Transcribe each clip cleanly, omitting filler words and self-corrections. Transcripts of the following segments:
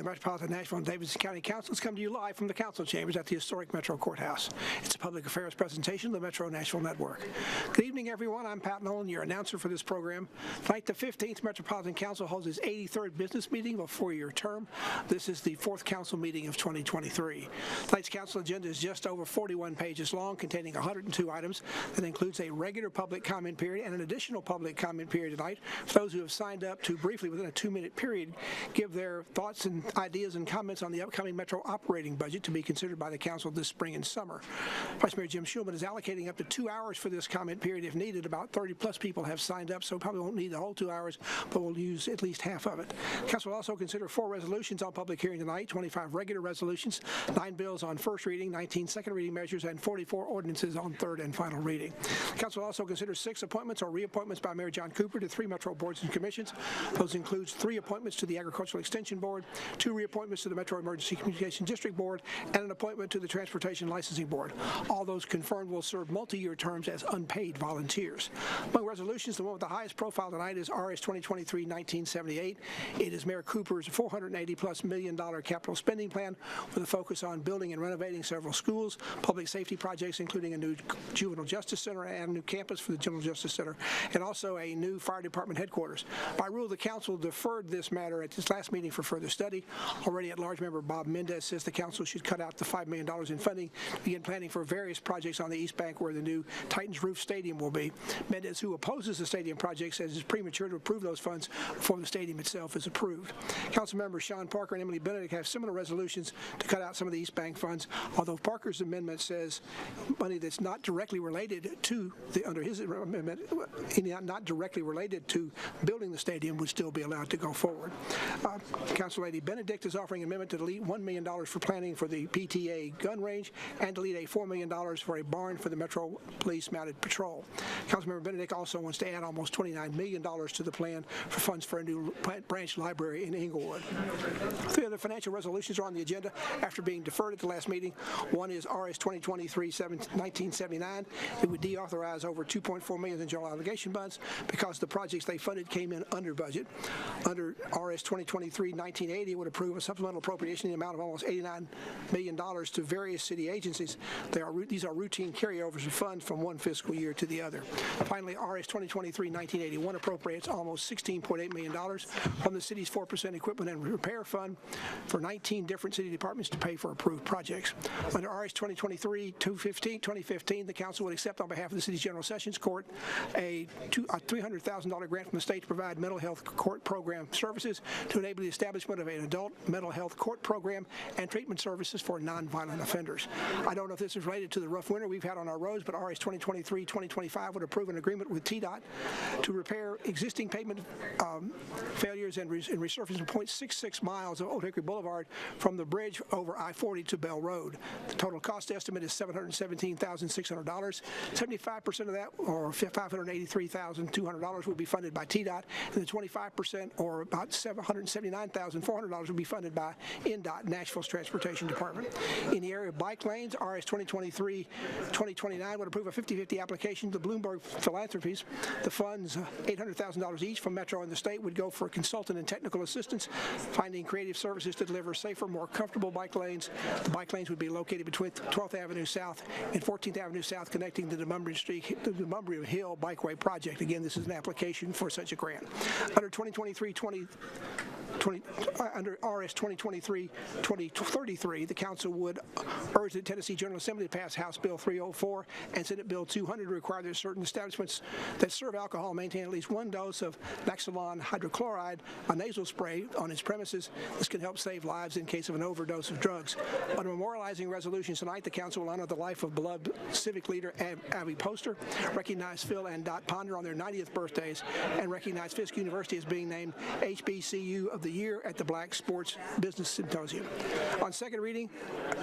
the Metropolitan Nashville and Davidson County Councils come to you live from the council chambers at the historic Metro Courthouse. It's a public affairs presentation of the Metro Nashville Network. Good evening, everyone. I'm Pat Nolan, your announcer for this program. Tonight, the 15th Metropolitan Council holds its 83rd business meeting of a four-year term. This is the fourth council meeting of 2023. Tonight's council agenda is just over 41 pages long, containing 102 items. That includes a regular public comment period and an additional public comment period tonight for those who have signed up to briefly, within a 2-minute period, give their thoughts and ideas and comments on the upcoming Metro operating budget to be considered by the council this spring and summer. Vice Mayor Jim Schulman is allocating up to 2 hours for this comment period if needed. About 30+ people have signed up, so probably won't need the whole 2 hours, but we'll use at least half of it. Council will also consider 4 resolutions on public hearing tonight, 25 regular resolutions, 9 bills on first reading, 19 second reading measures, and 44 ordinances on third and final reading. Council will also consider 6 appointments or reappointments by Mayor John Cooper to 3 Metro boards and commissions. Those includes 3 appointments to the Agricultural Extension Board, 2 reappointments to the Metro Emergency Communication District Board, and an appointment to the Transportation Licensing Board. All those confirmed will serve multi-year terms as unpaid volunteers. Among resolutions, the one with the highest profile tonight is RS 2023-1978. It is Mayor Cooper's $480+ million capital spending plan with a focus on building and renovating several schools, public safety projects including a new juvenile justice center and a new campus for the juvenile justice center, and also a new fire department headquarters. By rule, the council deferred this matter at its last meeting for further study. Already at-large member Bob Mendez says the council should cut out the $5 million in funding to begin planning for various projects on the East Bank where the new Titans Roof Stadium will be. Mendez, who opposes the stadium project, says it's premature to approve those funds before the stadium itself is approved. Council members Sean Parker and Emily Benedict have similar resolutions to cut out some of the East Bank funds, although Parker's amendment says money that's not directly related to under his amendment, not directly related to building the stadium would still be allowed to go forward. Council Lady Benedict is offering an amendment to delete $1 million for planning for the PTA gun range and delete a $4 million for a barn for the Metro Police Mounted Patrol. Councilmember Benedict also wants to add almost $29 million to the plan for funds for a new branch library in Inglewood. 3 other financial resolutions are on the agenda after being deferred at the last meeting. One is RS 2023-1979. It would deauthorize over $2.4 million in general obligation bonds because the projects they funded came in under budget. Under RS 2023-1980, it would approve a supplemental appropriation in the amount of almost $89 million to various city agencies. These are routine carryovers of funds from one fiscal year to the other. Finally, RS 2023-1981 appropriates almost $16.8 million from the city's 4% equipment and repair fund for 19 different city departments to pay for approved projects. Under RS 2023-2015, the council would accept on behalf of the city's General Sessions Court a $300,000 grant from the state to provide mental health court program services to enable the establishment of an adult mental health court program and treatment services for nonviolent offenders. I don't know if this is related to the rough winter we've had on our roads, but RS 2023-2025 would approve an agreement with TDOT to repair existing pavement failures and resurfacing 0.66 miles of Old Hickory Boulevard from the bridge over I-40 to Bell Road. The total cost estimate is $717,600. 75% of that, or $583,200, will be funded by TDOT, and the 25%, or about $779,400, will be funded by NDOT, Nashville's Transportation Department. In the area of bike lanes, RS 2023-2029 would approve a 50-50 application to Bloomberg Philanthropies. The funds, $800,000 each from Metro and the state, would go for consultant and technical assistance, finding creative services to deliver safer, more comfortable bike lanes. The bike lanes would be located between 12th Avenue South and 14th Avenue South, connecting the Demumbry Hill Bikeway project. Again, this is an application for such a grant. Under under RS 2023-2033, the council would urge the Tennessee General Assembly to pass House Bill 304 and Senate Bill 200 to require that certain establishments that serve alcohol maintain at least 1 dose of Naxalon hydrochloride, a nasal spray, on its premises. This can help save lives in case of an overdose of drugs. Under memorializing resolutions tonight, the council will honor the life of beloved civic leader Abby Poster, recognize Phil and Dot Ponder on their 90th birthdays, and recognize Fisk University as being named HBCU of the Year at the Black Sports Business Symposium. On second reading,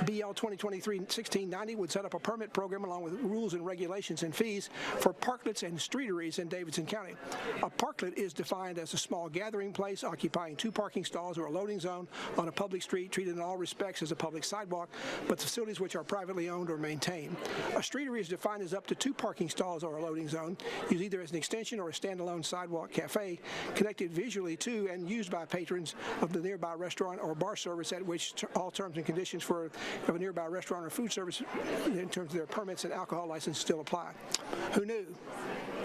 BL 2023-1690 would set up a permit program along with rules and regulations and fees for parklets and streeteries in Davidson County. A parklet is defined as a small gathering place occupying 2 parking stalls or a loading zone on a public street, treated in all respects as a public sidewalk, but facilities which are privately owned or maintained. A streetery is defined as up to 2 parking stalls or a loading zone, used either as an extension or a standalone sidewalk cafe, connected visually to and used by patrons patrons of the nearby restaurant or bar service at which all terms and conditions of a nearby restaurant or food service in terms of their permits and alcohol license still apply. Who knew?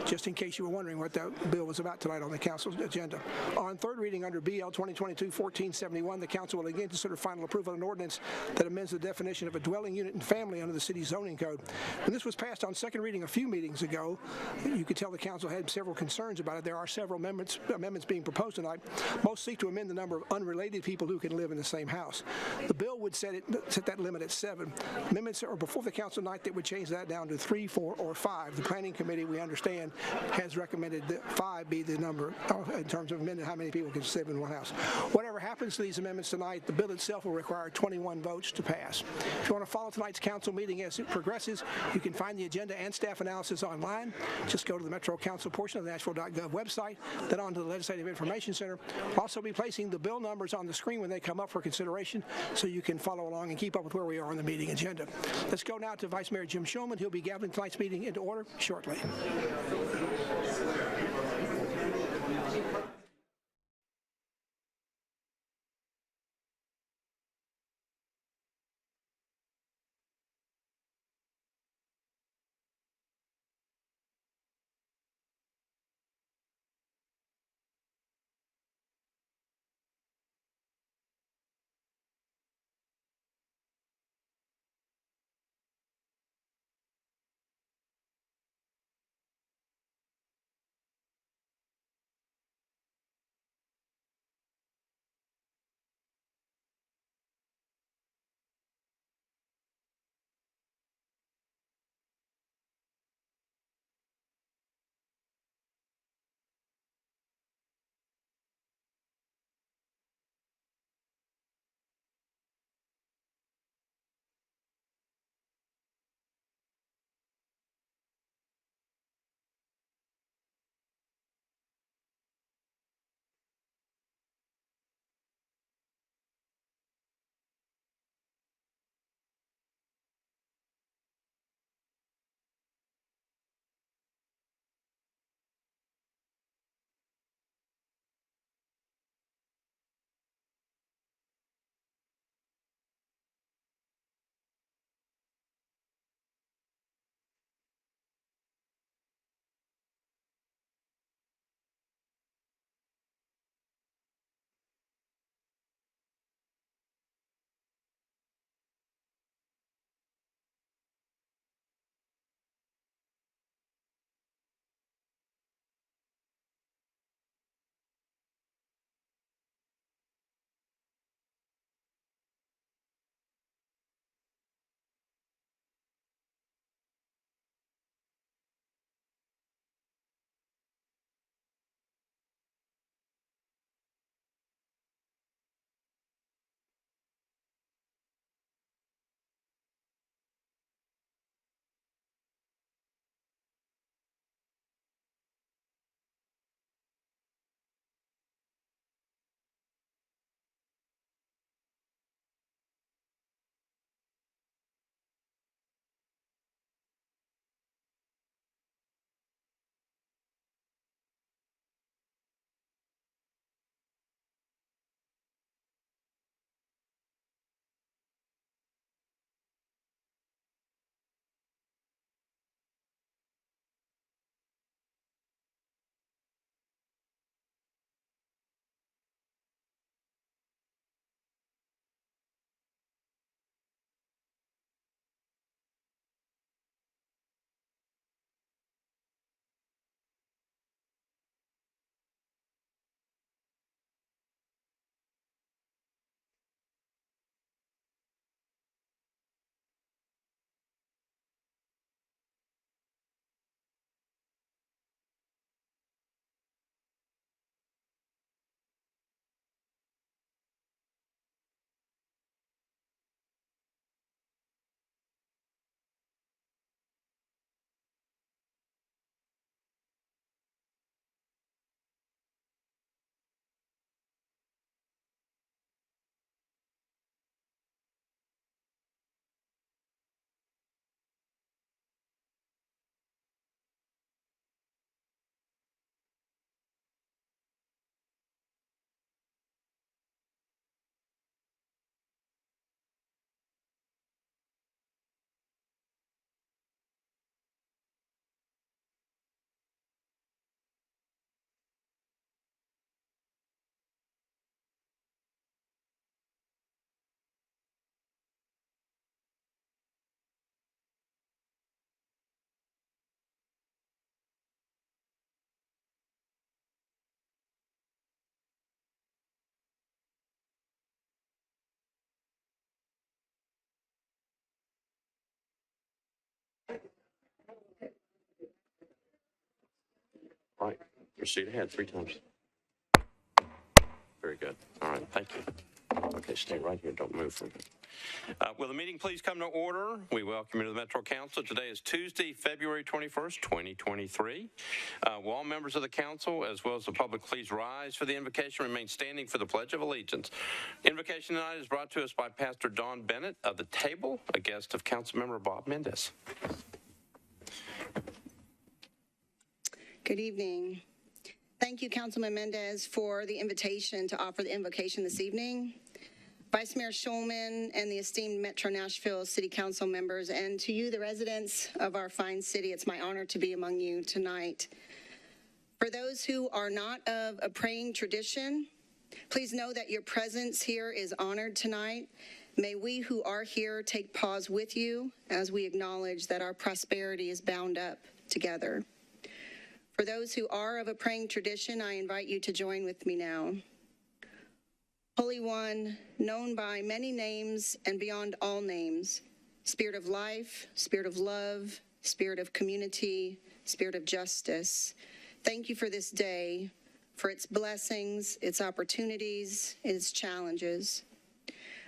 Just in case you were wondering what that bill was about tonight on the council's agenda. On third reading under BL 2022-1471, the council will again consider final approval of an ordinance that amends the definition of a dwelling unit and family under the city's zoning code. When this was passed on second reading a few meetings ago, you could tell the council had several concerns about it. There are several amendments being proposed tonight. Most seek to amend the number of unrelated people who can live in the same house. The bill would set that limit at 7. Amendments are before the council tonight that would change that down to 3, 4, or 5. The planning committee, we understand, has recommended that 5 be the number in terms of how many people can live in one house. Whatever happens to these amendments tonight, the bill itself will require 21 votes to pass. If you want to follow tonight's council meeting as it progresses, you can find the agenda and staff analysis online. Just go to the Metro Council portion of the Nashville.gov website, then on to the Legislative Information Center. We'll also be placing the bill numbers on the screen when they come up for consideration so you can follow along and keep up with where we are on the meeting agenda. Let's go now to Vice Mayor Jim Shulman. He'll be gathering tonight's meeting into order shortly. Proceed ahead 3 times. Very good. All right, thank you. Okay, stay right here. Don't move from it. Will the meeting please come to order? We welcome you to the Metro Council. Today is Tuesday, February 21st, 2023. Will all members of the council, as well as the public, please rise for the invocation, remain standing for the Pledge of Allegiance. Invocation tonight is brought to us by Pastor Don Bennett of the Table, a guest of Councilmember Bob Mendez. Good evening. Thank you, Councilman Mendez, for the invitation to offer the invocation this evening. Vice Mayor Schulman and the esteemed Metro Nashville City Council members, and to you, the residents of our fine city, it's my honor to be among you tonight. For those who are not of a praying tradition, please know that your presence here is honored tonight. May we who are here take pause with you as we acknowledge that our prosperity is bound up together. For those who are of a praying tradition, I invite you to join with me now. Holy One, known by many names and beyond all names, Spirit of life, Spirit of love, Spirit of community, Spirit of justice, thank you for this day, for its blessings, its opportunities, its challenges.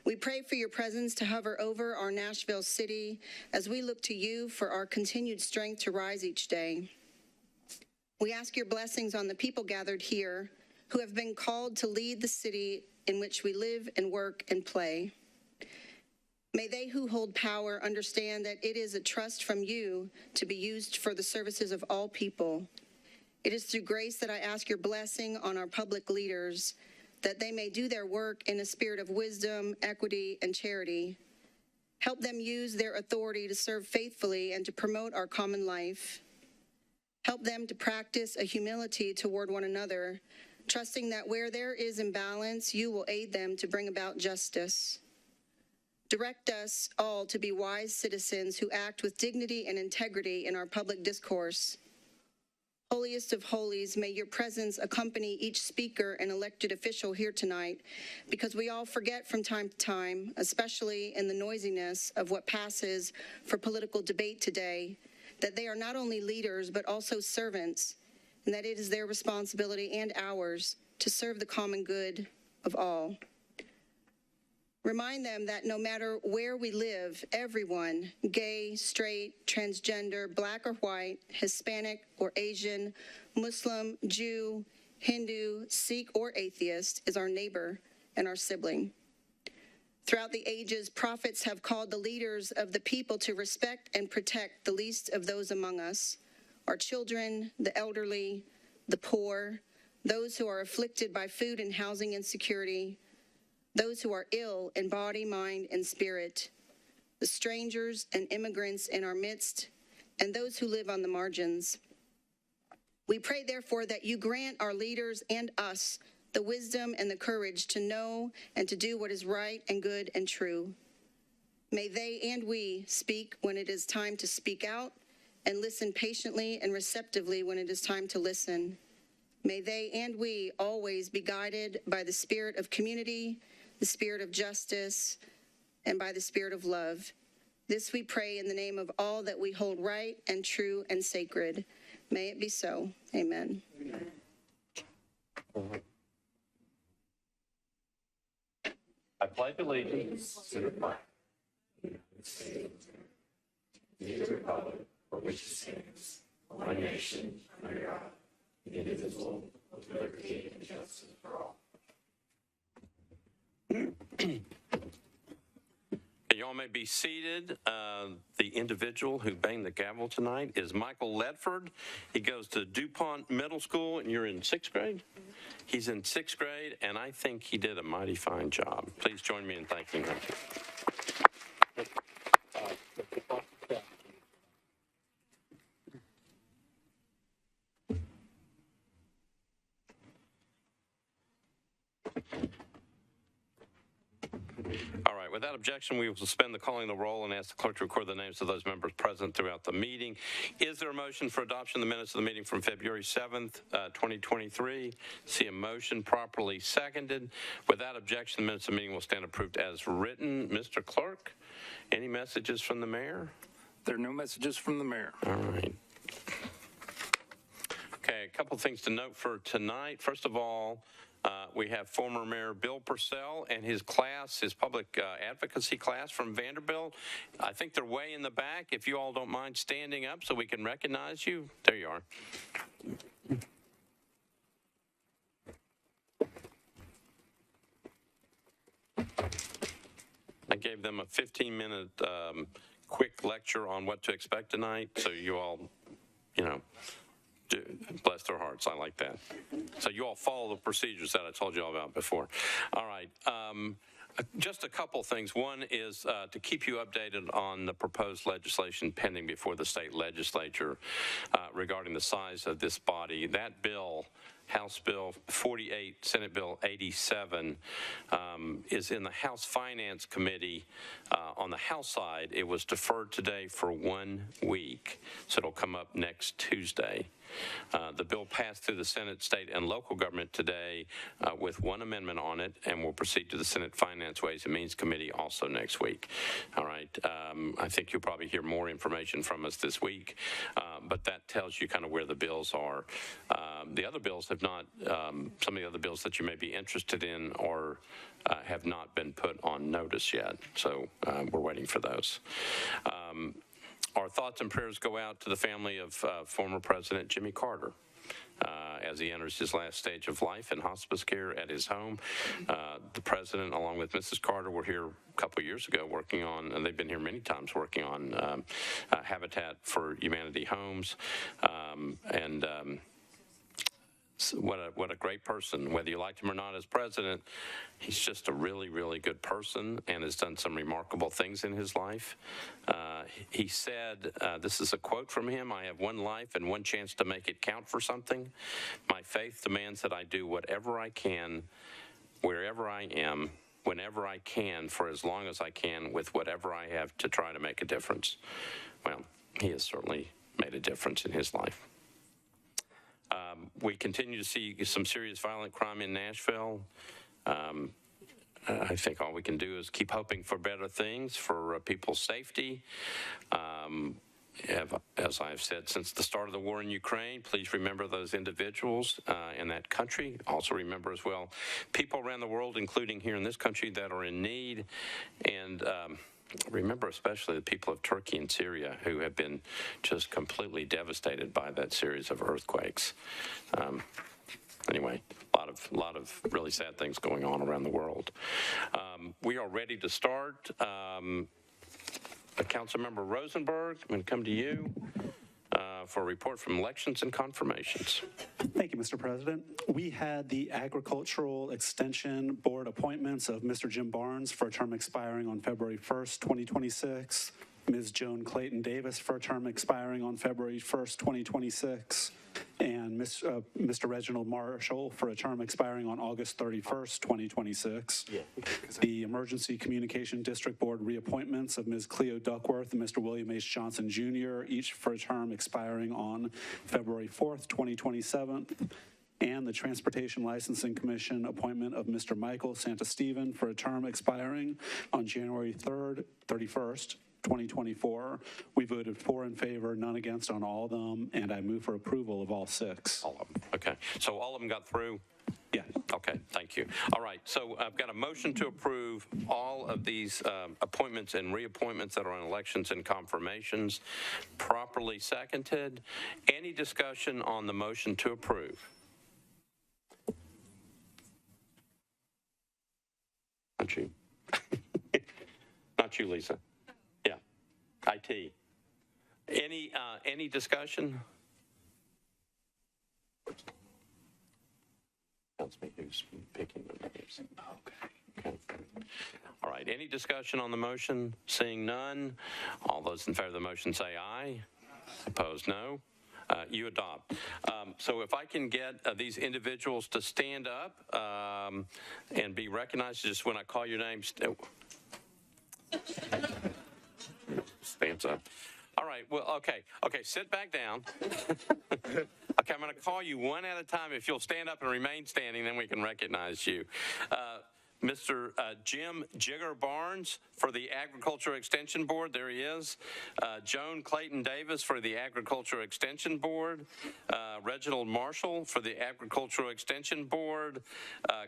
We pray for your presence to hover over our Nashville city as we look to you for our continued strength to rise each day. We ask your blessings on the people gathered here who have been called to lead the city in which we live and work and play. May they who hold power understand that it is a trust from you to be used for the services of all people. It is through grace that I ask your blessing on our public leaders, that they may do their work in a spirit of wisdom, equity, and charity. Help them use their authority to serve faithfully and to promote our common life. Help them to practice a humility toward one another, trusting that where there is imbalance, you will aid them to bring about justice. Direct us all to be wise citizens who act with dignity and integrity in our public discourse. Holiest of holies, may your presence accompany each speaker and elected official here tonight, because we all forget from time to time, especially in the noisiness of what passes for political debate today, that they are not only leaders, but also servants, and that it is their responsibility and ours to serve the common good of all. Remind them that no matter where we live, everyone, gay, straight, transgender, black or white, Hispanic or Asian, Muslim, Jew, Hindu, Sikh, or atheist, is our neighbor and our sibling. Throughout the ages, prophets have called the leaders of the people to respect and protect the least of those among us, our children, the elderly, the poor, those who are afflicted by food and housing insecurity, those who are ill in body, mind, and spirit, the strangers and immigrants in our midst, and those who live on the margins. We pray, therefore, that you grant our leaders and us the wisdom and the courage to know and to do what is right and good and true. May they and we speak when it is time to speak out, and listen patiently and receptively when it is time to listen. May they and we always be guided by the spirit of community, the spirit of justice, and by the spirit of love. This we pray in the name of all that we hold right and true and sacred. May it be so. Amen. I pledge allegiance to the flag of the United States, the republic for which it stands, one nation, under God, indivisible, with liberty and justice for all. Y'all may be seated. The individual who banged the gavel tonight is Michael Ledford. He goes to DuPont Middle School, and you're in 6th grade? He's in 6th grade, and I think he did a mighty fine job. Please join me in thanking him. All right, without objection, we will suspend the calling of the roll and ask the clerk to record the names of those members present throughout the meeting. Is there a motion for adoption of the minutes of the meeting from February 7th, 2023? See a motion properly seconded. Without objection, the minutes of the meeting will stand approved as written. Mr. Clerk, any messages from the mayor? There are no messages from the mayor. All right. Okay, a couple things to note for tonight. First of all, we have former Mayor Bill Purcell and his class, his public advocacy class from Vanderbilt. I think they're way in the back. If you all don't mind standing up so we can recognize you. There you are. I gave them a 15-minute quick lecture on what to expect tonight, so you all, bless their hearts. I like that. So you all follow the procedures that I told you all about before. All right. Just a couple things. One is to keep you updated on the proposed legislation pending before the state legislature regarding the size of this body. That bill, House Bill 48, Senate Bill 87, is in the House Finance Committee. On the House side, it was deferred today for 1 week, so it'll come up next Tuesday. The bill passed through the Senate, state, and local government today with one amendment on it, and will proceed to the Senate Finance, Ways and Means Committee also next week. All right. I think you'll probably hear more information from us this week, but that tells you kind of where the bills are. The other bills have not, some of the other bills that you may be interested in or have not been put on notice yet, so we're waiting for those. Our thoughts and prayers go out to the family of former President Jimmy Carter as he enters his last stage of life in hospice care at his home. The president, along with Mrs. Carter, were here a couple of years ago working on, and they've been here many times working on Habitat for Humanity homes. What a great person. Whether you liked him or not as president, he's just a really, really good person and has done some remarkable things in his life. He said, this is a quote from him, "I have one life and one chance to make it count for something. My faith demands that I do whatever I can, wherever I am, whenever I can, for as long as I can, with whatever I have to try to make a difference." Well, he has certainly made a difference in his life. We continue to see some serious violent crime in Nashville. I think all we can do is keep hoping for better things for people's safety. As I've said since the start of the war in Ukraine, please remember those individuals in that country. Also remember as well people around the world, including here in this country, that are in need. And remember especially the people of Turkey and Syria who have been just completely devastated by that series of earthquakes. Anyway, a lot of really sad things going on around the world. We are ready to start. Councilmember Rosenberg, I'm going to come to you for a report from elections and confirmations. Thank you, Mr. President. We had the Agricultural Extension Board appointments of Mr. Jim Barnes for a term expiring on February 1st, 2026, Ms. Joan Clayton Davis for a term expiring on February 1st, 2026, and Mr. Reginald Marshall for a term expiring on August 31st, 2026. The Emergency Communication District Board reappointments of Ms. Cleo Duckworth and Mr. William H. Johnson Jr., each for a term expiring on February 4th, 2027. And the Transportation Licensing Commission appointment of Mr. Michael Santasteven for a term expiring on January 31st, 2024. We voted 4 in favor, none against on all of them, and I move for approval of all 6. All of them. Okay. So all of them got through? Yeah. Okay. Thank you. All right. So I've got a motion to approve all of these appointments and reappointments that are on elections and confirmations, properly seconded. Any discussion on the motion to approve? Not you. Not you, Lisa. Yeah. IT. Any discussion? Tells me who's picking the names. Okay. All right. Any discussion on the motion? Seeing none. All those in favor of the motion say aye. Opposed, no. You adopt. So if I can get these individuals to stand up and be recognized, just when I call your name, stands up. All right. Well, okay. Sit back down. Okay, I'm going to call you one at a time. If you'll stand up and remain standing, then we can recognize you. Mr. Jim Jigger Barnes for the Agriculture Extension Board. There he is. Joan Clayton Davis for the Agriculture Extension Board. Reginald Marshall for the Agricultural Extension Board.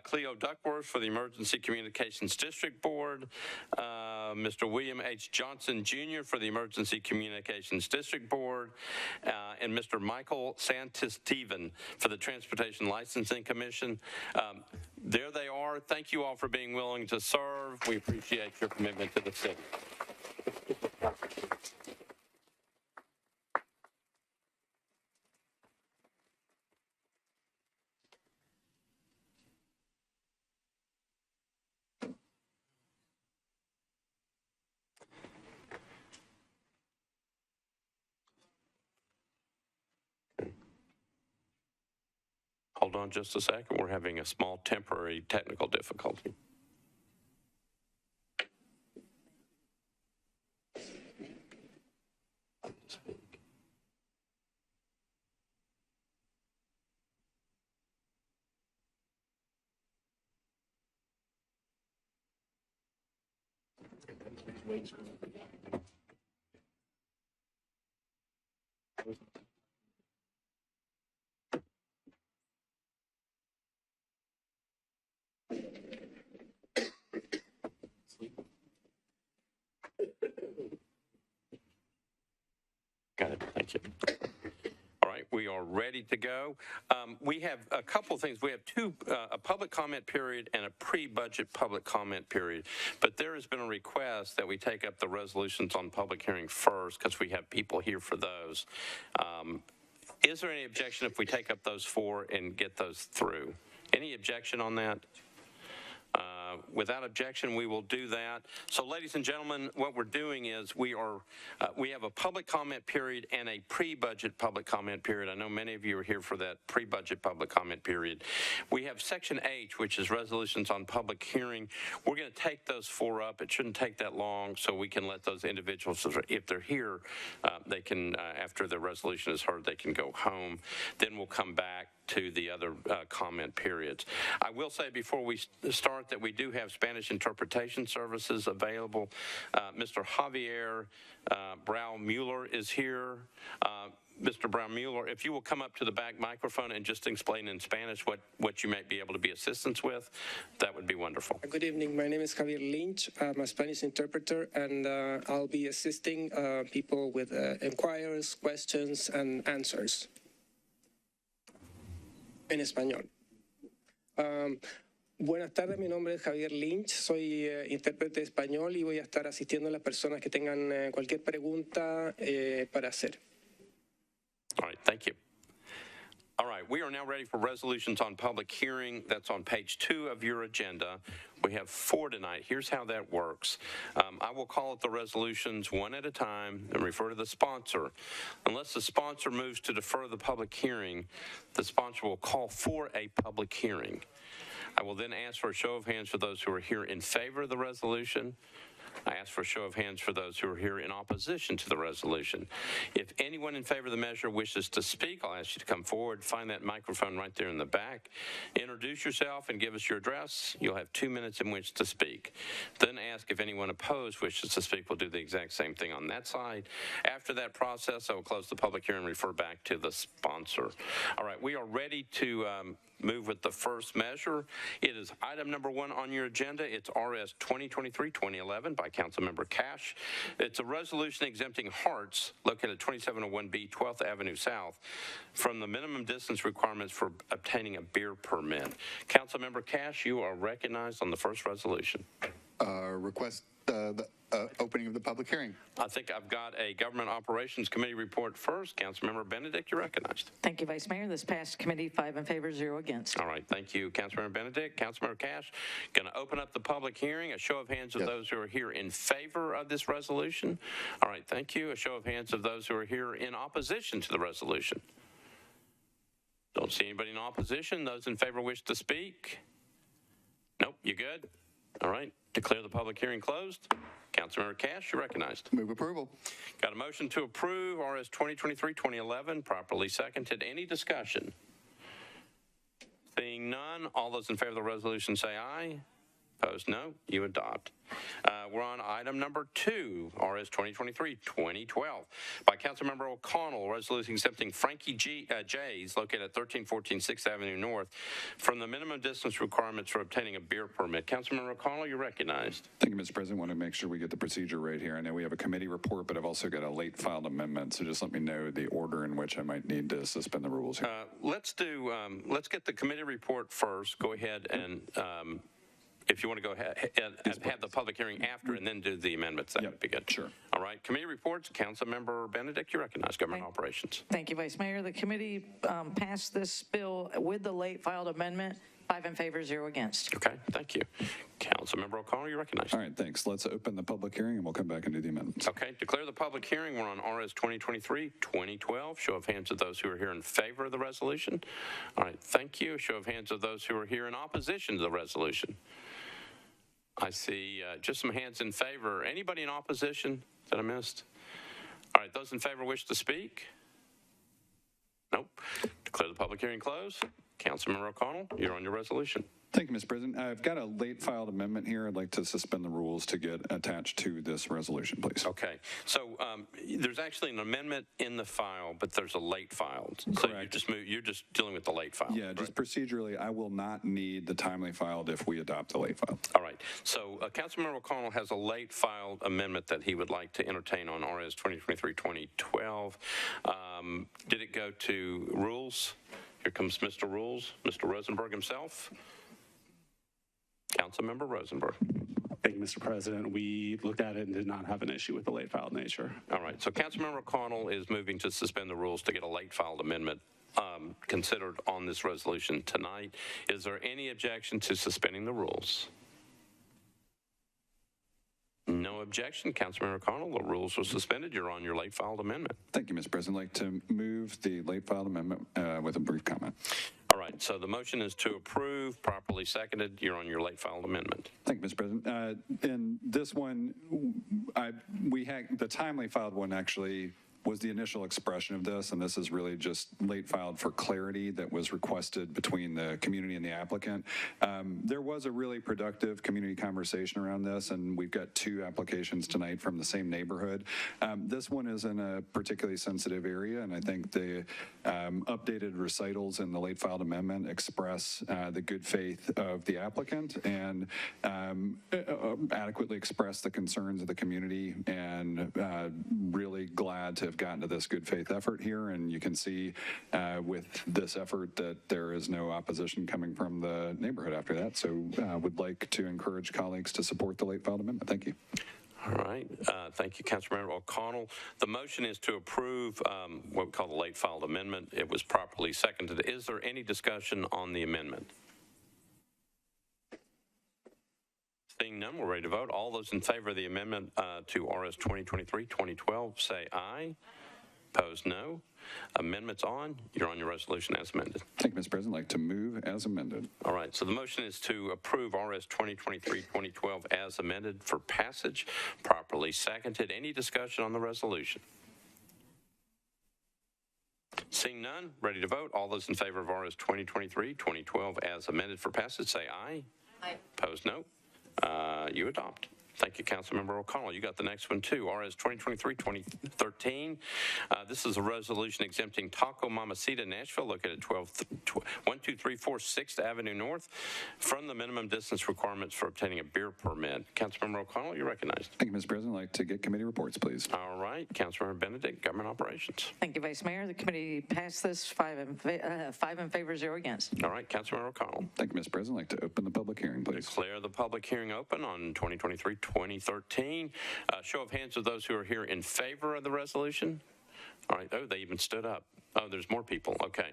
Cleo Duckworth for the Emergency Communications District Board. Mr. William H. Johnson Jr. for the Emergency Communications District Board. And Mr. Michael Santis-Steven for the Transportation Licensing Commission. There they are. Thank you all for being willing to serve. We appreciate your commitment to the city. Hold on just a second. We're having a small temporary technical difficulty. Got it. Thank you. All right, we are ready to go. We have a couple things. We have a public comment period and a pre-budget public comment period. But there has been a request that we take up the resolutions on public hearing first because we have people here for those. Is there any objection if we take up those four and get those through? Any objection on that? Without objection, we will do that. So, ladies and gentlemen, what we're doing is we have a public comment period and a pre-budget public comment period. I know many of you are here for that pre-budget public comment period. We have Section H, which is resolutions on public hearing. We're going to take those four up. It shouldn't take that long, so we can let those individuals, if they're here, they can, after the resolution is heard, they can go home. Then we'll come back to the other comment periods. I will say before we start that we do have Spanish interpretation services available. Mr. Javier Brau-Mueller is here. Mr. Brau-Mueller, if you will come up to the back microphone and just explain in Spanish what you might be able to be assistance with, that would be wonderful. Good evening. My name is Javier Lynch. I'm a Spanish interpreter, and I'll be assisting people with inquiries, questions, and answers en español. Buenas tardes, mi nombre es Javier Lynch, soy intérprete español y voy a estar asistiendo a las personas que tengan cualquier pregunta para hacer. All right, thank you. All right, we are now ready for resolutions on public hearing. That's on page 2 of your agenda. We have 4 tonight. Here's how that works. I will call it the resolutions one at a time and refer to the sponsor. Unless the sponsor moves to defer the public hearing, the sponsor will call for a public hearing. I will then ask for a show of hands for those who are here in favor of the resolution. I ask for a show of hands for those who are here in opposition to the resolution. If anyone in favor of the measure wishes to speak, I'll ask you to come forward, find that microphone right there in the back, introduce yourself and give us your address. You'll have 2 minutes in which to speak. Then ask if anyone opposed wishes to speak. We'll do the exact same thing on that side. After that process, I will close the public hearing and refer back to the sponsor. All right, we are ready to move with the first measure. It is item number 1 on your agenda. It's RS 2023-2011 by Councilmember Cash. It's a resolution exempting Harts, located at 2701B 12th Avenue South, from the minimum distance requirements for obtaining a beer permit. Councilmember Cash, you are recognized on the first resolution. Request the opening of the public hearing. I think I've got a Government Operations Committee report first. Councilmember Benedict, you're recognized. Thank you, Vice Mayor. This passed committee 5 in favor, 0 against. All right, thank you, Councilmember Benedict. Councilmember Cash, going to open up the public hearing. A show of hands of those who are here in favor of this resolution. All right, thank you. A show of hands of those who are here in opposition to the resolution. Don't see anybody in opposition. Those in favor wish to speak? Nope, you good? All right, declare the public hearing closed. Councilmember Cash, you're recognized. Move approval. Got a motion to approve RS 2023-2011, properly seconded. Any discussion? Seeing none, all those in favor of the resolution say aye. Opposed, no. You adopt. We're on item number 2, RS 2023-2012, by Councilmember O'Connell, resolution exempting Frankie J's located at 1314 6th Avenue North from the minimum distance requirements for obtaining a beer permit. Councilmember O'Connell, you're recognized. Thank you, Mr. President. I want to make sure we get the procedure right here. I know we have a committee report, but I've also got a late filed amendment, so just let me know the order in which I might need to suspend the rules here. Let's get the committee report first. Go ahead and if you want to go ahead and have the public hearing after and then do the amendments, that would be good. Sure. All right. Committee reports. Councilmember Benedict, you recognize government operations. Thank you, Vice Mayor. The committee passed this bill with the late filed amendment, 5 in favor, 0 against. Okay. Thank you. Councilmember O'Connell, you recognize. All right, thanks. Let's open the public hearing and we'll come back and do the amendments. Okay. Declare the public hearing. We're on RS 2023-2012. Show of hands of those who are here in favor of the resolution. All right. Thank you. Show of hands of those who are here in opposition to the resolution. I see just some hands in favor. Anybody in opposition that I missed? All right, those in favor wish to speak? Nope. Declare the public hearing closed. Councilmember O'Connell, you're on your resolution. Thank you, Mr. President. I've got a late filed amendment here. I'd like to suspend the rules to get attached to this resolution, please. Okay. So there's actually an amendment in the file, but there's a late filed. Correct. So you're just dealing with the late file. Yeah, just procedurally, I will not need the timely filed if we adopt the late file. All right. So Councilmember O'Connell has a late filed amendment that he would like to entertain on RS 2023-2012. Did it go to rules? Here comes Mr. Rules, Mr. Rosenberg himself. Councilmember Rosenberg. Thank you, Mr. President. We looked at it and did not have an issue with the late filed nature. All right. So Councilmember O'Connell is moving to suspend the rules to get a late filed amendment considered on this resolution tonight. Is there any objection to suspending the rules? No objection. Councilmember O'Connell, the rules are suspended. You're on your late filed amendment. Thank you, Mr. President. I'd like to move the late filed amendment with a brief comment. All right. So the motion is to approve, properly seconded. You're on your late filed amendment. Thank you, Mr. President. In this one, we had the timely filed one actually was the initial expression of this, and this is really just late filed for clarity that was requested between the community and the applicant. There was a really productive community conversation around this, and we've got 2 applications tonight from the same neighborhood. This one is in a particularly sensitive area, and I think the updated recitals in the late filed amendment express the good faith of the applicant and adequately express the concerns of the community, and really glad to have gotten to this good faith effort here. And you can see with this effort that there is no opposition coming from the neighborhood after that. So would like to encourage colleagues to support the late filed amendment. Thank you. All right. Thank you, Councilmember O'Connell. The motion is to approve what we call the late filed amendment. It was properly seconded. Is there any discussion on the amendment? Seeing none, we're ready to vote. All those in favor of the amendment to RS 2023-2012 say aye. Opposed, no. Amendments on. You're on your resolution as amended. Thank you, Mr. President. I'd like to move as amended. All right. So the motion is to approve RS 2023-2012 as amended for passage. Properly seconded. Any discussion on the resolution? Seeing none, ready to vote. All those in favor of RS 2023-2012 as amended for passage say aye. Aye. Opposed, no. You adopt. Thank you, Councilmember O'Connell. You got the next one, too. RS 2023-2013. This is a resolution exempting Taco Mamacita Nashville, located at 1234 6th Avenue North, from the minimum distance requirements for obtaining a beer permit. Councilmember O'Connell, you're recognized. Thank you, Mr. President. I'd like to get committee reports, please. All right. Councilmember Benedict, Government Operations. Thank you, Vice Mayor. The committee passed this 5 in favor, 0 against. All right. Councilmember O'Connell. Thank you, Mr. President. I'd like to open the public hearing, please. Declare the public hearing open on 2023-2013. Show of hands of those who are here in favor of the resolution. All right. Oh, they even stood up. Oh, there's more people. Okay.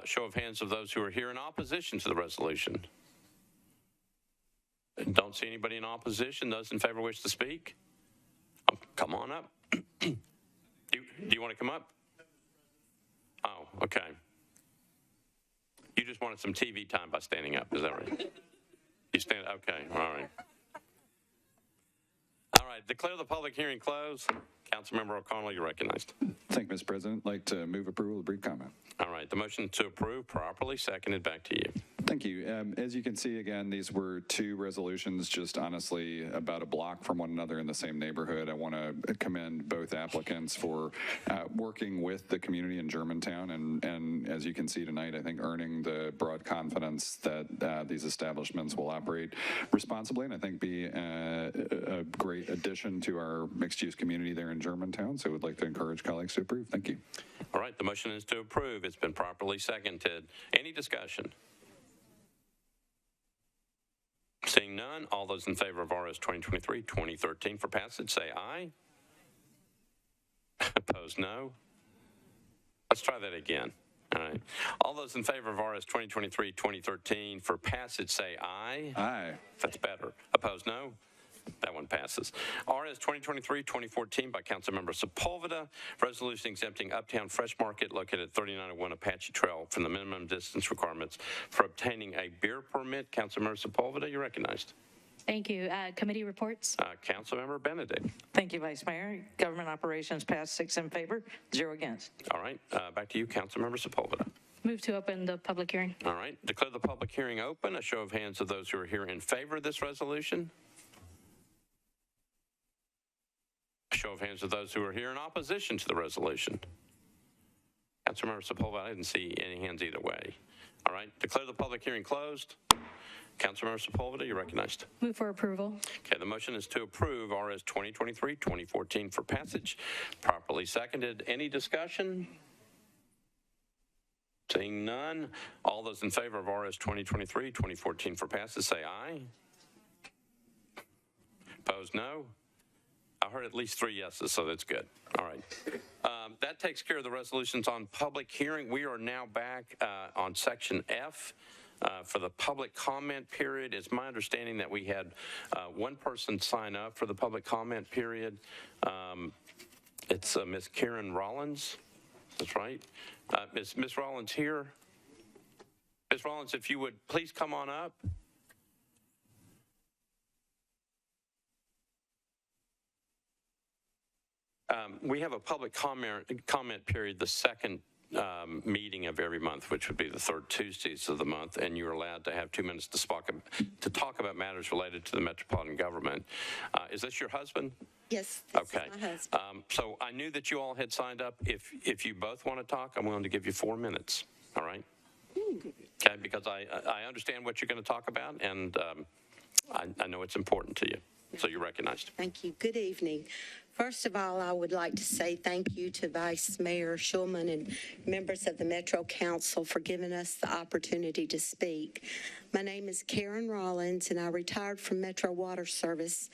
Show of hands of those who are here in opposition to the resolution. Don't see anybody in opposition. Those in favor wish to speak? Oh, come on up. Do you want to come up? Oh, okay. You just wanted some TV time by standing up. Is that right? You stand. Okay. All right. All right. Declare the public hearing closed. Councilmember O'Connell, you're recognized. Thank you, Mr. President. I'd like to move approval of brief comment. All right. The motion to approve properly seconded. Back to you. Thank you. As you can see, again, these were two resolutions just honestly about a block from one another in the same neighborhood. I want to commend both applicants for working with the community in Germantown and as you can see tonight, I think earning the broad confidence that these establishments will operate responsibly and I think be a great addition to our mixed-use community there in Germantown. So I would like to encourage colleagues to approve. Thank you. All right, the motion is to approve. It's been properly seconded. Any discussion? Seeing none, all those in favor of RS 2023-2013 for passage, say aye. Opposed, no. Let's try that again. All right. All those in favor of RS 2023-2013 for passage, say aye. Aye. That's better. Opposed, no. That one passes. RS 2023-2014 by Councilmember Sepulveda, resolution exempting Uptown Fresh Market located at 3901 Apache Trail from the minimum distance requirements for obtaining a beer permit. Councilmember Sepulveda, you're recognized. Thank you. Committee reports. Councilmember Benedict. Thank you, Vice Mayor. Government operations passed 6 in favor, 0 against. All right. Back to you, Councilmember Sepulveda. Move to open the public hearing. All right. Declare the public hearing open. A show of hands of those who are here in favor of this resolution. A show of hands of those who are here in opposition to the resolution. Councilmember Sepulveda, I didn't see any hands either way. All right. Declare the public hearing closed. Councilmember Sepulveda, you're recognized. Move for approval. Okay, the motion is to approve RS 2023-2014 for passage. Properly seconded. Any discussion? Seeing none, all those in favor of RS 2023-2014 for passage, say aye. Opposed, no. I heard at least 3 yeses, so that's good. All right. That takes care of the resolutions on public hearing. We are now back on section F. For the public comment period, it's my understanding that we had one person sign up for the public comment period. It's Ms. Karen Rollins. That's right. Is Ms. Rollins here? Ms. Rollins, if you would please come on up. We have a public comment period the second meeting of every month, which would be the third Tuesdays of the month, and you're allowed to have 2 minutes to talk about matters related to the metropolitan government. Is this your husband? Yes. Okay. My husband. So I knew that you all had signed up. If you both want to talk, I'm willing to give you 4 minutes. All right? Okay, because I understand what you're going to talk about, and I know it's important to you. So you're recognized. Thank you. Good evening. First of all, I would like to say thank you to Vice Mayor Schulman and members of the Metro Council for giving us the opportunity to speak. My name is Karen Rollins, and I retired from Metro Water Service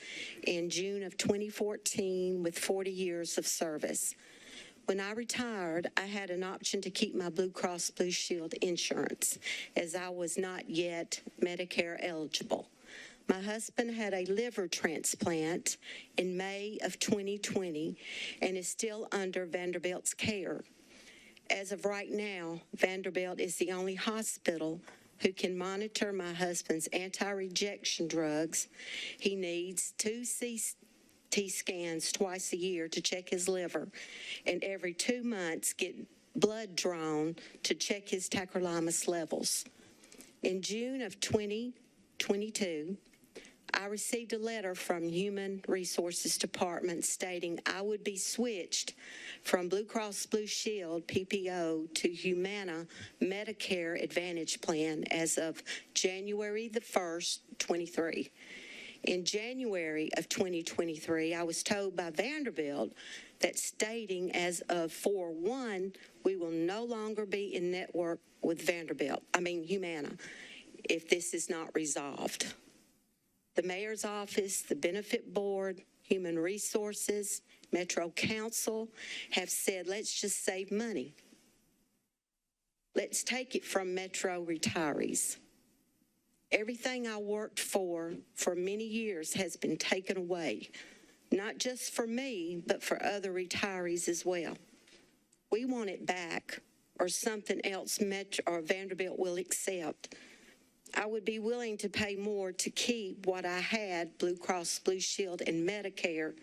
in June of 2014 with 40 years of service. When I retired, I had an option to keep my Blue Cross Blue Shield insurance, as I was not yet Medicare eligible. My husband had a liver transplant in May of 2020 and is still under Vanderbilt's care. As of right now, Vanderbilt is the only hospital who can monitor my husband's anti-rejection drugs. He needs 2 CT scans twice a year to check his liver, and every 2 months get blood drawn to check his tacrolimus levels. In June of 2022, I received a letter from Human Resources Department stating I would be switched from Blue Cross Blue Shield PPO to Humana Medicare Advantage Plan as of January the 1st, 23. In January of 2023, I was told by Vanderbilt that stating as of 4/1, we will no longer be in network with Humana, if this is not resolved. The mayor's office, the benefit board, human resources, Metro Council have said, let's just save money. Let's take it from Metro retirees. Everything I worked for many years has been taken away, not just for me, but for other retirees as well. We want it back, or something else Metro or Vanderbilt will accept. I would be willing to pay more to keep what I had, Blue Cross Blue Shield and Medicare.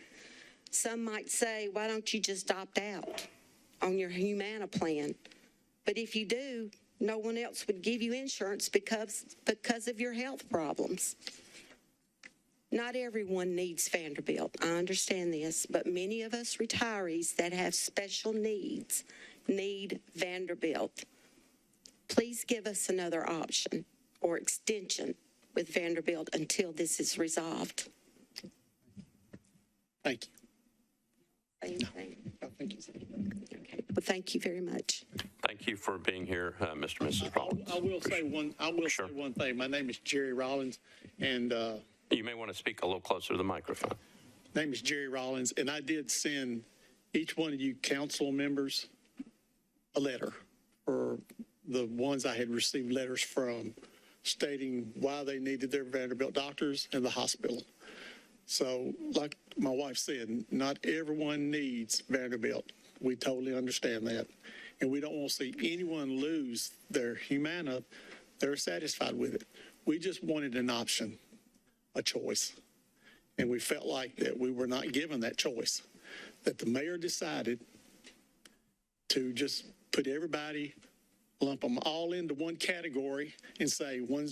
Some might say, why don't you just opt out on your Humana plan? But if you do, No one else would give you insurance because of your health problems. Not everyone needs Vanderbilt. I understand this, but many of us retirees that have special needs need Vanderbilt. Please give us another option or extension with Vanderbilt until this is resolved. Thank you. Anything? No, thank you. Okay. Well, thank you very much. Thank you for being here, Mr. and Mrs. Rollins. I will say one thing. My name is Jerry Rollins, and You may want to speak a little closer to the microphone. name is Jerry Rollins, and I did send each one of you council members a letter for the ones I had received letters from stating why they needed their Vanderbilt doctors and the hospital. So like my wife said, not everyone needs Vanderbilt. We totally understand that. And we don't want to see anyone lose their Humana. They're satisfied with it. We just wanted an option, a choice. And we felt like that we were not given that choice, that the mayor decided to just put everybody, lump them all into one category and say one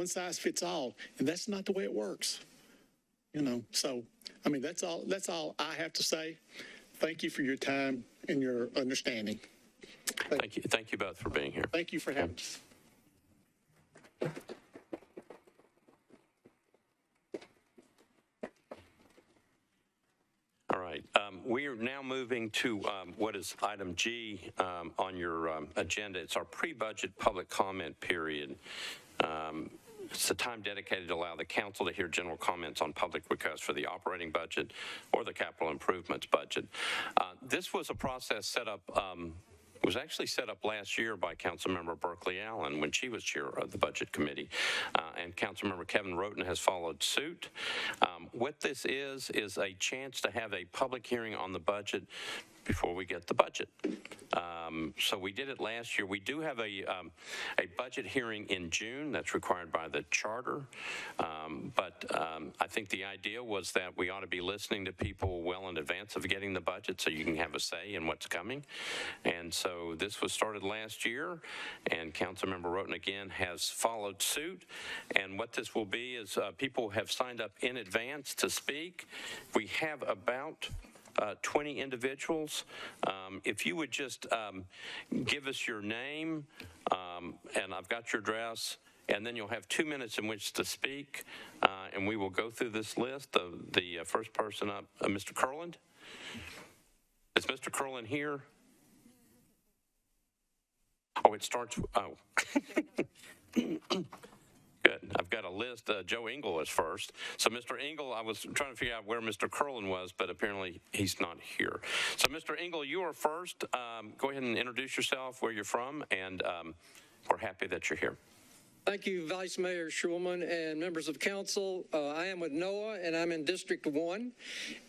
size fits all. And that's not the way it works. So, I mean, that's all I have to say. Thank you for your time and your understanding. Thank you. Thank you both for being here. Thank you for having us. All right. We are now moving to what is item G on your agenda. It's our pre-budget public comment period. It's the time dedicated to allow the council to hear general comments on public requests for the operating budget or the capital improvements budget. This was a process set up, was actually set up last year by Councilmember Berkeley Allen when she was chair of the Budget Committee, and Councilmember Kevin Roten has followed suit. What this is a chance to have a public hearing on the budget before we get the budget. So we did it last year. We do have a budget hearing in June that's required by the charter. But I think the idea was that we ought to be listening to people well in advance of getting the budget so you can have a say in what's coming. And so this was started last year, and Councilmember Roten again has followed suit. And what this will be is people have signed up in advance to speak. We have about 20 individuals. If you would just give us your name, and I've got your address, and then you'll have 2 minutes in which to speak, and we will go through this list. The first person up, Mr. Kurland. Is Mr. Kurland here? Oh, it starts, oh. Good. I've got a list. Joe Engel is first. So, Mr. Engel, I was trying to figure out where Mr. Kurland was, but apparently he's not here. So, Mr. Engel, you are first. Go ahead and introduce yourself, where you're from, and we're happy that you're here. Thank you, Vice Mayor Schulman and members of council. I am with NOAA, and I'm in District 1,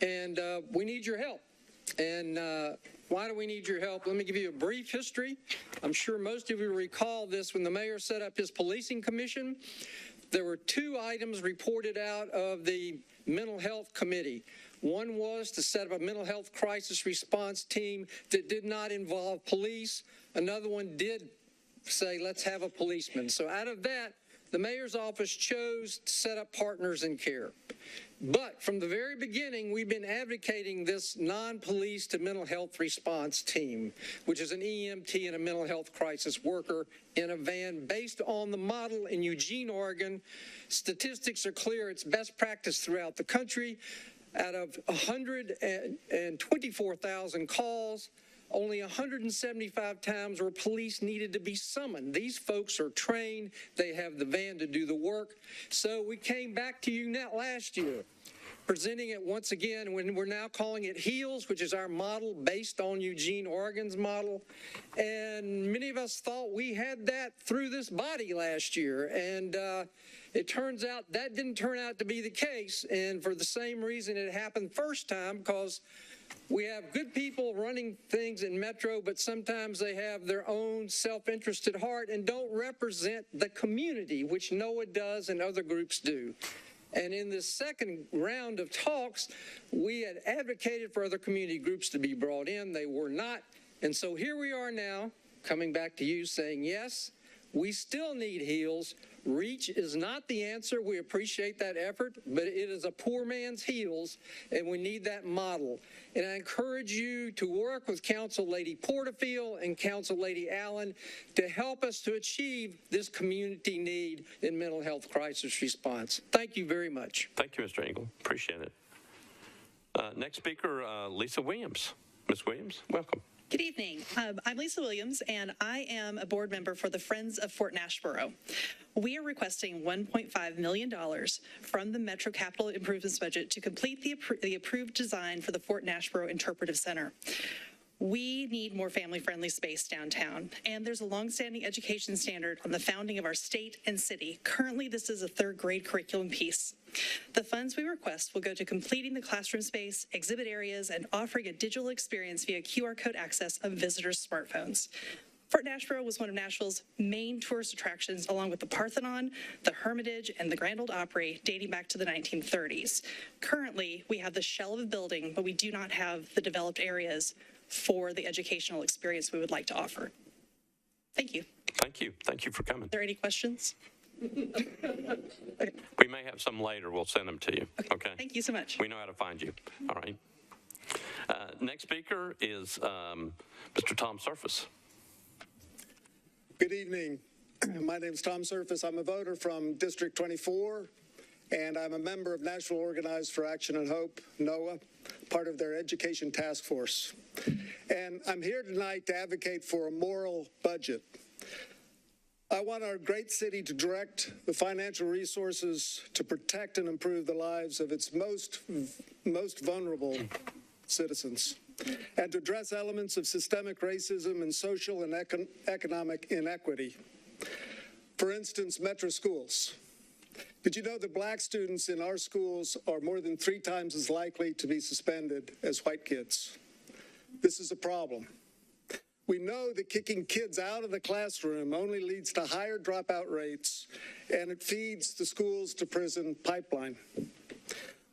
and we need your help. And why do we need your help? Let me give you a brief history. I'm sure most of you recall this when the mayor set up his policing commission. There were 2 items reported out of the mental health committee. One was to set up a mental health crisis response team that did not involve police. Another one did say, let's have a policeman. So out of that, the mayor's office chose to set up Partners in Care. But from the very beginning, we've been advocating this non-police to mental health response team, which is an EMT and a mental health crisis worker in a van based on the model in Eugene, Oregon. Statistics are clear. It's best practice throughout the country. Out of 124,000 calls, only 175 times where police needed to be summoned. These folks are trained. They have the van to do the work. So we came back to you last year, presenting it once again when we're now calling it HEALS, which is our model based on Eugene, Oregon's model. And many of us thought we had that through this body last year. And it turns out that didn't turn out to be the case. And for the same reason it happened first time, because we have good people running things in Metro, but sometimes they have their own self-interested heart and don't represent the community, which NOAA does and other groups do. And in this second round of talks, we had advocated for other community groups to be brought in. They were not. And so here we are now, coming back to you saying, yes, we still need HEALS. Reach is not the answer. We appreciate that effort, but it is a poor man's HEALS, and we need that model. And I encourage you to work with Council Lady Porterfield and Council Lady Allen to help us to achieve this community need in mental health crisis response. Thank you very much. Thank you, Mr. Engel. Appreciate it. Next speaker, Lisa Williams. Ms. Williams, welcome. Good evening. I'm Lisa Williams, and I am a board member for the Friends of Fort Nashboro. We are requesting $1.5 million from the Metro Capital Improvements budget to complete the approved design for the Fort Nashboro Interpretive Center. We need more family-friendly space downtown, and there's a longstanding education standard on the founding of our state and city. Currently, this is a third-grade curriculum piece. The funds we request will go to completing the classroom space, exhibit areas, and offering a digital experience via QR code access of visitors' smartphones. Fort Nashboro was one of Nashville's main tourist attractions, along with the Parthenon, the Hermitage, and the Grand Ole Opry, dating back to the 1930s. Currently, we have the shell of a building, but we do not have the developed areas for the educational experience we would like to offer. Thank you. Thank you. Thank you for coming. Are there any questions? We may have some later. We'll send them to you. Okay. Thank you so much. We know how to find you. All right. Next speaker is Mr. Tom Surface. Good evening. My name is Tom Surface. I'm a voter from District 24, and I'm a member of Nashville Organized for Action and Hope, NOAA, part of their education task force. And I'm here tonight to advocate for a moral budget. I want our great city to direct the financial resources to protect and improve the lives of its most vulnerable citizens, and to address elements of systemic racism and social and economic inequity. For instance, Metro schools. Did you know that black students in our schools are more than 3 times as likely to be suspended as white kids? This is a problem. We know that kicking kids out of the classroom only leads to higher dropout rates, and it feeds the schools to prison pipeline.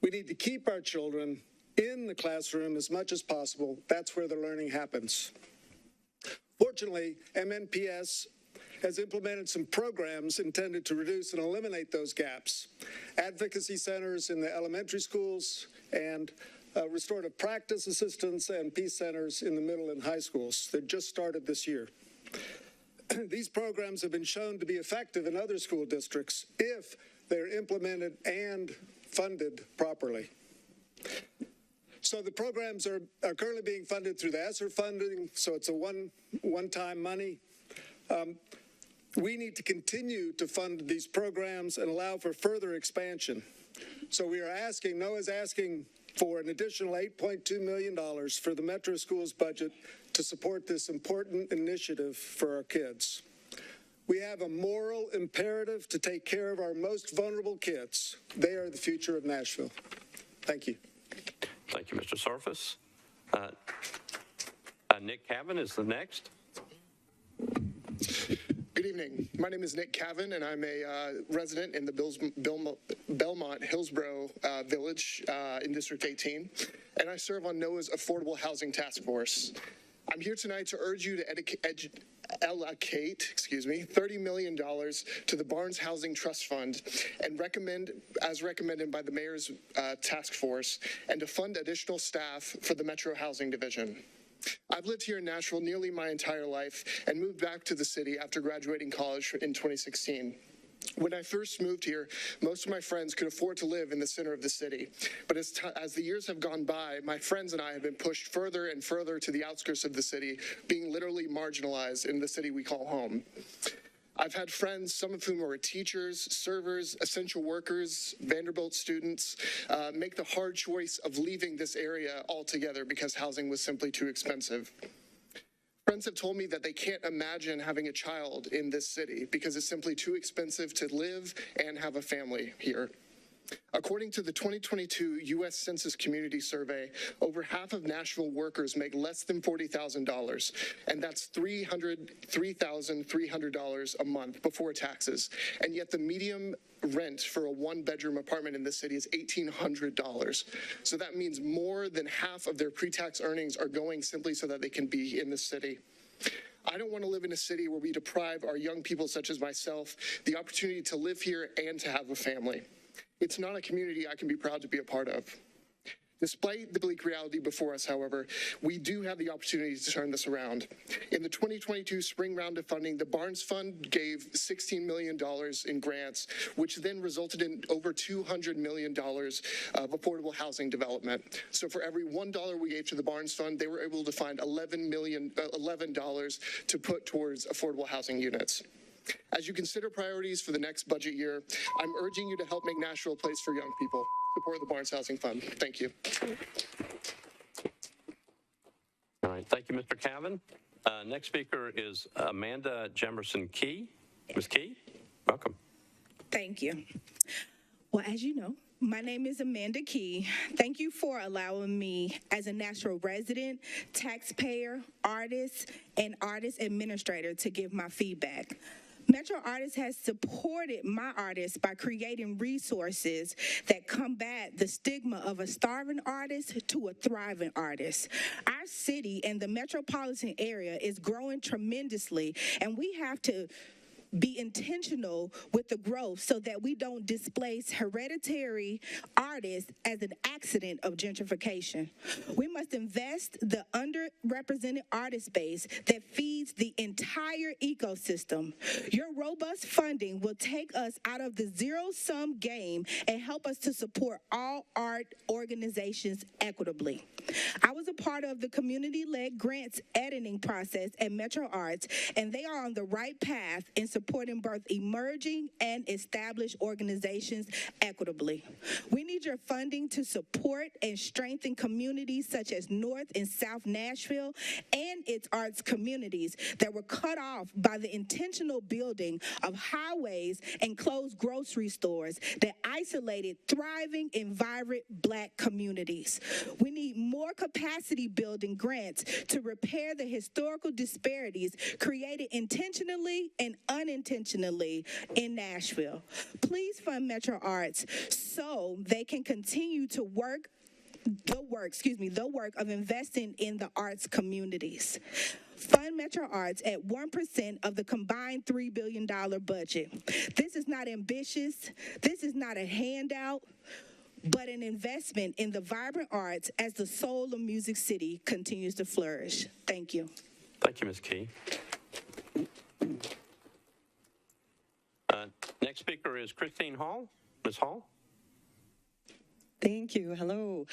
We need to keep our children in the classroom as much as possible. That's where the learning happens. Fortunately, MNPS has implemented some programs intended to reduce and eliminate those gaps. Advocacy centers in the elementary schools and restorative practice assistants and peace centers in the middle and high schools that just started this year. These programs have been shown to be effective in other school districts if they're implemented and funded properly. So the programs are currently being funded through the ESSER funding, so it's a one-time money. We need to continue to fund these programs and allow for further expansion. So we are asking, NOAA's asking for an additional $8.2 million for the Metro Schools budget to support this important initiative for our kids. We have a moral imperative to take care of our most vulnerable kids. They are the future of Nashville. Thank you. Thank you, Mr. Surface. Nick Cavan is the next. Good evening. My name is Nick Cavan, and I'm a resident in the Belmont Hillsborough Village in District 18, and I serve on NOAA's Affordable Housing Task Force. I'm here tonight to urge you to allocate $30 million to the Barnes Housing Trust Fund and as recommended by the Mayor's task force, and to fund additional staff for the Metro Housing Division. I've lived here in Nashville nearly my entire life and moved back to the city after graduating college in 2016. When I first moved here, most of my friends could afford to live in the center of the city. But as the years have gone by, my friends and I have been pushed further and further to the outskirts of the city, being literally marginalized in the city we call home. I've had friends, some of whom are teachers, servers, essential workers, Vanderbilt students, make the hard choice of leaving this area altogether because housing was simply too expensive. Friends have told me that they can't imagine having a child in this city because it's simply too expensive to live and have a family here. According to the 2022 U.S. Census Community Survey, over half of Nashville workers make less than $40,000, and that's $303,300 a month before taxes. And yet the median rent for a one-bedroom apartment in this city is $1,800. So that means more than half of their pre-tax earnings are going simply so that they can be in the city. I don't want to live in a city where we deprive our young people, such as myself, the opportunity to live here and to have a family. It's not a community I can be proud to be a part of. Despite the bleak reality before us, however, we do have the opportunity to turn this around. In the 2022 spring round of funding, the Barnes Fund gave $16 million in grants, which then resulted in over $200 million of affordable housing development. So for every $1 we gave to the Barnes Fund, they were able to find $11 to put towards affordable housing units. As you consider priorities for the next budget year, I'm urging you to help make Nashville a place for young people. Support the Barnes Housing Fund. Thank you. All right, thank you, Mr. Cavan. Next speaker is Amanda Jemerson Key. Ms. Key, welcome. Thank you. Well, as you know, my name is Amanda Key. Thank you for allowing me, as a Nashville resident, taxpayer, artist, and artist administrator, to give my feedback. Metro Artists has supported my artists by creating resources that combat the stigma of a starving artist to a thriving artist. Our city and the metropolitan area is growing tremendously, and we have to be intentional with the growth so that we don't displace hereditary artists as an accident of gentrification. We must invest the underrepresented artist base that feeds the entire ecosystem. Your robust funding will take us out of the zero-sum game and help us to support all art organizations equitably. I was a part of the community-led grants editing process at Metro Arts, and they are on the right path in supporting both emerging and established organizations equitably. We need your funding to support and strengthen communities such as North and South Nashville and its arts communities that were cut off by the intentional building of highways and closed grocery stores that isolated thriving and vibrant Black communities. We need more capacity building grants to repair the historical disparities created intentionally and unintentionally in Nashville. Please fund Metro Arts so they can continue to the work of investing in the arts communities. Fund Metro Arts at 1% of the combined $3 billion budget. This is not ambitious. This is not a handout, but an investment in the vibrant arts as the soul of Music City continues to flourish. Thank you. Thank you, Ms. Key. Next speaker is Christine Hall. Ms. Hall? Thank you. Hello.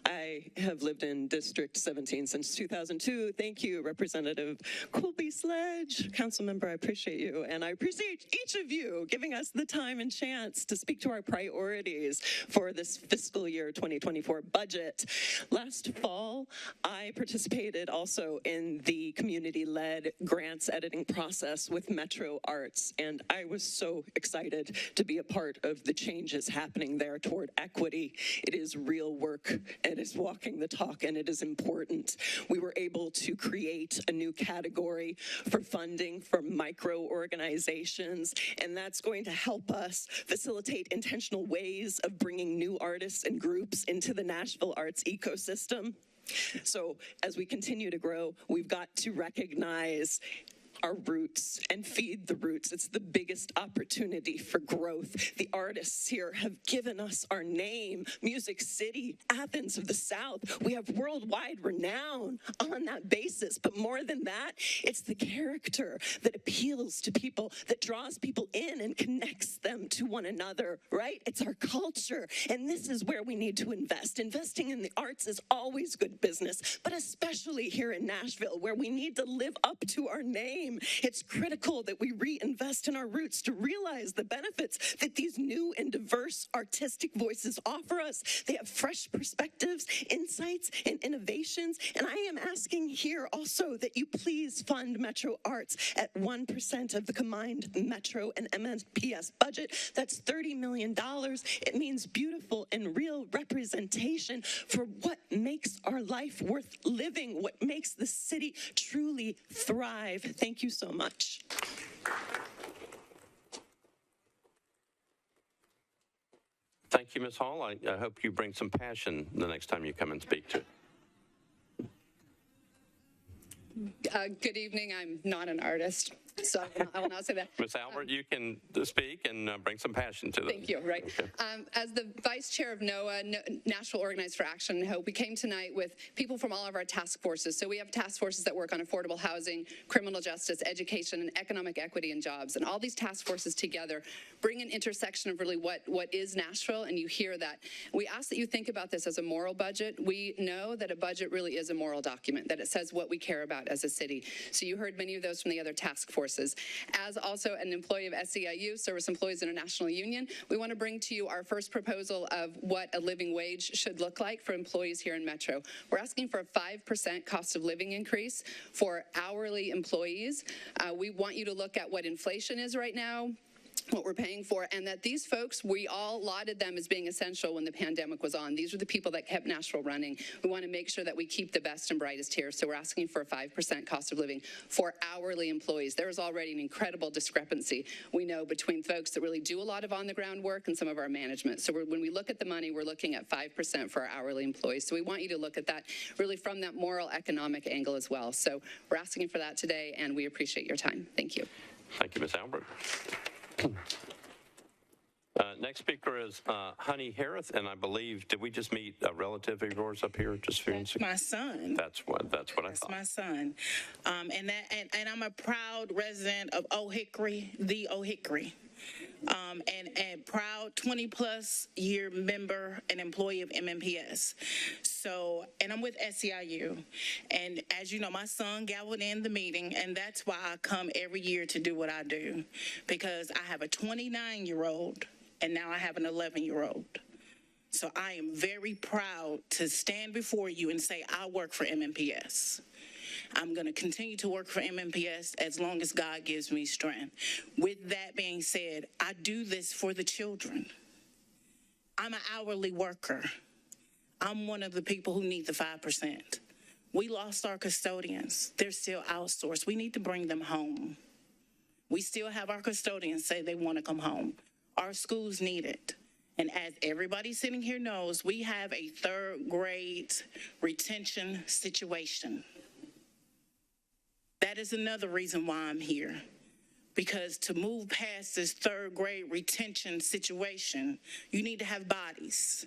I have lived in District 17 since 2002. Thank you, Representative Colby Sledge. Council member, I appreciate you. And I appreciate each of you giving us the time and chance to speak to our priorities for this fiscal year 2024 budget. Last fall, I participated also in the community-led grants editing process with Metro Arts, and I was so excited to be a part of the changes happening there toward equity. It is real work, it is walking the talk, and it is important. We were able to create a new category for funding for micro organizations, and that's going to help us facilitate intentional ways of bringing new artists and groups into the Nashville arts ecosystem. So as we continue to grow, we've got to recognize our roots and feed the roots. It's the biggest opportunity for growth. The artists here have given us our name, Music City, Athens of the South. We have worldwide renown on that basis, but more than that, it's the character that appeals to people, that draws people in and connects them to one another, right? It's our culture, and this is where we need to invest. Investing in the arts is always good business, but especially here in Nashville, where we need to live up to our name. It's critical that we reinvest in our roots to realize the benefits that these new and diverse artistic voices offer us. They have fresh perspectives, insights, and innovations. And I am asking here also that you please fund Metro Arts at 1% of the combined Metro and MNPS budget. That's $30 million. It means beautiful and real representation for what makes our life worth living, what makes the city truly thrive. Thank you so much. Thank you, Ms. Hall. I hope you bring some passion the next time you come and speak to it. Good evening. I'm not an artist, so I will not say that. Ms. Albert, you can speak and bring some passion to this. Thank you. Right. Okay. As the vice chair of NOAA, Nashville Organized for Action and Hope, we came tonight with people from all of our task forces. So we have task forces that work on affordable housing, criminal justice, education, and economic equity and jobs. And all these task forces together bring an intersection of really what is Nashville, and you hear that. We ask that you think about this as a moral budget. We know that a budget really is a moral document, that it says what we care about as a city. So you heard many of those from the other task forces. As also an employee of SEIU, Service Employees International Union, we want to bring to you our first proposal of what a living wage should look like for employees here in Metro. We're asking for a 5% cost of living increase for hourly employees. We want you to look at what inflation is right now, what we're paying for, and that these folks, we all lauded them as being essential when the pandemic was on. These are the people that kept Nashville running. We want to make sure that we keep the best and brightest here, so we're asking for a 5% cost of living for hourly employees. There is already an incredible discrepancy, we know, between folks that really do a lot of on-the-ground work and some of our management. So when we look at the money, we're looking at 5% for our hourly employees. So we want you to look at that really from that moral economic angle as well. So we're asking for that today, and we appreciate your time. Thank you. Thank you, Ms. Albert. Next speaker is Honey Harris, and I believe, did we just meet a relative of yours up here? Just That's my son. That's what I thought. That's my son, and I'm a proud resident of Old Hickory, the Old Hickory, and proud 20-plus year member and employee of MMPS. So, and I'm with SEIU, and as you know, my son gaveled in the meeting, and that's why I come every year to do what I do, because I have a 29-year-old, and now I have an 11-year-old. So I am very proud to stand before you and say I work for MMPS. I'm going to continue to work for MMPS as long as God gives me strength. With that being said, I do this for the children. I'm an hourly worker. I'm one of the people who need the 5%. We lost our custodians. They're still outsourced. We need to bring them home. We still have our custodians say they want to come home. Our schools need it. And as everybody sitting here knows, we have a third grade retention situation. That is another reason why I'm here. Because to move past this third grade retention situation, you need to have bodies.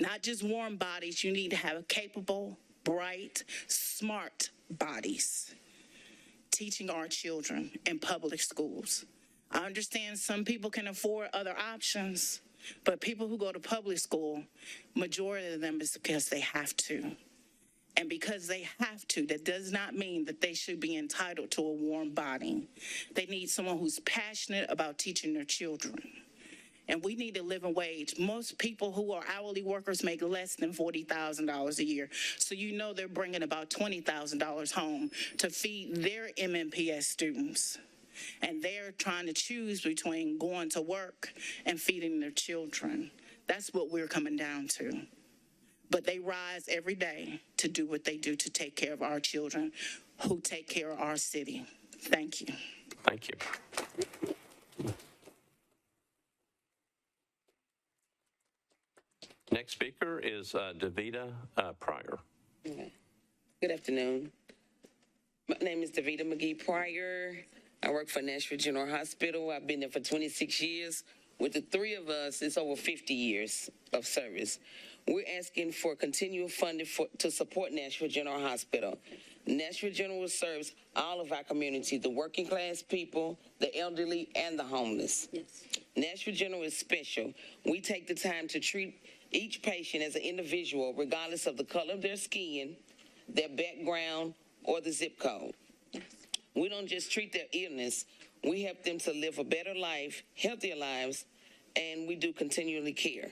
Not just warm bodies, you need to have capable, bright, smart bodies teaching our children in public schools. I understand some people can afford other options, but people who go to public school, majority of them is because they have to. And because they have to, that does not mean that they should be entitled to a warm body. They need someone who's passionate about teaching their children. And we need a living wage. Most people who are hourly workers make less than $40,000 a year. So you know they're bringing about $20,000 home to feed their MMPS students. And they're trying to choose between going to work and feeding their children. That's what we're coming down to. But they rise every day to do what they do to take care of our children who take care of our city. Thank you. Thank you. Next speaker is Davita Pryor. Okay. Good afternoon. My name is Davita McGee Pryor. I work for Nashville General Hospital. I've been there for 26 years. With the three of us, it's over 50 years of service. We're asking for continual funding to support Nashville General Hospital. Nashville General serves all of our community, the working class people, the elderly, and the homeless. Yes. Nashville General is special. We take the time to treat each patient as an individual, regardless of the color of their skin, their background, or the zip code. Yes. We don't just treat their illness. We help them to live a better life, healthier lives, and we do continually care.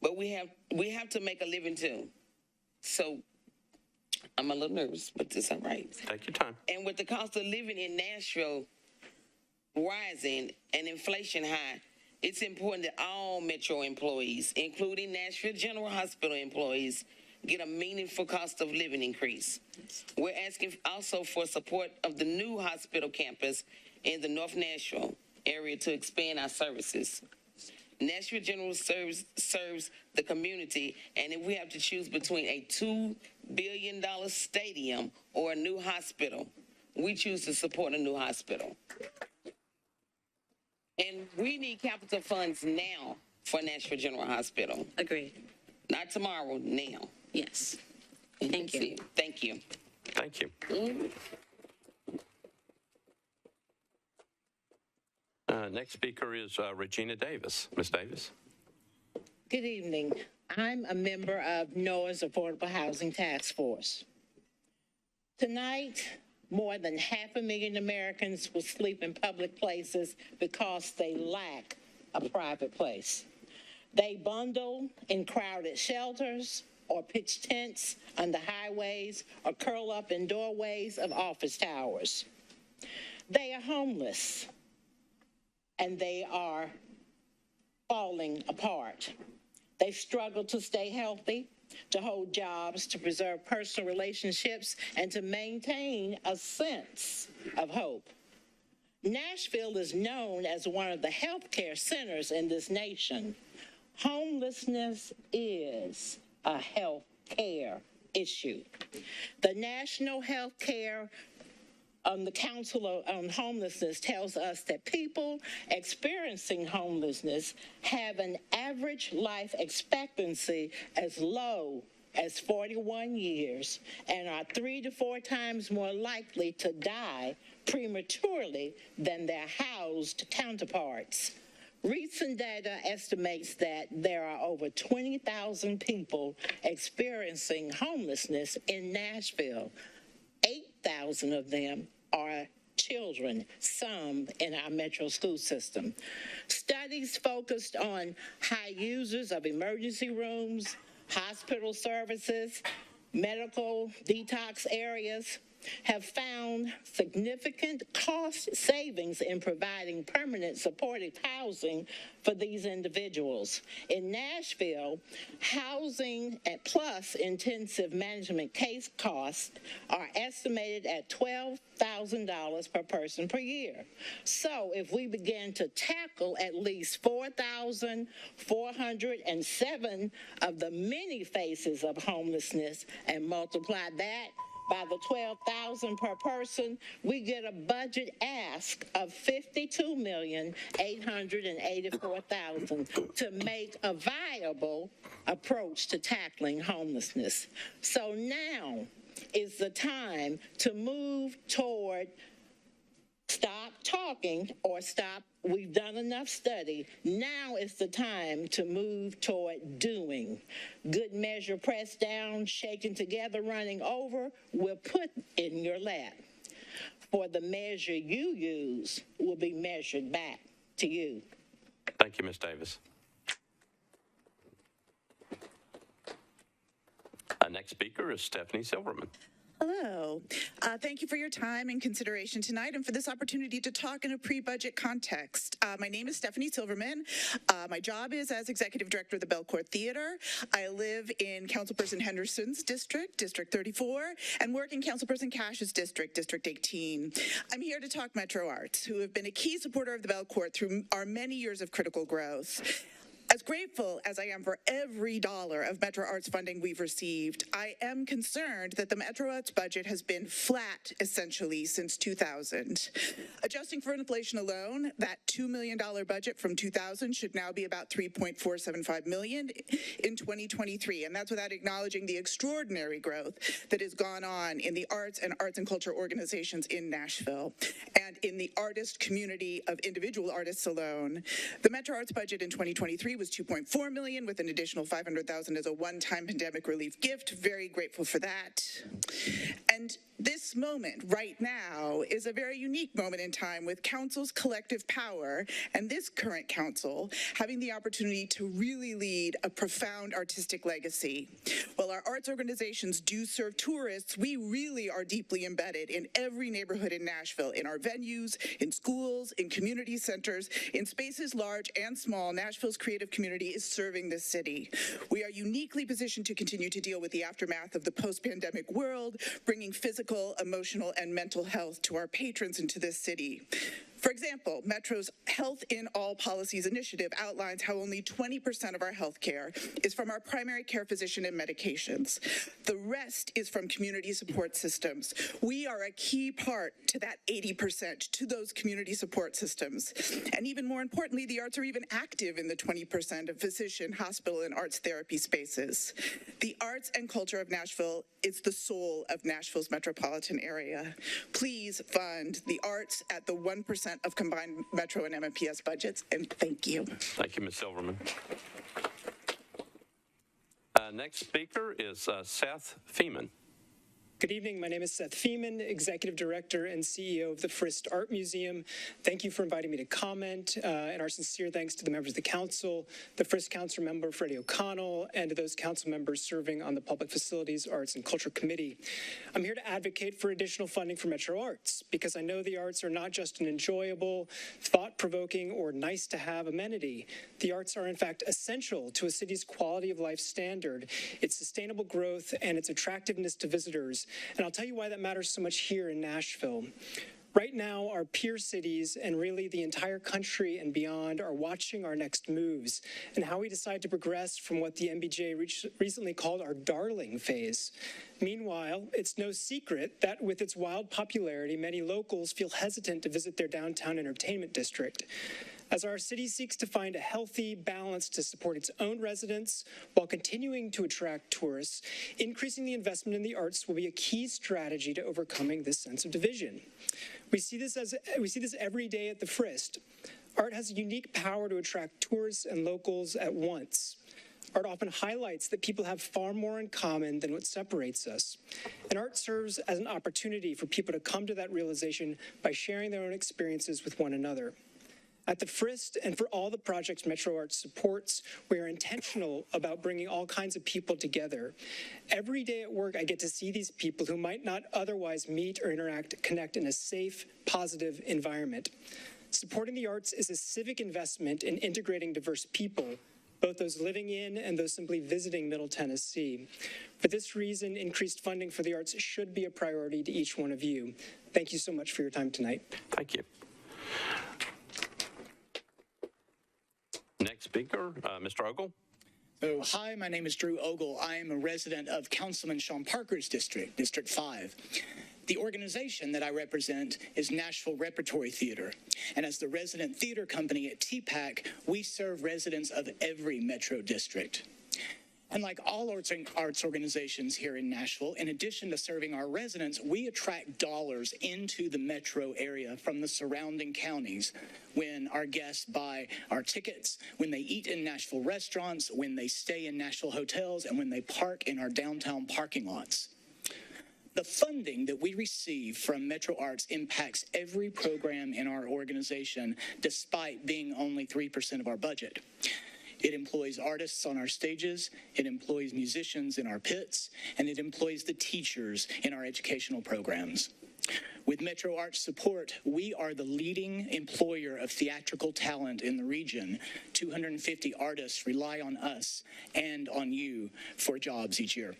But we have to make a living too. So I'm a little nervous, but it's all right. Take your time. And with the cost of living in Nashville rising and inflation high, it's important that all Metro employees, including Nashville General Hospital employees, get a meaningful cost of living increase. We're asking also for support of the new hospital campus in the North Nashville area to expand our services. Nashville General serves the community, and if we have to choose between a $2 billion stadium or a new hospital, we choose to support a new hospital. And we need capital funds now for Nashville General Hospital. Agreed. Not tomorrow, now. Yes. Thank you. Thank you. Thank you. Next speaker is Regina Davis. Ms. Davis. Good evening. I'm a member of NOAA's Affordable Housing Task Force. Tonight, more than 500,000 Americans will sleep in public places because they lack a private place. They bundle in crowded shelters or pitch tents on the highways or curl up in doorways of office towers. They are homeless, and they are falling apart. They struggle to stay healthy, to hold jobs, to preserve personal relationships, and to maintain a sense of hope. Nashville is known as one of the healthcare centers in this nation. Homelessness is a health care issue. The National Healthcare the Council on Homelessness tells us that people experiencing homelessness have an average life expectancy as low as 41 years and are 3 to 4 times more likely to die prematurely than their housed counterparts. Recent data estimates that there are over 20,000 people experiencing homelessness in Nashville. 8,000 of them are children, some in our metro school system. Studies focused on high users of emergency rooms, hospital services, medical detox areas have found significant cost savings in providing permanent supportive housing for these individuals. In Nashville, housing plus intensive management case costs are estimated at $12,000 per person per year. So if we begin to tackle at least 4,407 of the many faces of homelessness and multiply that by the 12,000 per person, we get a budget ask of $52,884,000 to make a viable approach to tackling homelessness. So now is the time to move toward stop talking or stop, we've done enough study. Now is the time to move toward doing. Good measure pressed down, shaken together, running over, will put in your lap. For the measure you use will be measured back to you. Thank you, Ms. Davis. Our next speaker is Stephanie Silverman. Hello. Thank you for your time and consideration tonight and for this opportunity to talk in a pre-budget context. My name is Stephanie Silverman. My job is as Executive Director of the Belcourt Theater. I live in Councilperson Henderson's district, District 34, and work in Councilperson Cash's district, District 18. I'm here to talk Metro Arts, who have been a key supporter of the Belcourt through our many years of critical growth. As grateful as I am for every dollar of Metro Arts funding we've received, I am concerned that the Metro Arts budget has been flat, essentially, since 2000. Adjusting for inflation alone, that $2 million budget from 2000 should now be about $3.475 million in 2023, and that's without acknowledging the extraordinary growth that has gone on in the arts and culture organizations in Nashville and in the artist community of individual artists alone. The Metro Arts budget in 2023 was $2.4 million with an additional $500,000 as a one-time pandemic relief gift. Very grateful for that. And this moment right now is a very unique moment in time with council's collective power and this current council having the opportunity to really lead a profound artistic legacy. While our arts organizations do serve tourists, we really are deeply embedded in every neighborhood in Nashville, in our venues, in schools, in community centers, in spaces large and small. Nashville's creative community is serving this city. We are uniquely positioned to continue to deal with the aftermath of the post-pandemic world, bringing physical, emotional, and mental health to our patrons and to this city. For example, Metro's Health in All Policies initiative outlines how only 20% of our health care is from our primary care physician and medications. The rest is from community support systems. We are a key part to that 80%, to those community support systems. And even more importantly, the arts are even active in the 20% of physician, hospital, and arts therapy spaces. The arts and culture of Nashville is the soul of Nashville's metropolitan area. Please fund the arts at the 1% of combined Metro and MMPS budgets, and thank you. Thank you, Ms. Silverman. Next speaker is Seth Feeman. Good evening. My name is Seth Feeman, Executive Director and CEO of the Frist Art Museum. Thank you for inviting me to comment, and our sincere thanks to the members of the council, the Frist Council member Freddie O'Connell, and to those council members serving on the Public Facilities, Arts, and Culture Committee. I'm here to advocate for additional funding for Metro Arts because I know the arts are not just an enjoyable, thought-provoking, or nice-to-have amenity. The arts are, in fact, essential to a city's quality of life standard, its sustainable growth, and its attractiveness to visitors. And I'll tell you why that matters so much here in Nashville. Right now, our peer cities and really the entire country and beyond are watching our next moves and how we decide to progress from what the MBJ recently called our darling phase. Meanwhile, it's no secret that with its wild popularity, many locals feel hesitant to visit their downtown entertainment district. As our city seeks to find a healthy balance to support its own residents while continuing to attract tourists, increasing the investment in the arts will be a key strategy to overcoming this sense of division. We see this every day at the Frist. Art has a unique power to attract tourists and locals at once. Art often highlights that people have far more in common than what separates us. And art serves as an opportunity for people to come to that realization by sharing their own experiences with one another. At the Frist and for all the projects Metro Arts supports, we are intentional about bringing all kinds of people together. Every day at work, I get to see these people who might not otherwise meet or connect in a safe, positive environment. Supporting the arts is a civic investment in integrating diverse people, both those living in and those simply visiting Middle Tennessee. For this reason, increased funding for the arts should be a priority to each one of you. Thank you so much for your time tonight. Thank you. Next speaker, Mr. Ogle. So, hi, my name is Drew Ogle. I am a resident of Councilman Sean Parker's district, District 5. The organization that I represent is Nashville Repertory Theater. And as the resident theater company at TPAC, we serve residents of every metro district. And like all arts organizations here in Nashville, in addition to serving our residents, we attract dollars into the metro area from the surrounding counties when our guests buy our tickets, when they eat in Nashville restaurants, when they stay in Nashville hotels, and when they park in our downtown parking lots. The funding that we receive from Metro Arts impacts every program in our organization, despite being only 3% of our budget. It employs artists on our stages, it employs musicians in our pits, and it employs the teachers in our educational programs. With Metro Arts support, we are the leading employer of theatrical talent in the region. 250 artists rely on us and on you for jobs each year.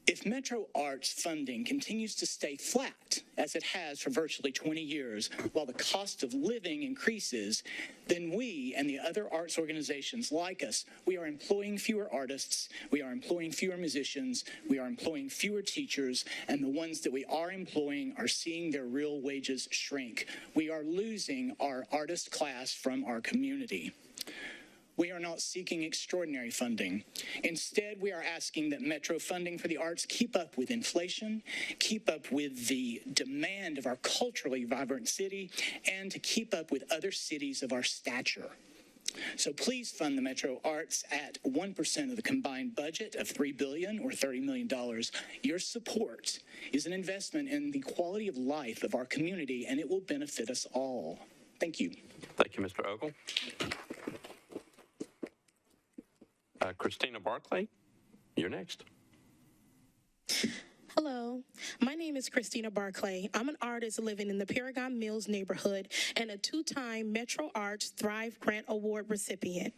If Metro Arts funding continues to stay flat, as it has for virtually 20 years, while the cost of living increases, then we and the other arts organizations like us, we are employing fewer artists, we are employing fewer musicians, we are employing fewer teachers, and the ones that we are employing are seeing their real wages shrink. We are losing our artist class from our community. We are not seeking extraordinary funding. Instead, we are asking that Metro funding for the arts keep up with inflation, keep up with the demand of our culturally vibrant city, and to keep up with other cities of our stature. So please fund the Metro Arts at 1% of the combined budget of $3 billion or $30 million. Your support is an investment in the quality of life of our community, and it will benefit us all. Thank you. Thank you, Mr. Ogle. Christina Barclay, you're next. Hello, my name is Christina Barclay. I'm an artist living in the Paragon Mills neighborhood and a two-time Metro Arts Thrive Grant Award recipient.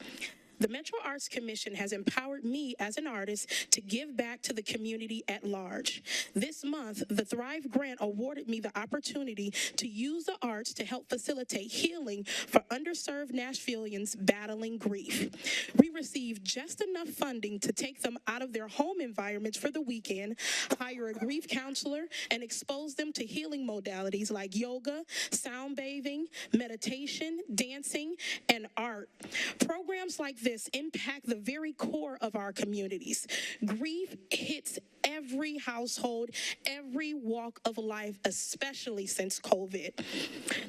The Metro Arts Commission has empowered me as an artist to give back to the community at large. This month, the Thrive Grant awarded me the opportunity to use the arts to help facilitate healing for underserved Nashvillians battling grief. We received just enough funding to take them out of their home environments for the weekend, hire a grief counselor, and expose them to healing modalities like yoga, sound bathing, meditation, dancing, and art. Programs like this impact the very core of our communities. Grief hits every household, every walk of life, especially since COVID.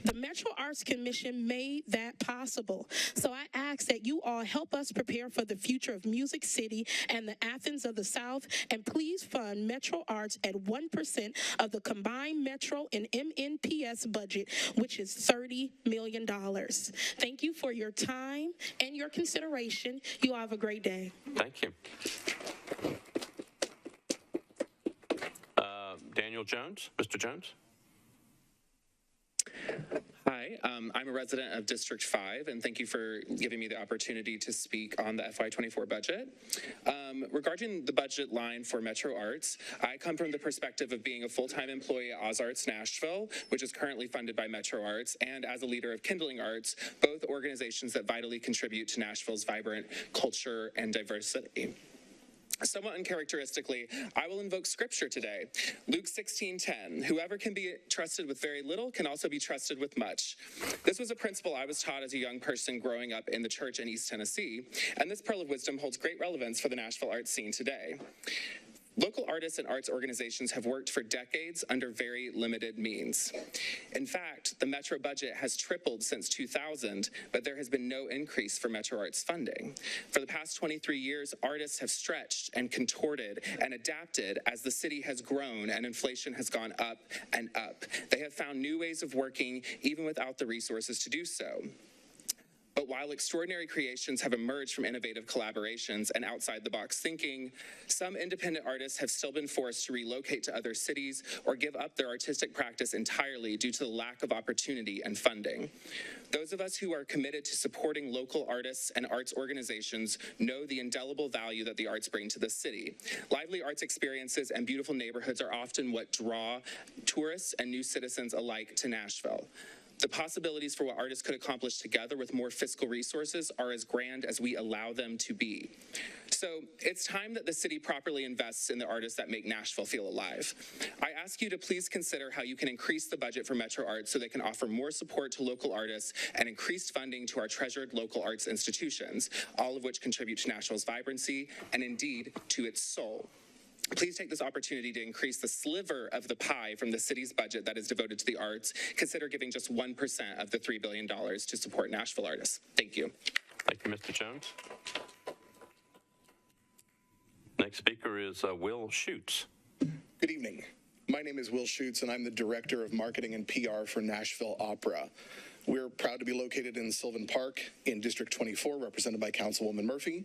The Metro Arts Commission made that possible. So I ask that you all help us prepare for the future of Music City and the Athens of the South, and please fund Metro Arts at 1% of the combined Metro and MNPS budget, which is $30 million. Thank you for your time and your consideration. You all have a great day. Thank you. Daniel Jones. Mr. Jones. Hi, I'm a resident of District 5, and thank you for giving me the opportunity to speak on the FY24 budget. Regarding the budget line for Metro Arts, I come from the perspective of being a full-time employee at OzArts Nashville, which is currently funded by Metro Arts, and as a leader of Kindling Arts, both organizations that vitally contribute to Nashville's vibrant culture and diversity. Somewhat uncharacteristically, I will invoke scripture today. Luke 16:10, whoever can be trusted with very little can also be trusted with much. This was a principle I was taught as a young person growing up in the church in East Tennessee, and this pearl of wisdom holds great relevance for the Nashville arts scene today. Local artists and arts organizations have worked for decades under very limited means. In fact, the Metro budget has tripled since 2000, but there has been no increase for Metro Arts funding. For the past 23 years, artists have stretched and contorted and adapted as the city has grown and inflation has gone up and up. They have found new ways of working even without the resources to do so. But while extraordinary creations have emerged from innovative collaborations and outside-the-box thinking, some independent artists have still been forced to relocate to other cities or give up their artistic practice entirely due to the lack of opportunity and funding. Those of us who are committed to supporting local artists and arts organizations know the indelible value that the arts bring to the city. Lively arts experiences and beautiful neighborhoods are often what draw tourists and new citizens alike to Nashville. The possibilities for what artists could accomplish together with more fiscal resources are as grand as we allow them to be. So it's time that the city properly invests in the artists that make Nashville feel alive. I ask you to please consider how you can increase the budget for Metro Arts so they can offer more support to local artists and increased funding to our treasured local arts institutions, all of which contribute to Nashville's vibrancy and indeed to its soul. Please take this opportunity to increase the sliver of the pie from the city's budget that is devoted to the arts. Consider giving just 1% of the $3 billion to support Nashville artists. Thank you. Thank you, Mr. Jones. Next speaker is Will Schutz. Good evening. My name is Will Schutz, and I'm the Director of Marketing and PR for Nashville Opera. We're proud to be located in Sylvan Park in District 24, represented by Councilwoman Murphy.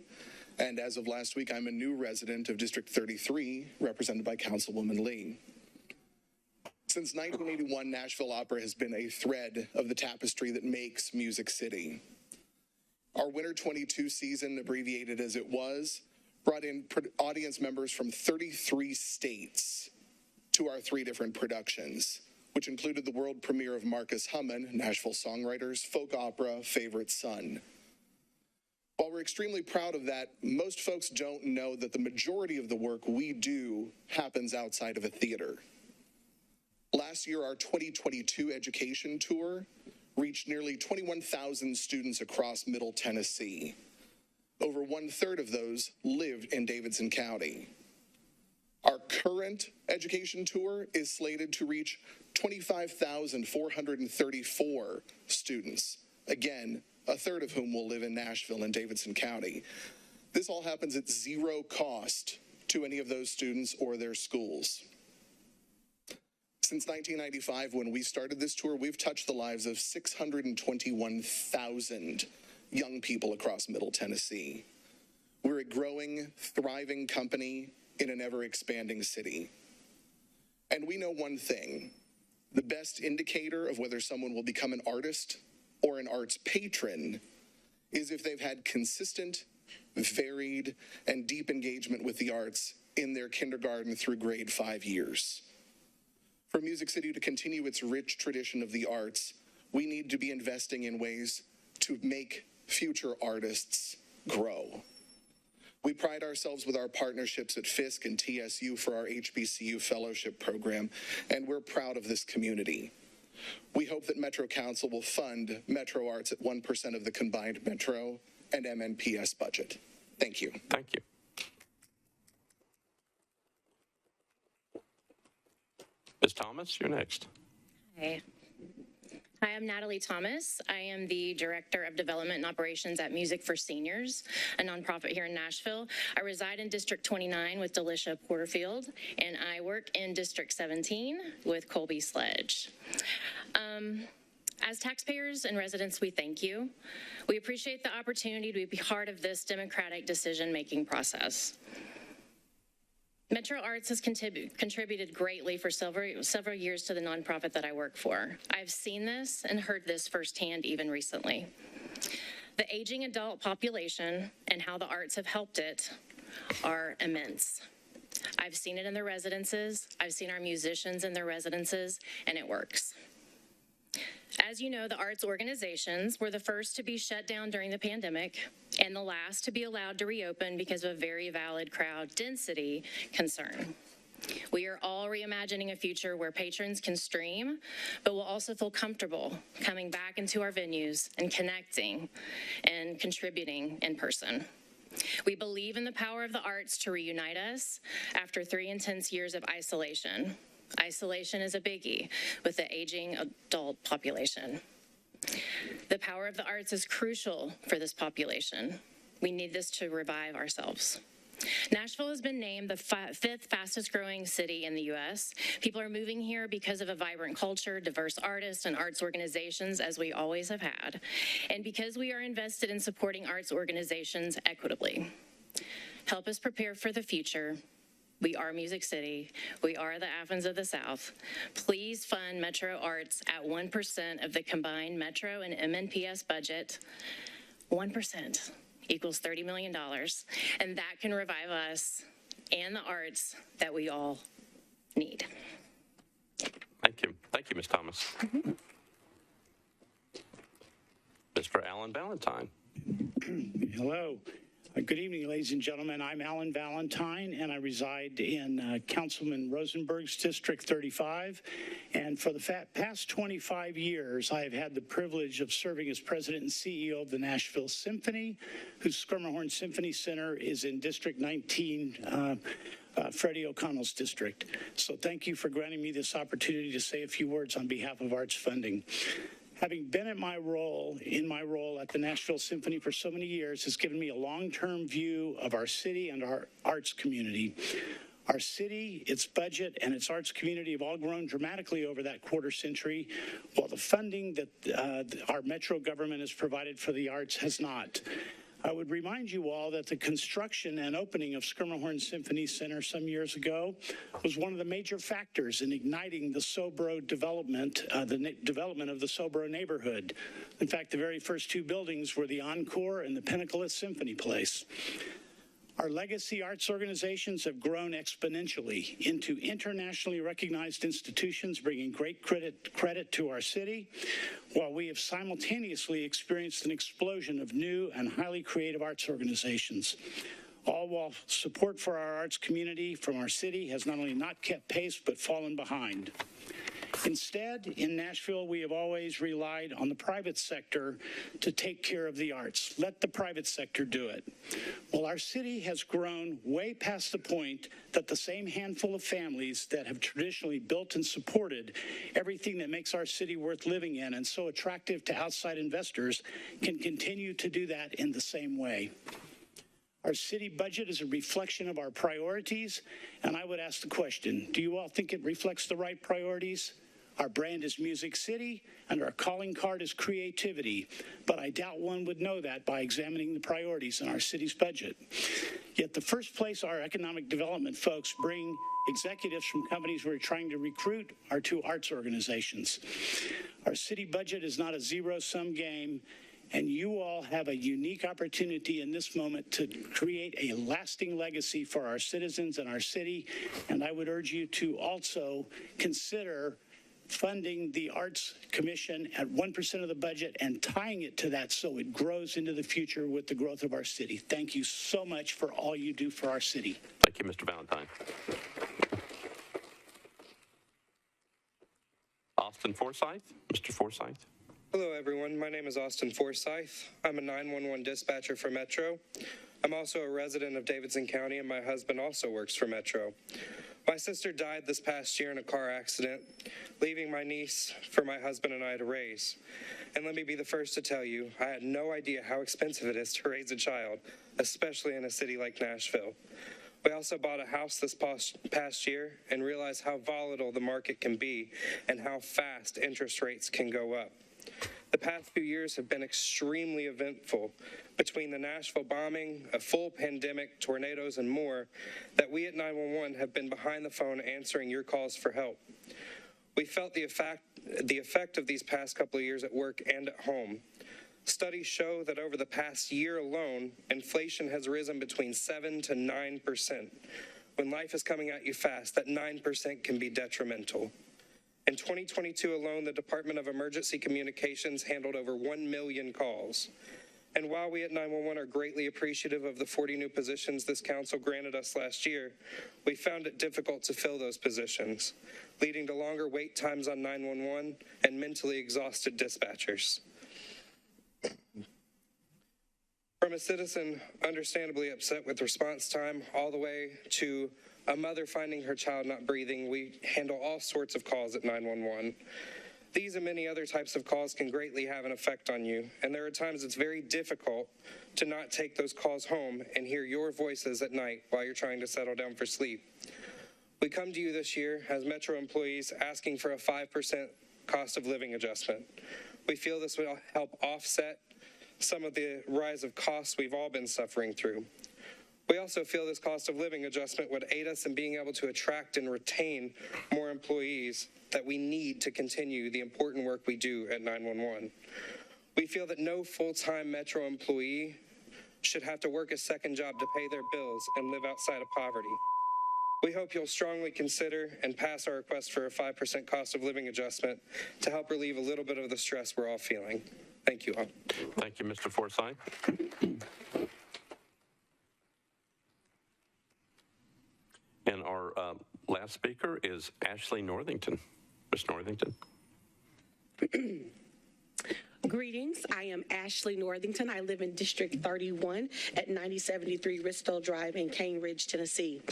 And as of last week, I'm a new resident of District 33, represented by Councilwoman Lee. Since 1981, Nashville Opera has been a thread of the tapestry that makes Music City. Our Winter 22 season, abbreviated as it was, brought in audience members from 33 states to our 3 different productions, which included the world premiere of Marcus Hummin, Nashville Songwriters' folk opera, Favorite Son. While we're extremely proud of that, most folks don't know that the majority of the work we do happens outside of a theater. Last year, our 2022 education tour reached nearly 21,000 students across Middle Tennessee. Over 1/3 of those lived in Davidson County. Our current education tour is slated to reach 25,434 students. Again, 1/3 of whom will live in Nashville and Davidson County. This all happens at zero cost to any of those students or their schools. Since 1995, when we started this tour, we've touched the lives of 621,000 young people across Middle Tennessee. We're a growing, thriving company in an ever-expanding city. And we know one thing: the best indicator of whether someone will become an artist or an arts patron is if they've had consistent varied, and deep engagement with the arts in their kindergarten through grade 5 years. For Music City to continue its rich tradition of the arts, we need to be investing in ways to make future artists grow. We pride ourselves with our partnerships at Fisk and TSU for our HBCU fellowship program, and we're proud of this community. We hope that Metro Council will fund Metro Arts at 1% of the combined Metro and MNPS budget. Thank you. Thank you. Ms. Thomas, you're next. Hi. Hi, I'm Natalie Thomas. I am the Director of Development and Operations at Music for Seniors, a nonprofit here in Nashville. I reside in District 29 with Delisha Porterfield, and I work in District 17 with Colby Sledge. As taxpayers and residents, we thank you. We appreciate the opportunity to be part of this democratic decision-making process. Metro Arts has contributed greatly for several years to the nonprofit that I work for. I've seen this and heard this firsthand even recently. The aging adult population and how the arts have helped it are immense. I've seen it in the residences, I've seen our musicians in their residences, and it works. As you know, the arts organizations were the first to be shut down during the pandemic and the last to be allowed to reopen because of a very valid crowd density concern. We are all reimagining a future where patrons can stream, but will also feel comfortable coming back into our venues and connecting and contributing in person. We believe in the power of the arts to reunite us after 3 intense years of isolation. Isolation is a biggie with the aging adult population. The power of the arts is crucial for this population. We need this to revive ourselves. Nashville has been named the 5th fastest growing city in the U.S. People are moving here because of a vibrant culture, diverse artists, and arts organizations, as we always have had, and because we are invested in supporting arts organizations equitably. Help us prepare for the future. We are Music City. We are the Athens of the South. Please fund Metro Arts at 1% of the combined Metro and MNPS budget. 1% equals $30 million, and that can revive us and the arts that we all need. Thank you. Thank you, Ms. Thomas. Mr. Alan Valentine. Hello. Good evening, ladies and gentlemen. I'm Alan Valentine, and I reside in Councilman Rosenberg's District 35. And for the past 25 years, I have had the privilege of serving as president and CEO of the Nashville Symphony, whose Schermerhorn Symphony Center is in District 19, Freddie O'Connell's district. So thank you for granting me this opportunity to say a few words on behalf of arts funding. Having been in my role at the Nashville Symphony for so many years has given me a long-term view of our city and our arts community. Our city, its budget, and its arts community have all grown dramatically over that quarter century, while the funding that our Metro government has provided for the arts has not. I would remind you all that the construction and opening of Schermerhorn Symphony Center some years ago was one of the major factors in igniting the Sobro development, development of the Sobro neighborhood. In fact, the very first 2 buildings were the Encore and the Pinnacle at Symphony Place. Our legacy arts organizations have grown exponentially into internationally recognized institutions, bringing great credit to our city, while we have simultaneously experienced an explosion of new and highly creative arts organizations. All while support for our arts community from our city has not only not kept pace, but fallen behind. Instead, in Nashville, we have always relied on the private sector to take care of the arts. Let the private sector do it. Well, our city has grown way past the point that the same handful of families that have traditionally built and supported everything that makes our city worth living in and so attractive to outside investors can continue to do that in the same way. Our city budget is a reflection of our priorities, and I would ask the question, do you all think it reflects the right priorities? Our brand is Music City, and our calling card is creativity, but I doubt one would know that by examining the priorities in our city's budget. Yet the first place our economic development folks bring executives from companies we're trying to recruit are to arts organizations. Our city budget is not a zero-sum game, And you all have a unique opportunity in this moment to create a lasting legacy for our citizens and our city. And I would urge you to also consider funding the Arts Commission at 1% of the budget and tying it to that so it grows into the future with the growth of our city. Thank you so much for all you do for our city. Thank you, Mr. Valentine. Austin Forsyth. Mr. Forsyth. Hello, everyone. My name is Austin Forsyth. I'm a 911 dispatcher for Metro. I'm also a resident of Davidson County, and my husband also works for Metro. My sister died this past year in a car accident, leaving my niece for my husband and I to raise. And let me be the first to tell you, I had no idea how expensive it is to raise a child, especially in a city like Nashville. We also bought a house this past year and realized how volatile the market can be and how fast interest rates can go up. The past few years have been extremely eventful. Between the Nashville bombing, a full pandemic, tornadoes, and more, that we at 911 have been behind the phone answering your calls for help. We felt the effect of these past couple of years at work and at home. Studies show that over the past year alone, inflation has risen between 7 to 9%. When life is coming at you fast, that 9% can be detrimental. In 2022 alone, the Department of Emergency Communications handled over 1 million calls. And while we at 911 are greatly appreciative of the 40 new positions this council granted us last year, we found it difficult to fill those positions, leading to longer wait times on 911 and mentally exhausted dispatchers. From a citizen understandably upset with response time all the way to a mother finding her child not breathing, we handle all sorts of calls at 911. These and many other types of calls can greatly have an effect on you, and there are times it's very difficult to not take those calls home and hear your voices at night while you're trying to settle down for sleep. We come to you this year as Metro employees asking for a 5% cost of living adjustment. We feel this will help offset some of the rise of costs we've all been suffering through. We also feel this cost of living adjustment would aid us in being able to attract and retain more employees that we need to continue the important work we do at 911. We feel that no full-time Metro employee should have to work a second job to pay their bills and live outside of poverty. We hope you'll strongly consider and pass our request for a 5% cost of living adjustment to help relieve a little bit of the stress we're all feeling. Thank you all. Thank you, Mr. Forsyth. And our last speaker is Ashley Northington. Ms. Northington. Greetings. I am Ashley Northington. I live in District 31 at 9073 Ristville Drive in Cane Ridge, Tennessee.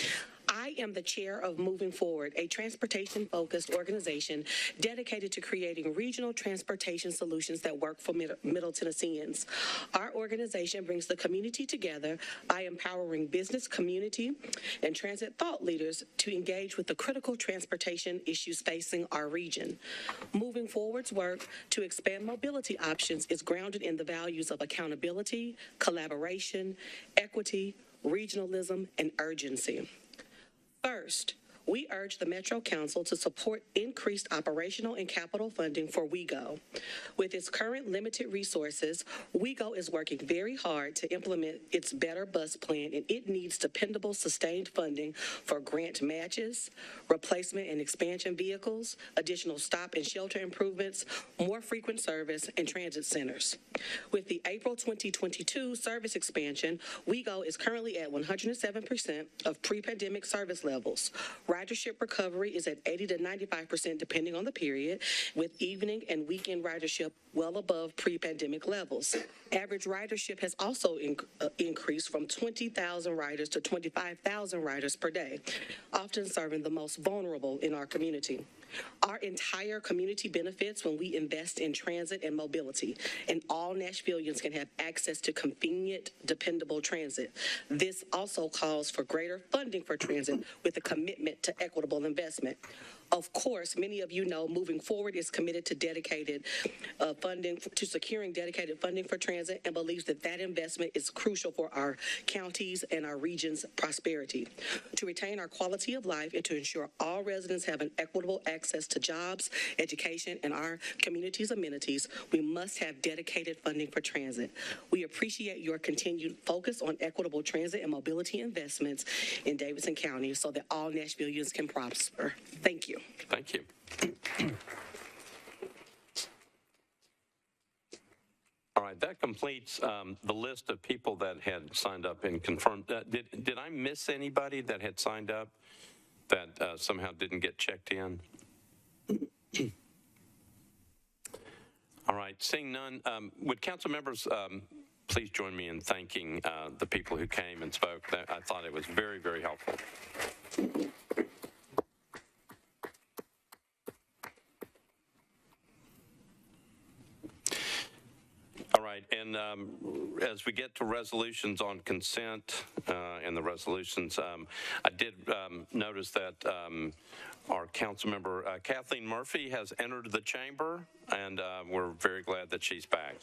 I am the chair of Moving Forward, a transportation-focused organization dedicated to creating regional transportation solutions that work for Middle Tennesseans. Our organization brings the community together by empowering business, community, and transit thought leaders to engage with the critical transportation issues facing our region. Moving Forward's work to expand mobility options is grounded in the values of accountability, collaboration, equity, regionalism, and urgency. First, we urge the Metro Council to support increased operational and capital funding for WeGo. With its current limited resources, WeGo is working very hard to implement its Better Bus Plan, and it needs dependable, sustained funding for grant matches, replacement and expansion vehicles, additional stop and shelter improvements, more frequent service, and transit centers. With the April 2022 service expansion, WeGo is currently at 107% of pre-pandemic service levels. Ridership recovery is at 80 to 95% depending on the period, with evening and weekend ridership well above pre-pandemic levels. Average ridership has also increased from 20,000 riders to 25,000 riders per day, often serving the most vulnerable in our community. Our entire community benefits when we invest in transit and mobility, and all Nashvillians can have access to convenient, dependable transit. This also calls for greater funding for transit with a commitment to equitable investment. Of course, many of you know Moving Forward is committed to dedicated funding, to securing dedicated funding for transit, and believes that that investment is crucial for our counties and our region's prosperity. To retain our quality of life and to ensure all residents have an equitable access to jobs, education, and our community's amenities, we must have dedicated funding for transit. We appreciate your continued focus on equitable transit and mobility investments in Davidson County so that all Nashvilleians can prosper. Thank you. Thank you. All right, that completes the list of people that had signed up and confirmed. Did I miss anybody that had signed up that somehow didn't get checked in? All right, seeing none, would council members please join me in thanking the people who came and spoke. I thought it was very, very helpful. All right, and as we get to resolutions on consent and the resolutions, I did notice that our council member Kathleen Murphy has entered the chamber, and we're very glad that she's back.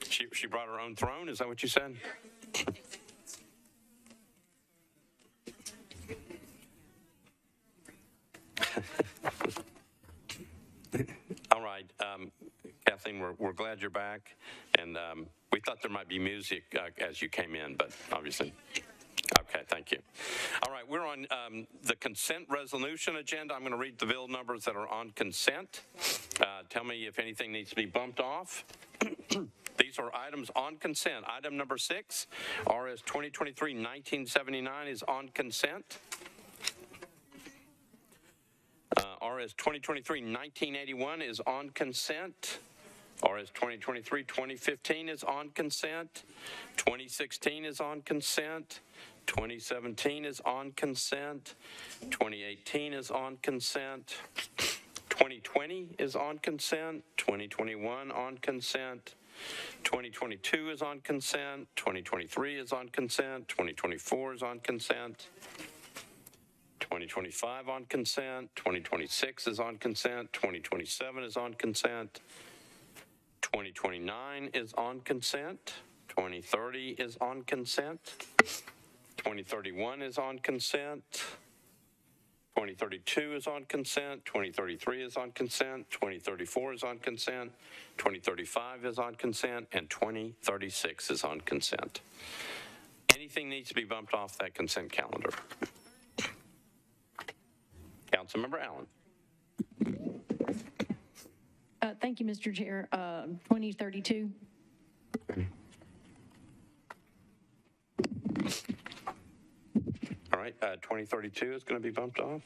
She brought her own throne, is that what you said? All right, Kathleen, we're glad you're back, and we thought there might be music as you came in, but obviously. Okay, thank you. All right, we're on the consent resolution agenda. I'm going to read the bill numbers that are on consent. Tell me if anything needs to be bumped off. These are items on consent. Item number 6, RS 2023-1979 is on consent. RS 2023-1981 is on consent. RS 2023-2015 is on consent. 2016 is on consent. 2017 is on consent. 2018 is on consent. 2020 is on consent. 2021 on consent. 2022 is on consent. 2023 is on consent. 2024 is on consent. 2025 on consent. 2026 is on consent. 2027 is on consent. 2029 is on consent. 2030 is on consent. 2031 is on consent. 2032 is on consent. 2033 is on consent. 2034 is on consent. 2035 is on consent. And 2036 is on consent. Anything needs to be bumped off that consent calendar. Councilmember Allen. Thank you, Mr. Chair. 2032. All right, 2032 is going to be bumped off.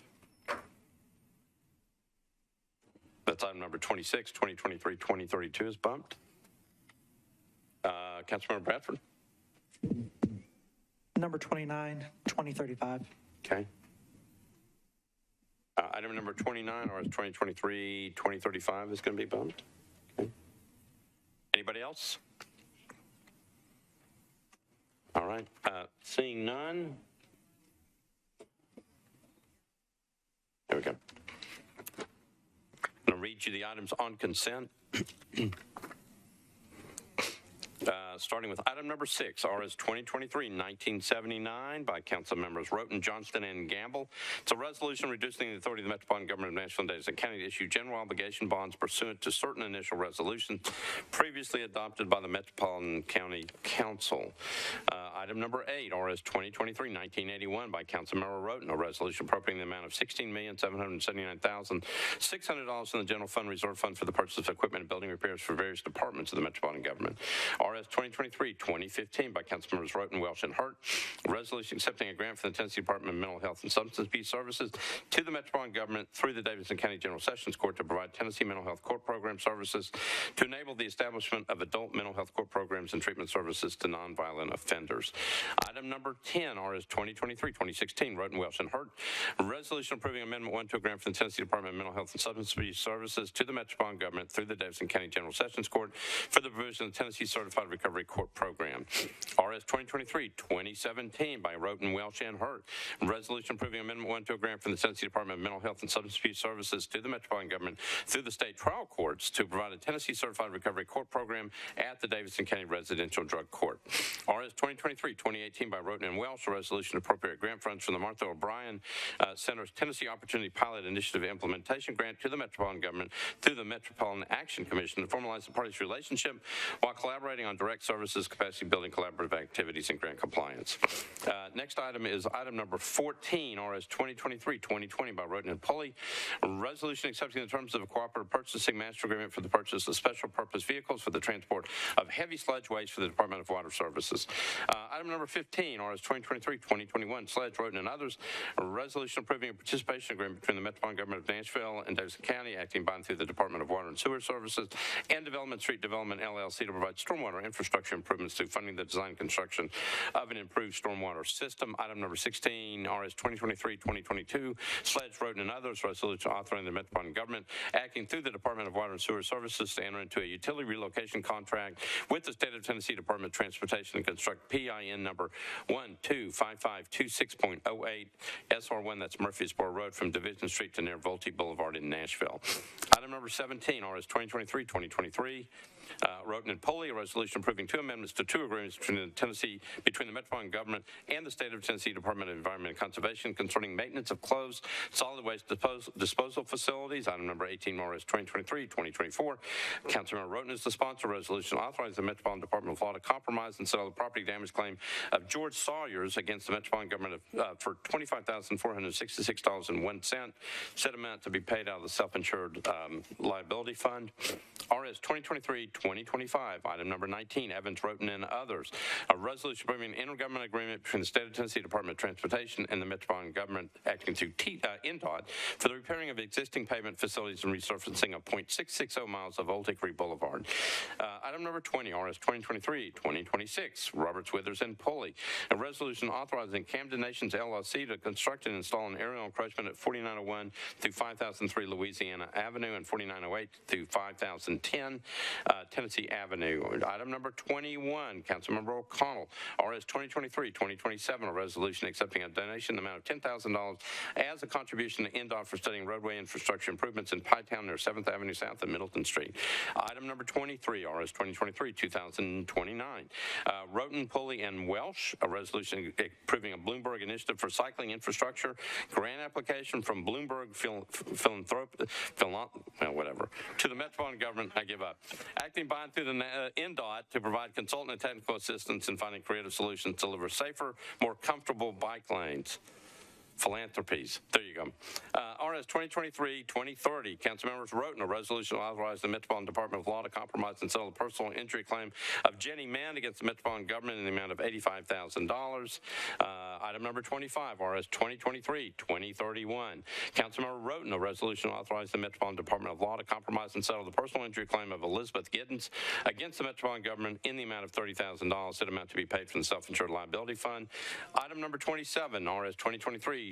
That's item number 26. 2023, 2032 is bumped. Councilmember Bradford. Number 29, 2035. Okay. Item number 29, or 2023, 2035 is going to be bumped. Okay. Anybody else? All right. Seeing none. There we go. I'm going to read you the items on consent. Starting with item number 6, RS 2023-1979 by council members Roten, Johnston, and Gamble. It's a resolution reducing the authority of the Metropolitan Government of Nashville and Davidson County to issue general obligation bonds pursuant to certain initial resolutions previously adopted by the Metropolitan County Council. Item number 8, RS 2023-1981 by council member Roten, a resolution appropriating the amount of $16,779,600 in the general fund reserve fund for the purchase of equipment and building repairs for various departments of the Metropolitan Government. RS 2023-2015 by Councilmembers Roten, Welsh, and Hurt. A resolution accepting a grant from the Tennessee Department of Mental Health and Substance Abuse Services to the Metropolitan Government through the Davidson County General Sessions Court to provide Tennessee mental health court program services to enable the establishment of adult mental health court programs and treatment services to nonviolent offenders. Item number 10, RS 2023-2016, Roten, Welsh, and Hurt. A resolution approving Amendment 1 to a grant from the Tennessee Department of Mental Health and Substance Abuse Services to the Metropolitan Government through the Davidson County General Sessions Court for the provision of Tennessee Certified Recovery Recovery Court Program. RS 2023-2017 by Roten, Welsh, and Hurt. Resolution approving Amendment 1 to a grant from the Tennessee Department of Mental Health and Substance Abuse Services to the Metropolitan Government through the state trial courts to provide a Tennessee Certified Recovery Court Program at the Davidson County Residential Drug Court. RS 2023-2018 by Roten and Welsh, a resolution to appropriate grant funds from the Martha O'Brien Center's Tennessee Opportunity Pilot Initiative Implementation Grant to the Metropolitan Government through the Metropolitan Action Commission to formalize the parties' relationship while collaborating on direct services, capacity building, collaborative activities, and grant compliance. Next item is item number 14, RS 2023-2020 by Roten and Pulley, a resolution accepting the terms of a cooperative purchasing master agreement for the purchase of special purpose vehicles for the transport of heavy sludge waste for the Department of Water Services. Item number 15, RS 2023-2021, Sledge, Roten, and others, a resolution approving a participation agreement between the Metropolitan Government of Nashville and Davidson County, acting by and through the Department of Water and Sewer Services and Development Street Development, LLC, to provide stormwater infrastructure improvements through funding the design and construction of an improved stormwater system. Item number 16, RS 2023-2022, Sledge, Roten, and others, resolution authorizing the Metropolitan Government, acting through the Department of Water and Sewer Services, to enter into a utility relocation contract with the State of Tennessee Department of Transportation and construct PIN number 125526.08 SR1, that's Murfreesboro Road, from Division Street to near Volte Boulevard in Nashville. Item number 17, RS 2023-2023, Roten and Pulley, a resolution approving two amendments to two agreements between the Metropolitan Government and the State of Tennessee Department of Environment and Conservation concerning maintenance of closed solid waste disposal facilities. Item number 18, RS 2023-2024. Councilmember Roten is the sponsor. Resolution authorizing the Metropolitan Department of Law to compromise and settle the property damage claim of George Sawyers against the Metropolitan Government for $25,466.01. Said amount to be paid out of the self-insured liability fund. RS 2023-2025, item number 19, Evans, Roten, and others. A resolution approving an intergovernmental agreement between the State of Tennessee Department of Transportation and the Metropolitan Government, acting through NDOT, for the repairing of existing pavement facilities and resurfacing of 0.660 miles of Old Hickory Boulevard. Item number 20, RS 2023-2026, Roberts, Withers, and Pulley. A resolution authorizing Camden Nations LLC to construct and install an aerial encroachment at 4901 through 5003 Louisiana Avenue and 4908 through 5010 Tennessee Avenue. Item number 21, Councilmember O'Connell, RS 2023-2027, a resolution accepting a donation in the amount of $10,000 as a contribution to NDOT for studying roadway infrastructure improvements in Pytown near 7th Avenue South and Middleton Street. Item number 23, RS 2023-2029, Roten, Pulley, and Welsh, a resolution approving a Bloomberg initiative for cycling infrastructure grant application from Bloomberg whatever, to the Metropolitan Government. I give up. Acting by and through the NDOT to provide consultant and technical assistance in finding creative solutions to deliver safer, more comfortable bike lanes. Philanthropies. There you go. RS 2023-2030. Councilmembers Roten, a resolution authorizing the Metropolitan Department of Law to compromise and settle a personal injury claim of Jenny Mann against the Metropolitan Government in the amount of $85,000. Item number 25, RS 2023-2031. Councilmember Roten, a resolution authorizing the Metropolitan Department of Law to compromise and settle the personal injury claim of Elizabeth Giddens against the Metropolitan Government in the amount of $30,000. Said amount to be paid from the Self-Insured Liability Fund. Item number 27, RS 2023-2033.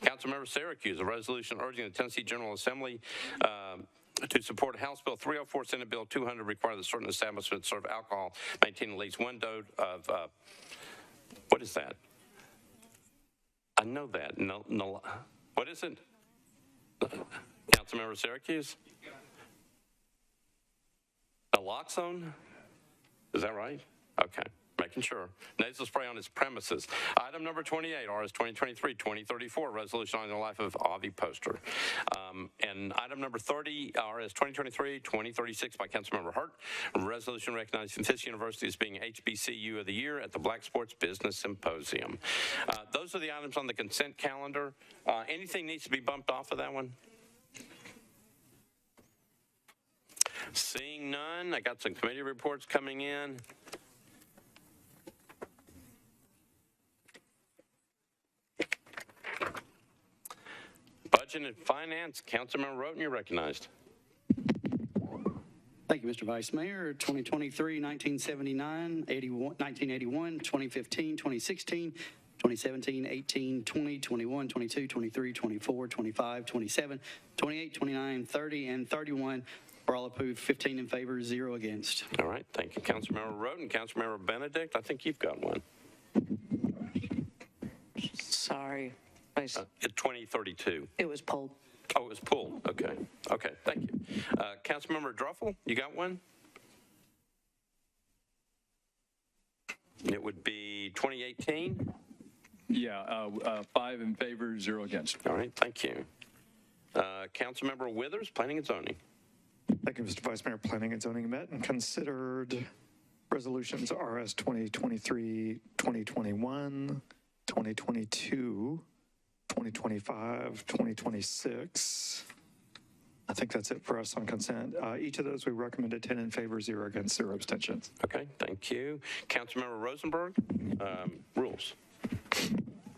Councilmember Syracuse, a resolution urging the Tennessee General Assembly to support House Bill 304, Senate Bill 200, require that certain establishments serve alcohol, maintain at least one dose of, what is that? I know that. No, what is it? Councilmember Syracuse? Naloxone? Is that right? Okay. Making sure. Nasal spray on its premises. Item number 28, RS 2023-2034, resolution on the life of Avi Poster. And item number 30, RS 2023-2036 by Councilmember Hurt, resolution recognizing Fisk University as being HBCU of the Year at the Black Sports Business Symposium. Those are the items on the consent calendar. Anything needs to be bumped off of that one? Seeing none, I got some committee reports coming in. Budget and Finance, Councilmember Roten, you're recognized. Thank you, Mr. Vice Mayor. 2023, 1979, 1981, 2015, 2016, 2017, 18, 20, 21, 22, 23, 24, 25, 27, 28, 29, 30, and 31 For all approved, 15 in favor, 0 against. All right, thank you, Councilmember Roden. Councilmember Benedict, I think you've got one. Sorry. It's 2032. It was pulled. Oh, it was pulled. Okay. Okay, thank you. Councilmember Druffel, you got one? It would be 2018. Yeah, 5 in favor, 0 against. All right, thank you. Councilmember Withers, Planning and Zoning. Thank you, Mr. Vice Mayor. Planning and Zoning met and considered resolutions RS 2023, 2021, 2022, 2025, 2026. I think that's it for us on consent. Each of those we recommended 10 in favor, 0 against, 0 abstentions. Okay, thank you. Councilmember Rosenberg, rules.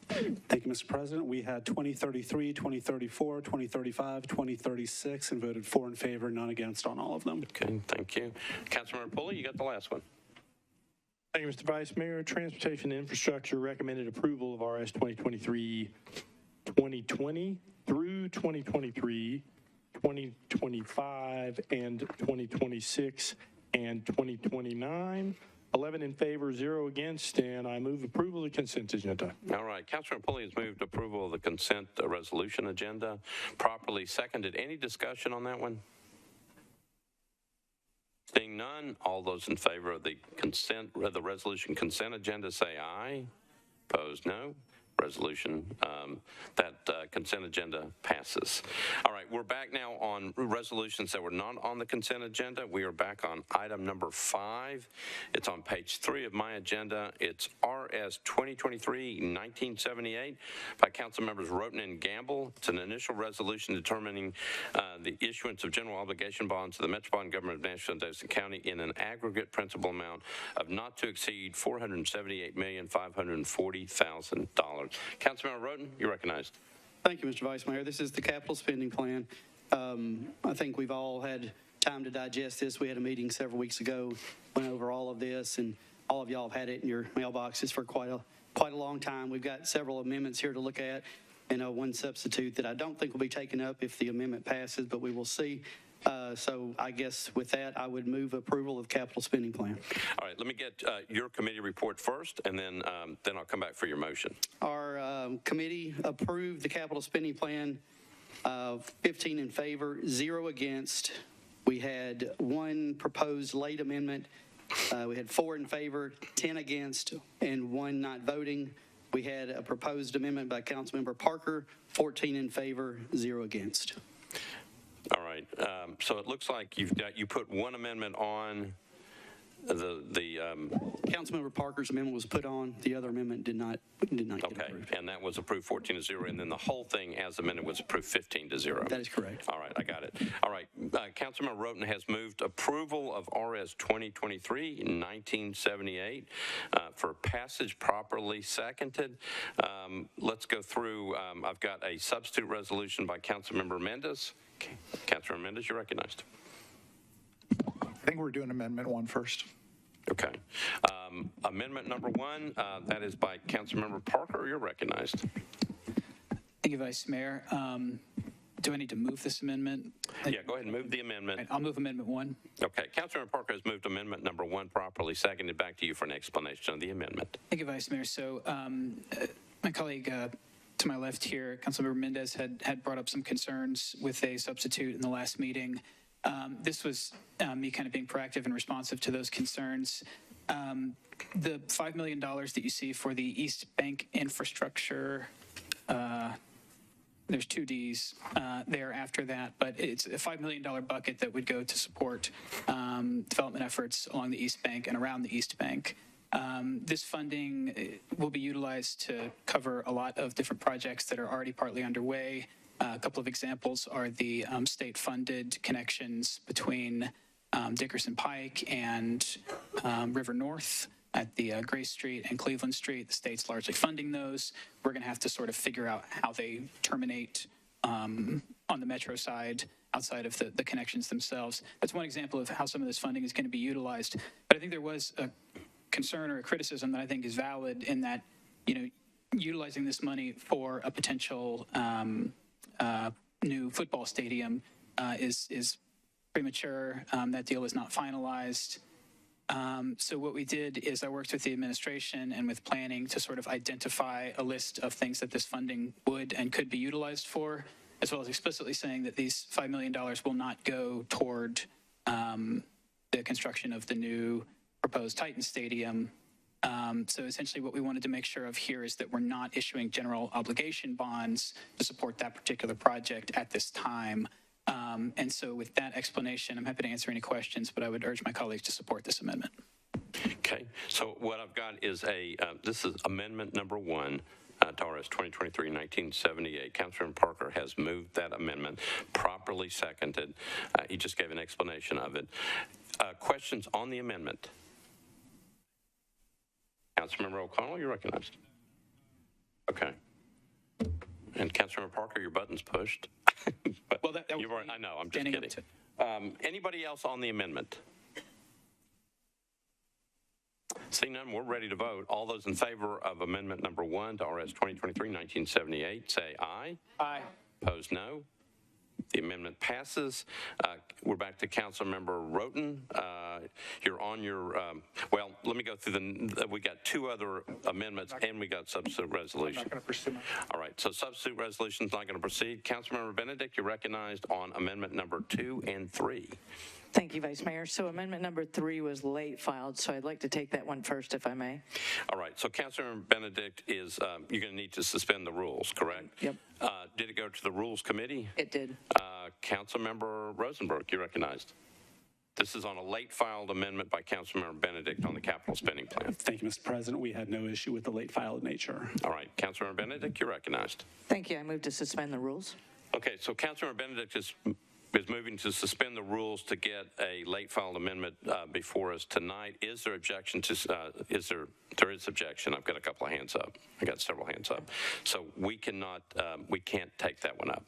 Thank you, Mr. President. We had 2033, 2034, 2035, 2036, and voted 4 in favor, none against on all of them. Okay, thank you. Councilmember Pulley, you got the last one. Thank you, Mr. Vice Mayor. Transportation and Infrastructure recommended approval of RS 2023, 2020 through 2023, 2025, and 2026, and 2029. 11 in favor, 0 against, and I move approval of the consent agenda. All right, Councilmember Pulley has moved approval of the consent resolution agenda. Properly seconded. Any discussion on that one? Seeing none, all those in favor of the resolution consent agenda say aye. Opposed, no. Resolution, consent agenda passes. All right, we're back now on resolutions that were not on the consent agenda. We are back on item number 5. It's on page 3 of my agenda. It's RS 2023-1978 by Council Members Roten and Gamble. It's an initial resolution determining the issuance of general obligation bonds to the Metropolitan Government of Nashville and Davidson County in an aggregate principal amount of not to exceed $478,540,000. Councilmember Roten, you're recognized. Thank you, Mr. Vice Mayor. This is the capital spending plan. I think we've all had time to digest this. We had a meeting several weeks ago, went over all of this, and all of y'all have had it in your mailboxes for quite a long time. We've got several amendments here to look at, and one substitute that I don't think will be taken up if the amendment passes, but we will see. So I guess with that, I would move approval of capital spending plan. All right, let me get your committee report first, and then I'll come back for your motion. Our committee approved the capital spending plan, 15 in favor, 0 against. We had 1 proposed late amendment. We had 4 in favor, 10 against, and 1 not voting. We had a proposed amendment by Councilmember Parker, 14 in favor, 0 against. All right. So it looks like you put 1 amendment on the Councilmember Parker's amendment was put on. The other amendment did not get approved. And that was approved 14-0, and then the whole thing as amended was approved 15-0. That is correct. All right, I got it. All right, Councilmember Roten has moved approval of RS 2023-1978 for passage, properly seconded. Let's go through. I've got a substitute resolution by Councilmember Mendez. Councilmember Mendez, you're recognized. I think we're doing Amendment 1 first. Okay. Amendment number 1, that is by Councilmember Parker. You're recognized. Thank you, Vice Mayor. Do I need to move this amendment? Yeah, go ahead and move the amendment. Right, I'll move Amendment 1. Okay. Councilmember Parker has moved amendment number 1 properly seconded. Back to you for an explanation of the amendment. Thank you, Vice Mayor. So my colleague to my left here, Councilmember Mendez, had brought up some concerns with a substitute in the last meeting. This was me kind of being proactive and responsive to those concerns. The $5 million that you see for the East Bank infrastructure, there's 2 Ds there after that, but it's a $5 million bucket that would go to support development efforts along the East Bank and around the East Bank. This funding will be utilized to cover a lot of different projects that are already partly underway. A couple of examples are the state-funded connections between Dickerson Pike and River North at the Grace Street and Cleveland Street. The state's largely funding those. We're going to have to sort of figure out how they terminate on the metro side outside of the connections themselves. That's one example of how some of this funding is going to be utilized. But I think there was a concern or a criticism that I think is valid in that, utilizing this money for a potential new football stadium is premature. That deal was not finalized. So what we did is I worked with the administration and with planning to sort of identify a list of things that this funding would and could be utilized for, as well as explicitly saying that these $5 million will not go toward the construction of the new proposed Titan Stadium. So essentially what we wanted to make sure of here is that we're not issuing general obligation bonds to support that particular project at this time. And so with that explanation, I'm happy to answer any questions, but I would urge my colleagues to support this amendment. Okay, so what I've got is this is amendment number 1 to RS 2023-1978. Councilmember Parker has moved that amendment, properly seconded. He just gave an explanation of it. Questions on the amendment? Councilmember O'Connell, you're recognized. Okay. And Councilmember Parker, your button's pushed. Well, that You've already, I know, I'm just kidding. Anybody else on the amendment? Seeing none, we're ready to vote. All those in favor of amendment number 1 to RS 2023-1978, say aye. Aye. Opposed, no. The amendment passes. We're back to Councilmember Roten. You're on your, well, let me go through we got 2 other amendments and we got substitute resolution. I'm not going to pursue All right, so substitute resolution is not going to proceed. Councilmember Benedict, you're recognized on amendment number 2 and 3. Thank you, Vice Mayor. So amendment number 3 was late filed, so I'd like to take that one first, if I may. All right, so Councilmember Benedict is, you're going to need to suspend the rules, correct? Yep. Did it go to the Rules Committee? It did. Councilmember Rosenberg, you're recognized. This is on a late filed amendment by Councilmember Benedict on the capital spending plan. Thank you, Mr. President. We had no issue with the late filed nature. All right, Councilmember Benedict, you're recognized. Thank you. I move to suspend the rules. Okay, so Councilmember Benedict is moving to suspend the rules to get a late filed amendment before us tonight. Is there objection to, there is objection. I've got a couple of hands up. I got several hands up. So we cannot, we can't take that one up.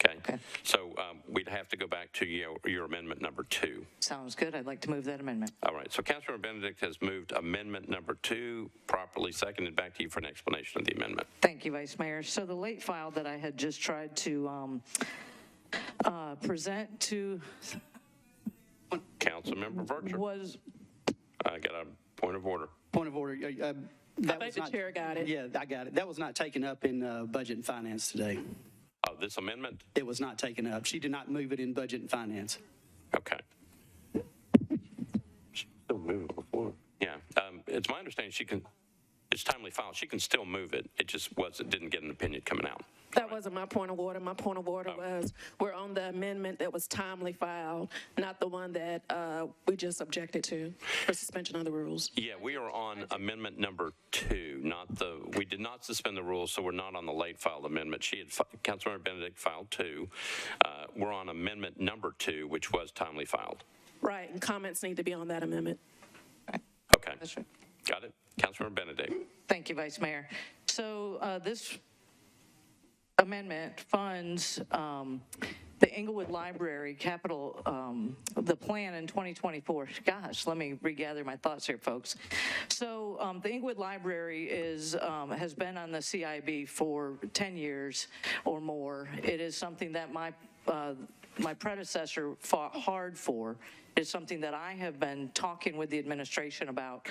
Okay. So we'd have to go back to your amendment number 2. Sounds good. I'd like to move that amendment. All right. So Councilmember Benedict has moved amendment number 2, properly seconded. Back to you for an explanation of the amendment. Thank you, Vice Mayor. So the late file that I had just tried to present to Councilmember Vercher was. I got a point of order. Point of order. I think the chair got it. Yeah, I got it. That was not taken up in Budget and Finance today. Oh, this amendment? It was not taken up. She did not move it in Budget and Finance. Okay. She still moved it before. Yeah. It's my understanding it's timely filed. She can still move it. It just didn't get an opinion coming out. That wasn't my point of order. My point of order was we're on the amendment that was timely filed, not the one that we just objected to for suspension of the rules. Yeah, we are on amendment number 2, we did not suspend the rules, so we're not on the late filed amendment. Councilmember Benedict filed 2. We're on amendment number 2, which was timely filed. Right, and comments need to be on that amendment. Okay. That's right. Got it. Councilmember Benedict. Thank you, Vice Mayor. So this amendment funds the Inglewood Library capital, the plan in 2024. Gosh, let me regather my thoughts here, folks. So the Inglewood Library has been on the CIB for 10 years or more. It is something that my predecessor fought hard for. It's something that I have been talking with the administration about.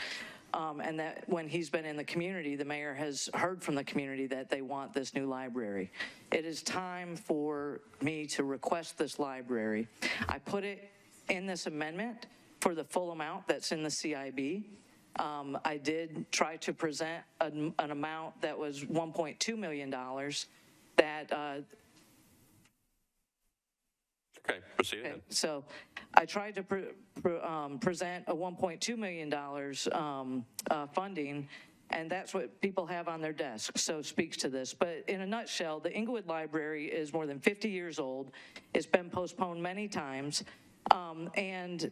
And that when he's been in the community, the mayor has heard from the community that they want this new library. It is time for me to request this library. I put it in this amendment for the full amount that's in the CIB. I did try to present an amount that was $1.2 million that Okay, proceed ahead. So I tried to present a $1.2 million funding, and that's what people have on their desk, so speaks to this. But in a nutshell, the Inglewood Library is more than 50 years old. It's been postponed many times, and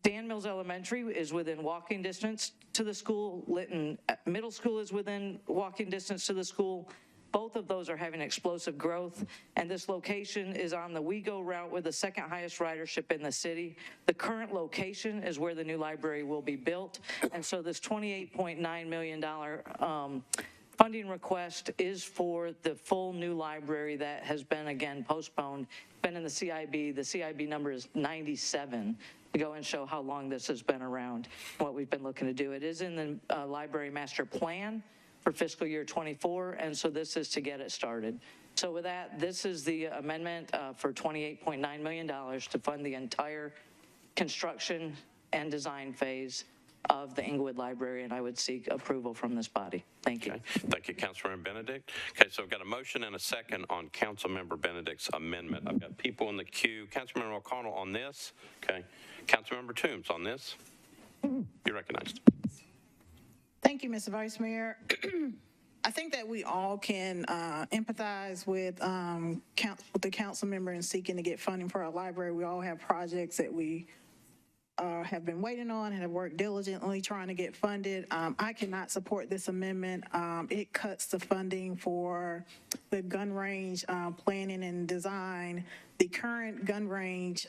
Dan Mills Elementary is within walking distance to the school. Lytton Middle School is within walking distance to the school. Both of those are having explosive growth, and this location is on the WeGo route with the second highest ridership in the city. The current location is where the new library will be built, and so this $28.9 million funding request is for the full new library that has been, again, postponed, been in the CIB. The CIB number is 97, to go and show how long this has been around, what we've been looking to do. It is in the library master plan for fiscal year 24, and so this is to get it started. So with that, this is the amendment for $28.9 million to fund the entire construction and design phase of the Englewood Library, and I would seek approval from this body. Thank you. Okay. Thank you, Councilmember Benedict. Okay, so I've got a motion and a second on Councilmember Benedict's amendment. I've got people in the queue. Councilmember O'Connell on this. Okay. Councilmember Toombs on this. You're recognized. Thank you, Mr. Vice Mayor. I think that we all can empathize with the council member in seeking to get funding for our library. We all have projects that we have been waiting on and have worked diligently trying to get funded. I cannot support this amendment. It cuts the funding for the gun range planning and design. The current gun range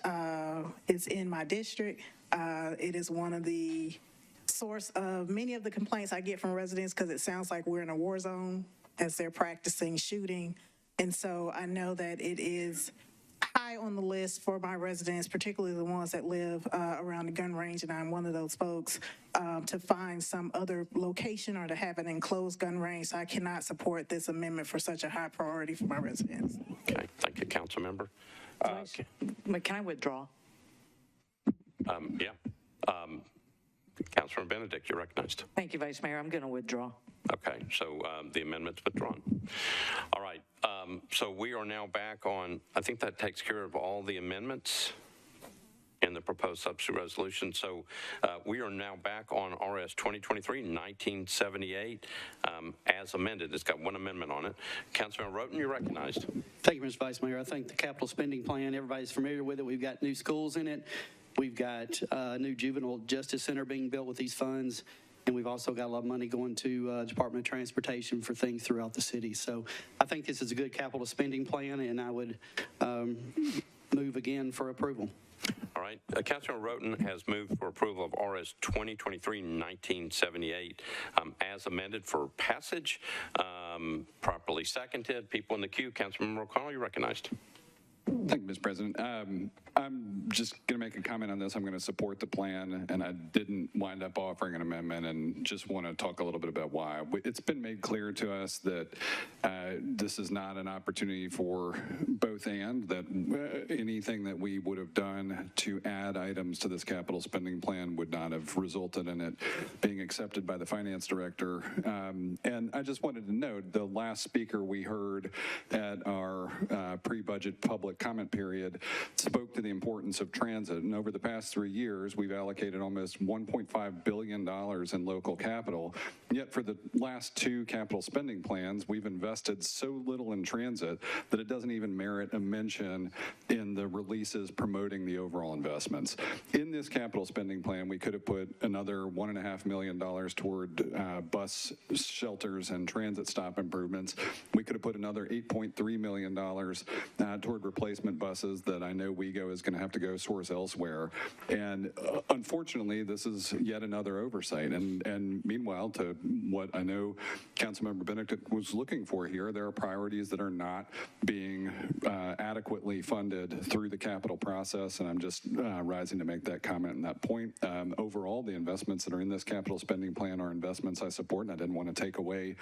is in my district. It is one of the source of many of the complaints I get from residents because it sounds like we're in a war zone as they're practicing shooting. And so I know that it is high on the list for my residents, particularly the ones that live around the gun range, and I'm one of those folks, to find some other location or to have an enclosed gun range. So I cannot support this amendment for such a high priority for my residents. Okay, thank you, council member. Can I withdraw? Yeah. Councilmember Benedict, you're recognized. Thank you, Vice Mayor. I'm going to withdraw. Okay, so the amendment's withdrawn. All right, so we are now back on, I think that takes care of all the amendments in the proposed substitute resolution. So we are now back on RS 2023-1978 as amended. It's got one amendment on it. Councilman Roten, you're recognized. Thank you, Mr. Vice Mayor. I think the capital spending plan, everybody's familiar with it. We've got new schools in it. We've got a new juvenile justice center being built with these funds. And we've also got a lot of money going to Department of Transportation for things throughout the city. So I think this is a good capital spending plan, and I would move again for approval. All right. Councilman Roten has moved for approval of RS 2023-1978 as amended for passage. Properly seconded. People in the queue. Councilmember O'Connell, you're recognized. Thank you, Mr. President. I'm just going to make a comment on this. I'm going to support the plan, and I didn't wind up offering an amendment, and just want to talk a little bit about why. It's been made clear to us that this is not an opportunity for both and, that anything that we would have done to add items to this capital spending plan would not have resulted in it being accepted by the finance director. And I just wanted to note, the last speaker we heard at our pre-budget public comment period spoke to the importance of transit. And over the past 3 years, we've allocated almost $1.5 billion in local capital. Yet for the last 2 capital spending plans, we've invested so little in transit that it doesn't even merit a mention in the releases promoting the overall investments. In this capital spending plan, we could have put another $1.5 million toward bus shelters and transit stop improvements. We could have put another $8.3 million toward replacement buses that I know WeGo is going to have to go source elsewhere. And unfortunately, this is yet another oversight. And meanwhile, to what I know Councilmember Benedict was looking for here, there are priorities that are not being adequately funded through the capital process. And I'm just rising to make that comment and that point. Overall, the investments that are in this capital spending plan are investments I support, and I didn't want to take away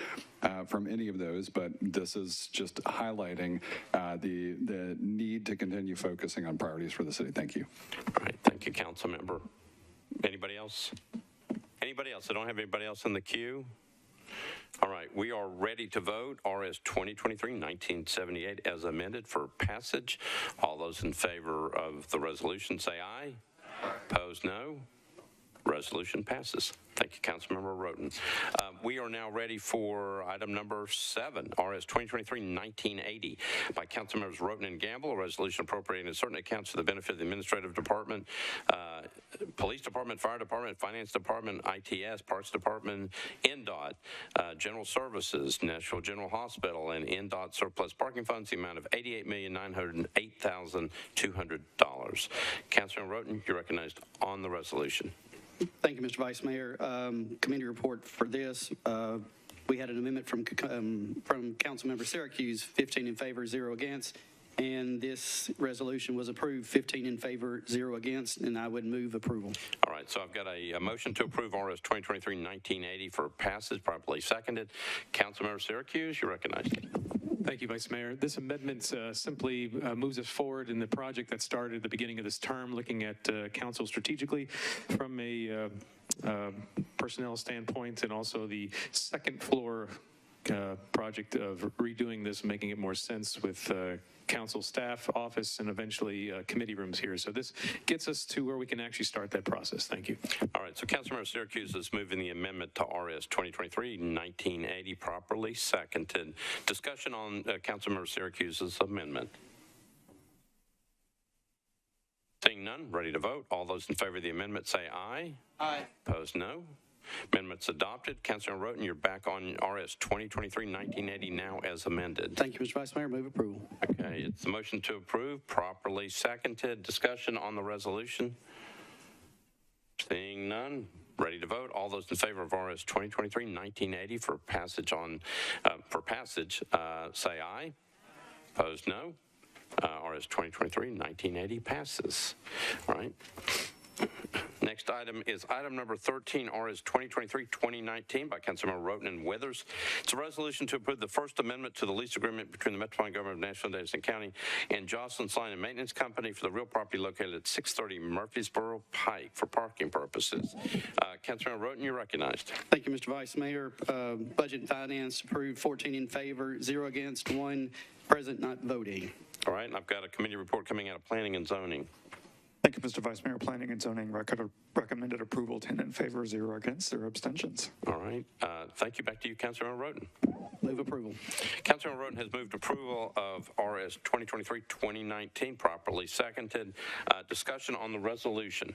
from any of those, but this is just highlighting the need to continue focusing on priorities for the city. Thank you. All right, thank you, council member. Anybody else? Anybody else? I don't have anybody else in the queue. All right, we are ready to vote. RS 2023-1978 as amended for passage. All those in favor of the resolution say aye. Opposed, no. Resolution passes. Thank you, Councilmember Roten. We are now ready for item number 7, RS 2023-1980 by Councilmembers Roten and Gamble, a resolution appropriating certain accounts for the benefit of the Administrative Department, Police Department, Fire Department, Finance Department, ITS, Parks Department, NDOT, General Services, Nashville General Hospital, and NDOT surplus parking funds, the amount of $88,908,200. Councilman Roten, you're recognized on the resolution. Thank you, Mr. Vice Mayor. Committee report for this. we had an amendment from Councilmember Syracuse, 15 in favor, 0 against. And this resolution was approved, 15 in favor, 0 against, and I would move approval. All right, so I've got a motion to approve RS 2023-1980 for passage, properly seconded. Councilmember Syracuse, you're recognized. Thank you, Vice Mayor. This amendment simply moves us forward in the project that started at the beginning of this term, looking at council strategically from a personnel standpoint, and also the second floor project of redoing this, making it more sense with council staff, office, and eventually committee rooms here. So this gets us to where we can actually start that process. Thank you. All right, so Councilmember Syracuse is moving the amendment to RS 2023-1980, properly seconded. Discussion on Councilmember Syracuse's amendment. Seeing none, ready to vote. All those in favor of the amendment say aye. Aye. Opposed, no. Amendment's adopted. Councilmember Roten, you're back on RS 2023-1980 now as amended. Thank you, Mr. Vice Mayor. Move approval. Okay, it's the motion to approve, properly seconded. Discussion on the resolution. Seeing none, ready to vote. All those in favor of RS 2023-1980 for passage say aye. Opposed, no. RS 2023-1980 passes. All right. Next item is item number 13, RS 2023-2019 by Councilmember Roten and Withers. It's a resolution to approve the First Amendment to the lease agreement between the Metropolitan Government of Nashville and Davidson County and Jocelyn's Line and Maintenance Company for the real property located at 630 Murfreesboro Pike for parking purposes. Councilmember Roten, you're recognized. Thank you, Mr. Vice Mayor. Budget and Finance approved, 14 in favor, 0 against, 1 present not voting. All right, and I've got a committee report coming out of Planning and Zoning. Thank you, Mr. Vice Mayor. Planning and Zoning recommended approval, 10 in favor, 0 against, 0 abstentions. All right. Thank you. Back to you, Councilmember Roten. Move approval. Councilmember Roten has moved approval of RS 2023-2019, properly seconded. Discussion on the resolution.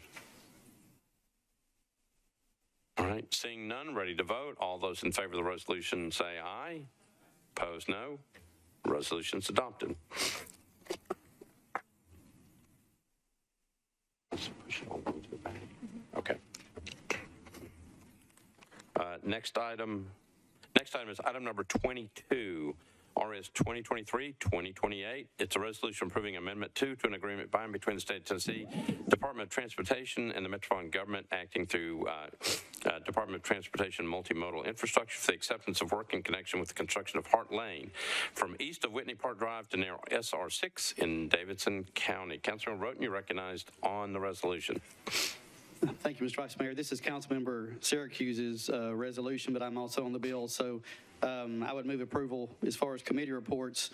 All right. Seeing none, ready to vote. All those in favor of the resolution say aye. Opposed, no. Resolution's adopted. Okay. Next item is item number 22, RS 2023-2028. It's a resolution approving Amendment 2 to an agreement by and between the State of Tennessee, Department of Transportation, and the Metropolitan Government acting through Department of Transportation Multimodal Infrastructure for the acceptance of work in connection with the construction of Hart Lane from east of Whitney Park Drive to near SR6 in Davidson County. Councilmember Roten, you're recognized on the resolution. Thank you, Mr. Vice Mayor. This is Councilmember Syracuse's resolution, but I'm also on the bill, so I would move approval. As far as committee reports,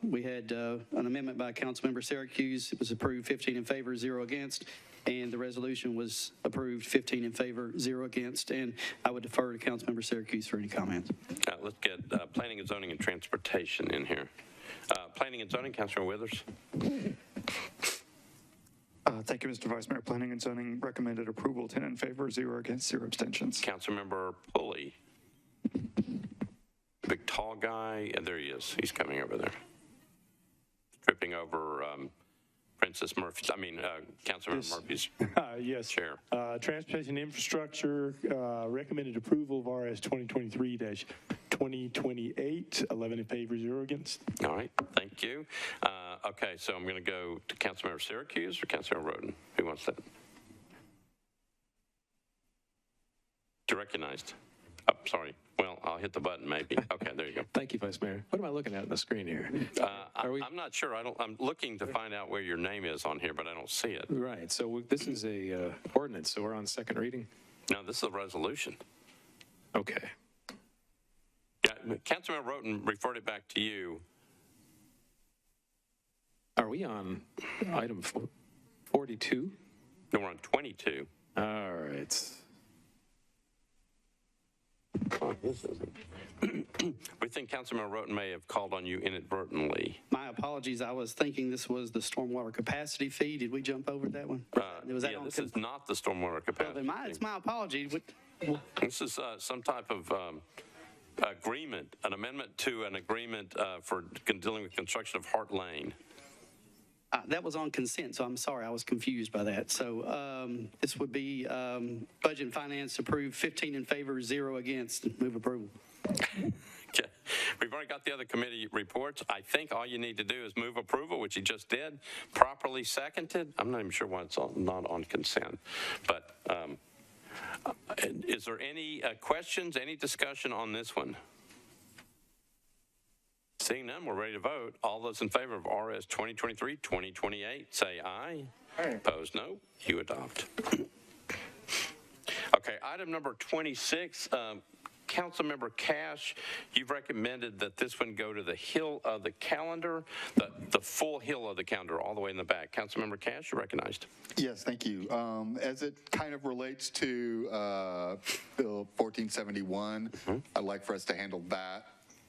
we had an amendment by Councilmember Syracuse. It was approved, 15 in favor, 0 against, and the resolution was approved, 15 in favor, 0 against, and I would defer to Councilmember Syracuse for any comments. Let's get Planning and Zoning and Transportation in here. Planning and Zoning, Councilor Withers. Thank you, Mr. Vice Mayor. Planning and Zoning recommended approval, 10 in favor, 0 against, 0 abstentions. Councilmember Pulley. Big tall guy. There he is. He's coming over there. Tripping over Councilmember Murphy's yes. chair. Transportation Infrastructure recommended approval of RS 2023-2028, 11 in favor, 0 against. All right, thank you. Okay, so I'm going to go to Councilmember Syracuse or Councilmember Roten. Who wants that? You're recognized. Oh, sorry. Well, I'll hit the button maybe. Okay, there you go. Thank you, Vice Mayor. What am I looking at on the screen here? I'm not sure. I'm looking to find out where your name is on here, but I don't see it. Right. So this is a ordinance. So we're on second reading. No, this is a resolution. Okay. Yeah, Councilmember Roten referred it back to you. Are we on item 42? No, we're on 22. All right. Oh, this isn't. We think Councilmember Roten may have called on you inadvertently. My apologies. I was thinking this was the stormwater capacity fee. Did we jump over that one? This is not the stormwater capacity. Well, it's my apology. This is some type of agreement, an amendment to an agreement for dealing with construction of Hart Lane. That was on consent, so I'm sorry. I was confused by that. So this would be Budget and Finance approved, 15 in favor, 0 against. Move approval. Okay. We've already got the other committee reports. I think all you need to do is move approval, which you just did, properly seconded. I'm not even sure why it's not on consent. But is there any questions, any discussion on this one? Seeing none, we're ready to vote. All those in favor of RS 2023-2028, say aye. Aye. Opposed, no. You adopt. Okay, item number 26. Councilmember Cash, you've recommended that this one go to the hill of the calendar, the full hill of the calendar, all the way in the back. Councilmember Cash, you're recognized. Yes, thank you. As it kind of relates to Bill 1471, I'd like for us to handle that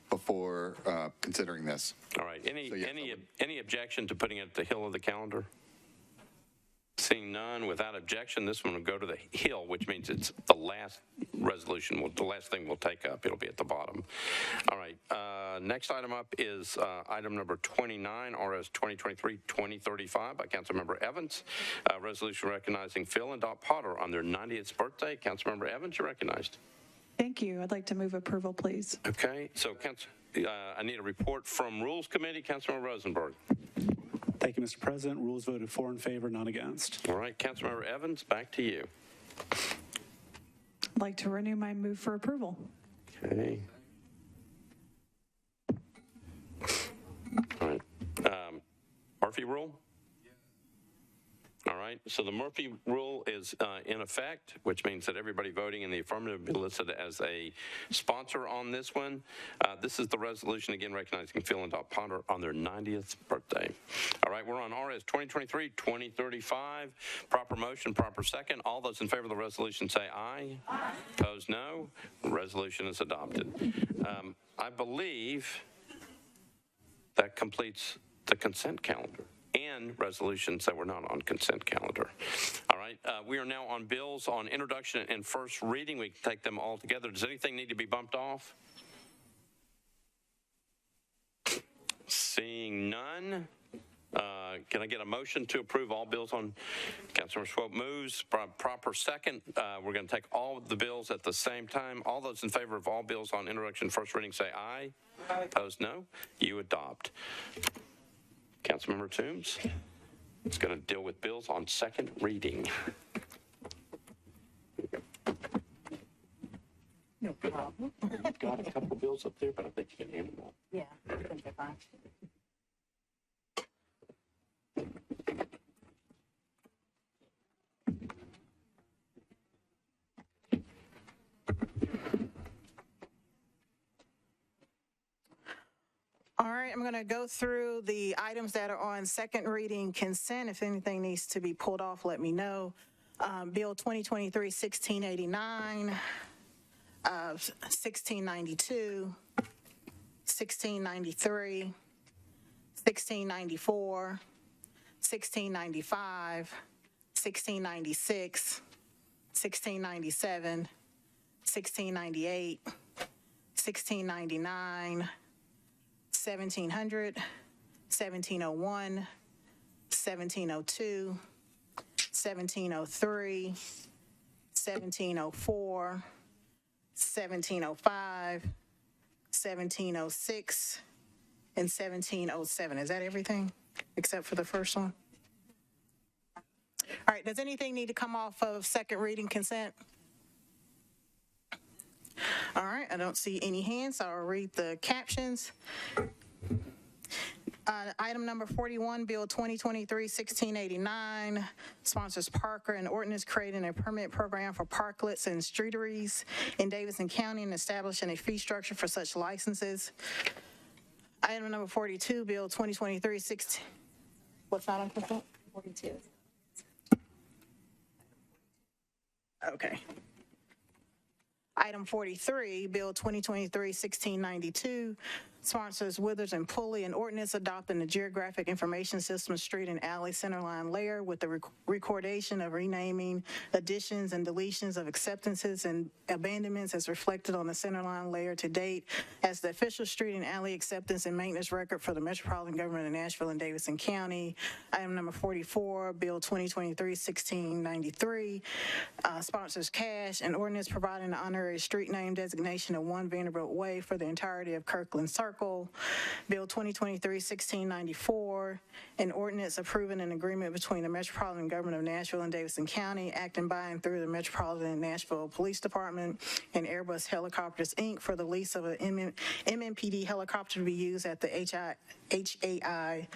before considering this. All right. Any objection to putting it at the hill of the calendar? Seeing none, without objection, this one will go to the hill, which means it's the last resolution, the last thing we'll take up. It'll be at the bottom. All right. Next item up is item number 29, RS 2023-2035 by Councilmember Evans. Resolution recognizing Phil and Dot Potter on their 90th birthday. Councilmember Evans, you're recognized. Thank you. I'd like to move approval, please. Okay. So I need a report from Rules Committee. Councilmember Rosenberg. Thank you, Mr. President. Rules voted 4 in favor, none against. All right, Councilmember Evans, back to you. I'd like to renew my move for approval. Okay. All right. Murphy rule? All right, so the Murphy rule is in effect, which means that everybody voting in the affirmative will be listed as a sponsor on this one. This is the resolution, again, recognizing Phil and Dot Potter on their 90th birthday. All right, we're on RS 2023-2035. Proper motion, proper second. All those in favor of the resolution say aye. Aye. Opposed, no. Resolution is adopted. I believe that completes the consent calendar and resolutions that were not on consent calendar. All right, we are now on bills on introduction and first reading. We can take them all together. Does anything need to be bumped off? Seeing none, can I get a motion to approve all bills on? Councilmember Swope moves. Proper second. We're going to take all of the bills at the same time. All those in favor of all bills on introduction and first reading say aye. Aye. Opposed, no. You adopt. Councilmember Toombs is going to deal with bills on second reading. No problem. You've got a couple bills up there, but I think you can handle them. Yeah, I think they're fine. All right, I'm going to go through the items that are on second reading consent. If anything needs to be pulled off, let me know. Bill 2023-1689, 1692, 1693, 1694, 1695, 1696, 1697, 1698, 1699, 1700, 1701, 1702, 1703, 1704, 1705, 1706, and 1707. Is that everything except for the first one? All right, does anything need to come off of second reading consent? All right, I don't see any hands, so I'll read the captions. Item number 41, Bill 2023-1689, sponsors Parker, an ordinance creating a permit program for parklets and streeteries in Davidson County and establishing a fee structure for such licenses. Item number 42, Bill 2023-16. What's not on consent? 42. Okay. Item 43, Bill 2023-1692, Sponsors Withers and Pulley, an ordinance adopting the Geographic Information System Street and Alley Centerline Layer with the recordation of renaming, additions, and deletions of acceptances and abandonments as reflected on the Centerline Layer to date as the official street and alley acceptance and maintenance record for the Metropolitan Government of Nashville and Davidson County. Item number 44, Bill 2023-1693. Sponsors Cash, an ordinance providing the honorary street name designation of 1 Vanderbilt Way for the entirety of Kirkland Circle. Bill 2023-1694, an ordinance approving an agreement between the Metropolitan Government of Nashville and Davidson County, acting by and through the Metropolitan Nashville Police Department and Airbus Helicopters, Inc. for the lease of an MMPD helicopter to be used at the HAI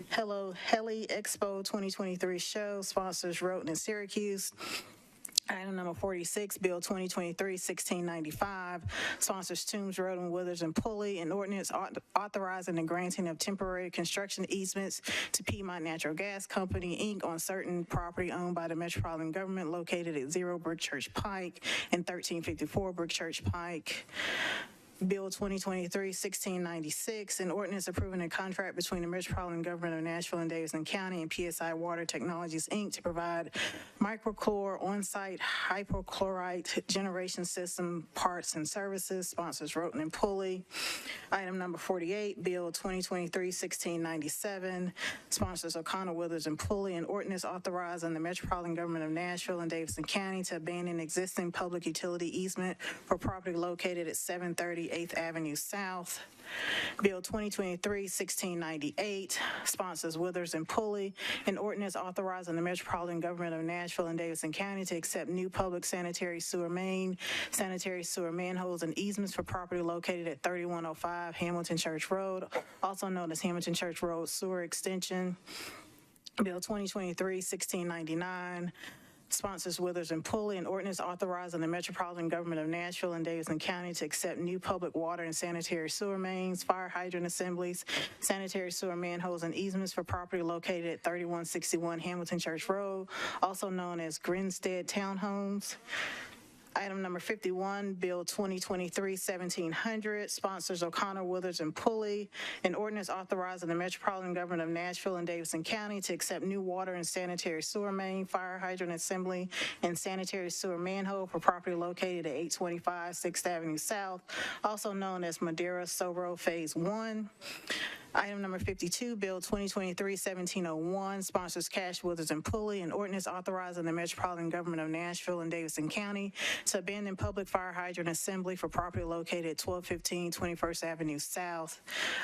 Heli Expo 2023 show. Sponsors Roten and Syracuse. Item number 46, Bill 2023-1695, sponsors Toombs, Roden, Withers, and Pulley, an ordinance authorizing the granting of temporary construction easements to Piedmont Natural Gas Company, Inc. on certain property owned by the Metropolitan Government located at 0 Brookchurch Pike and 1354 Brookchurch Pike. Bill 2023-1696, an ordinance approving a contract between the Metropolitan Government of Nashville and Davidson County and PSI Water Technologies, Inc. to provide microchlor on-site hypochlorite generation system parts and services. Sponsors Roten and Pulley. Item number 48, Bill 2023-1697, sponsors O'Connell, Withers, and Pulley, an ordinance authorizing the Metropolitan Government of Nashville and Davidson County to abandon existing public utility easement for property located at 730 8th Avenue South. Bill 2023-1698, sponsors Withers and Pulley, an ordinance authorizing the Metropolitan Government of Nashville and Davidson County to accept new public sanitary sewer main, sanitary sewer manholes, and easements for property located at 3105 Hamilton Church Road, also known as Hamilton Church Road Sewer Extension. Bill 2023-1699, sponsors Withers and Pulley, an ordinance authorizing the Metropolitan Government of Nashville and Davidson County to accept new public water and sanitary sewer mains, fire hydrant assemblies, sanitary sewer manholes, and easements for property located at 3161 Hamilton Church Road, also known as Grinstead Townhomes. Item number 51, Bill 2023-1700, sponsors O'Connor, Withers, and Pulley, an ordinance authorizing the Metropolitan Government of Nashville and Davidson County to accept new water and sanitary sewer main, fire hydrant assembly, and sanitary sewer manhole for property located at 825 6th Avenue South, also known as Madeira Sobro Phase 1. Item number 52, Bill 2023-1701, sponsors Cash, Withers, and Pulley, an ordinance authorizing the Metropolitan Government of Nashville and Davidson County to abandon public fire hydrant assembly for property located at 1215 21st Avenue South.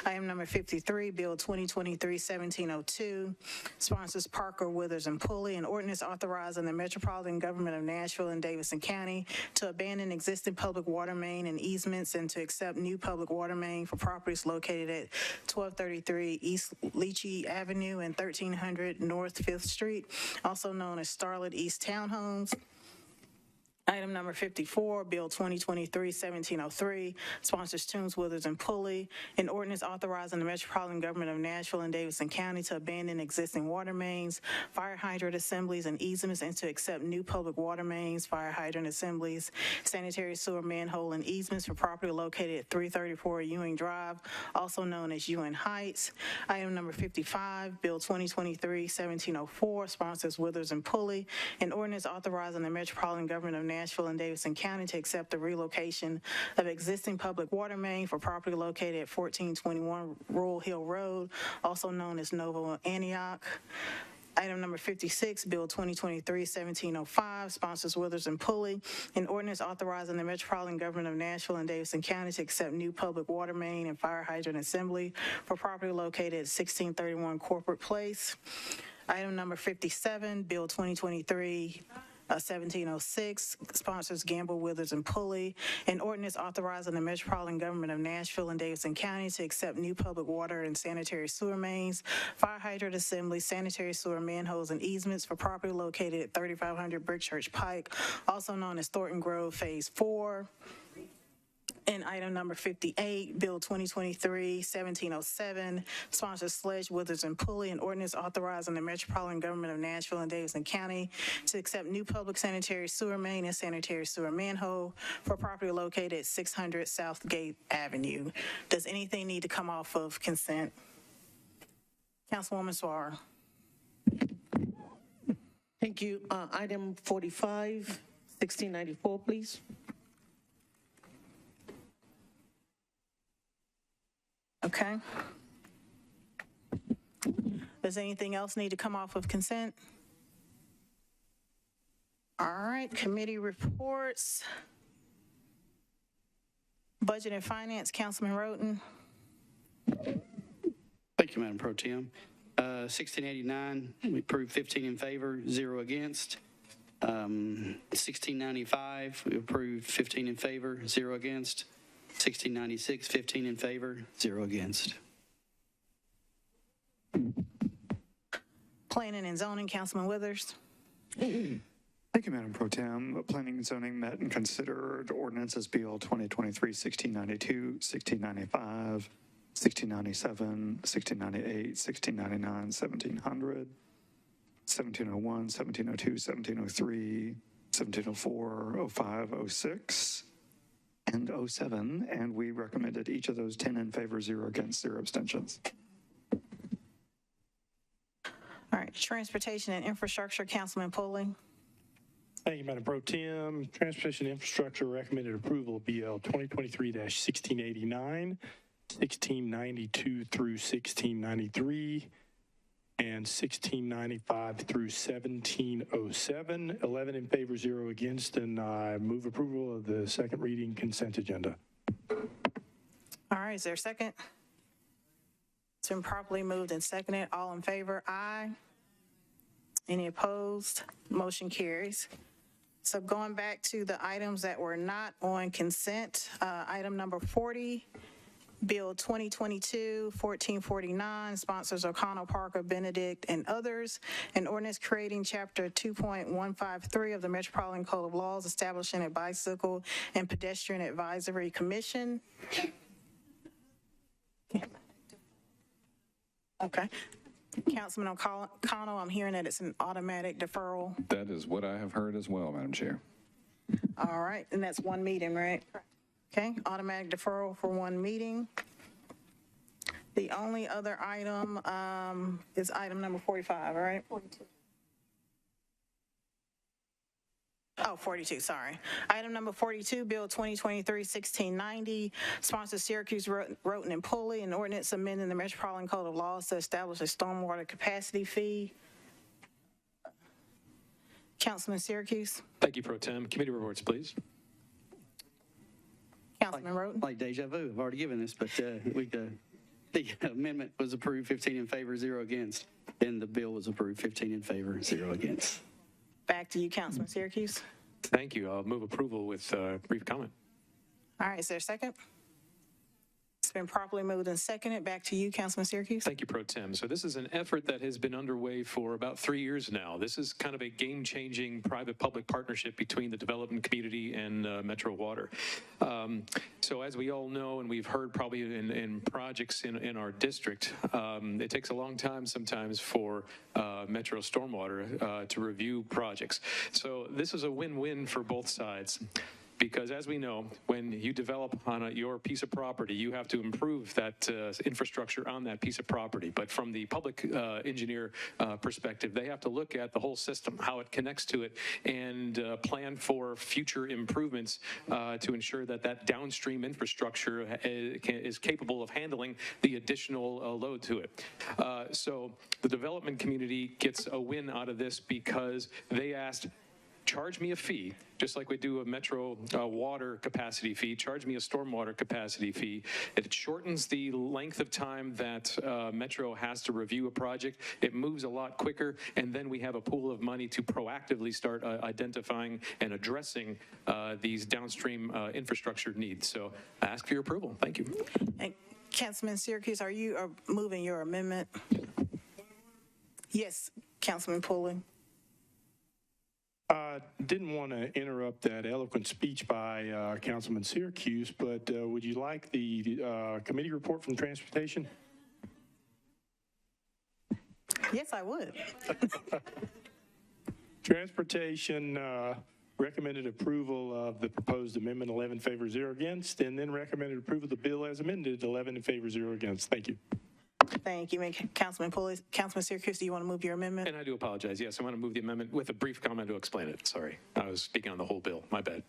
Item number 53, Bill 2023-1702, sponsors Parker, Withers, and Pulley, an ordinance authorizing the Metropolitan Government of Nashville and Davidson County to abandon existing public water main and easements and to accept new public water main for properties located at 1233 East Leachy Avenue and 1300 North 5th Street, also known as Starlet East Townhomes. Item number 54, Bill 2023-1703, sponsors Toombs, Withers, and Pulley, an ordinance authorizing the Metropolitan Government of Nashville and Davidson County to abandon existing water mains, fire hydrant assemblies, and easements, and to accept new public water mains, fire hydrant assemblies, sanitary sewer manhole, and easements for property located at 334 Ewing Drive, also known as Ewing Heights. Item number 55, Bill 2023-1704, sponsors Withers and Pulley, an ordinance authorizing the Metropolitan Government of Nashville and Davidson County to accept the relocation of existing public water main for property located at 1421 Rural Hill Road, also known as Novo Antioch. Item number 56, Bill 2023-1705, sponsors Withers and Pulley, an ordinance authorizing the Metropolitan Government of Nashville and Davidson County to accept new public water main and fire hydrant assembly for property located at 1631 Corporate Place. Item number 57, Bill 2023-1706, sponsors Gamble, Withers, and Pulley, an ordinance authorizing the Metropolitan Government of Nashville and Davidson County to accept new public water and sanitary sewer mains, fire hydrant assemblies, sanitary sewer manholes, and easements for property located at 3500 Brookchurch Pike, also known as Thornton Grove Phase 4. And item number 58, Bill 2023-1707, sponsors Sledge, Withers, and Pulley, an ordinance authorizing the Metropolitan Government of Nashville and Davidson County to accept new public sanitary sewer main and sanitary sewer manhole for property located at 600 Southgate Avenue. Does anything need to come off of consent? Councilwoman Swar. Thank you. Item 45, 1694, please. Okay. Does anything else need to come off of consent? All right, committee reports. Budget and Finance, Councilman Roten. Thank you, Madam Pro Tem. 1689, we approved 15 in favor, 0 against. 1695, we approved 15 in favor, 0 against. 1696, 15 in favor, 0 against. Planning and Zoning, Councilman Withers. Thank you, Madam Pro Tem. Planning and Zoning met and considered ordinances BL 2023-1692, 1695, 1697, 1698, 1699, 1700, 1701, 1702, 1703, 1704, 05, 06, and 07, and we recommended each of those 10 in favor, 0 against, 0 abstentions. All right, Transportation and Infrastructure, Councilman Pulley. Thank you, Madam Pro Tem. Transportation Infrastructure recommended approval of BL 2023-1689, 1692 through 1693, and 1695 through 1707. 11 in favor, 0 against, and I move approval of the second reading consent agenda. All right, is there a second? It's been properly moved and seconded. All in favor, aye. Any opposed? Motion carries. So going back to the items that were not on consent, item number 40, Bill 2022-1449, sponsors O'Connell, Parker, Benedict, and others. An ordinance creating Chapter 2.153 of the Metropolitan Code of Laws, establishing a bicycle and pedestrian advisory commission. Okay. Councilman O'Connell, I'm hearing that it's an automatic deferral. That is what I have heard as well, Madam Chair. All right, and that's one meeting, right? Okay, automatic deferral for one meeting. The only other item is item number 45, all right? 42. Oh, 42, sorry. Item number 42, Bill 2023-1690, sponsors Syracuse, Roten, and Pulley, an ordinance amending the Metropolitan Code of Laws to establish a stormwater capacity fee. Councilman Syracuse. Thank you, Pro Tem. Committee reports, please. Councilman Roten. Like deja vu, I've already given this, but the amendment was approved 15 in favor, 0 against, and the bill was approved 15 in favor, 0 against. Back to you, Councilman Syracuse. Thank you. I'll move approval with brief comment. All right, is there a second? It's been properly moved and seconded. Back to you, Councilman Syracuse. Thank you, Pro Tem. So this is an effort that has been underway for about 3 years now. This is kind of a game-changing private-public partnership between the development community and Metro Water. So as we all know, and we've heard probably in projects in our district, it takes a long time sometimes for Metro Stormwater to review projects. So this is a win-win for both sides. Because as we know, when you develop on your piece of property, you have to improve that infrastructure on that piece of property. But from the public engineer perspective, they have to look at the whole system, how it connects to it, and plan for future improvements to ensure that that downstream infrastructure is capable of handling the additional load to it. So the development community gets a win out of this because they asked, charge me a fee, just like we do a Metro water capacity fee, charge me a stormwater capacity fee. It shortens the length of time that Metro has to review a project. It moves a lot quicker, and then we have a pool of money to proactively start identifying and addressing these downstream infrastructure needs. So I ask for your approval. Thank you. And Councilman Syracuse, are you moving your amendment? Yes, Councilman Pulley. Didn't want to interrupt that eloquent speech by Councilman Syracuse, but would you like the committee report from Transportation? Yes, I would. Transportation recommended approval of the proposed amendment, 11 in favor, 0 against, and then recommended approval of the bill as amended, 11 in favor, 0 against. Thank you. Thank you, Councilman Pulley. Councilman Syracuse, do you want to move your amendment? And I do apologize. Yes, I want to move the amendment with a brief comment to explain it. Sorry. I was speaking on the whole bill. My bad.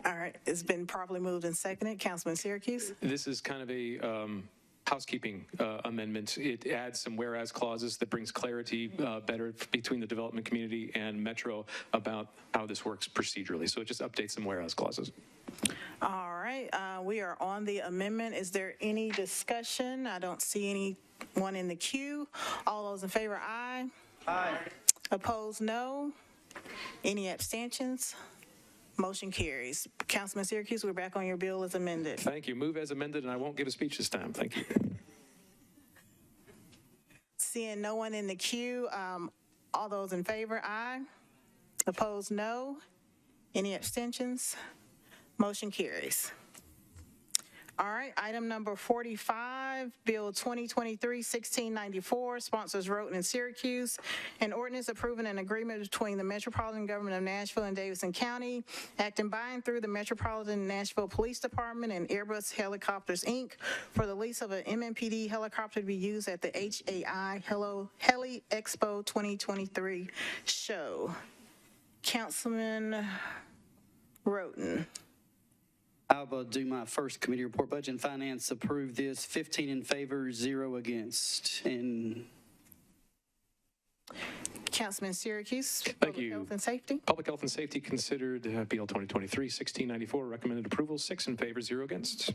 All right, it's been properly moved and seconded. Councilman Syracuse? This is kind of a housekeeping amendment. It adds some whereas clauses that brings clarity better between the development community and Metro about how this works procedurally. So it just updates some whereas clauses. All right, we are on the amendment. Is there any discussion? I don't see anyone in the queue. All those in favor, aye. Aye. Opposed, no. Any abstentions? Motion carries. Councilman Syracuse, we're back on your bill as amended. Thank you. Move as amended, and I won't give a speech this time. Thank you. Seeing no one in the queue, all those in favor, aye. Opposed, no. Any abstentions? Motion carries. All right, item number 45, Bill 2023-1694, sponsors Roten and Syracuse, an ordinance approving an agreement between the Metropolitan Government of Nashville and Davidson County, acting by and through the Metropolitan Nashville Police Department and Airbus Helicopters, Inc., for the lease of an MMPD helicopter to be used at the HAI Heli Expo 2023 show. Councilman Roten. I will do my first committee report. Budget and Finance approved this, 15 in favor, 0 against. And Councilman Syracuse. Thank you. Health and Safety. Public Health and Safety considered Bill 2023-1694, recommended approval, 6 in favor, 0 against.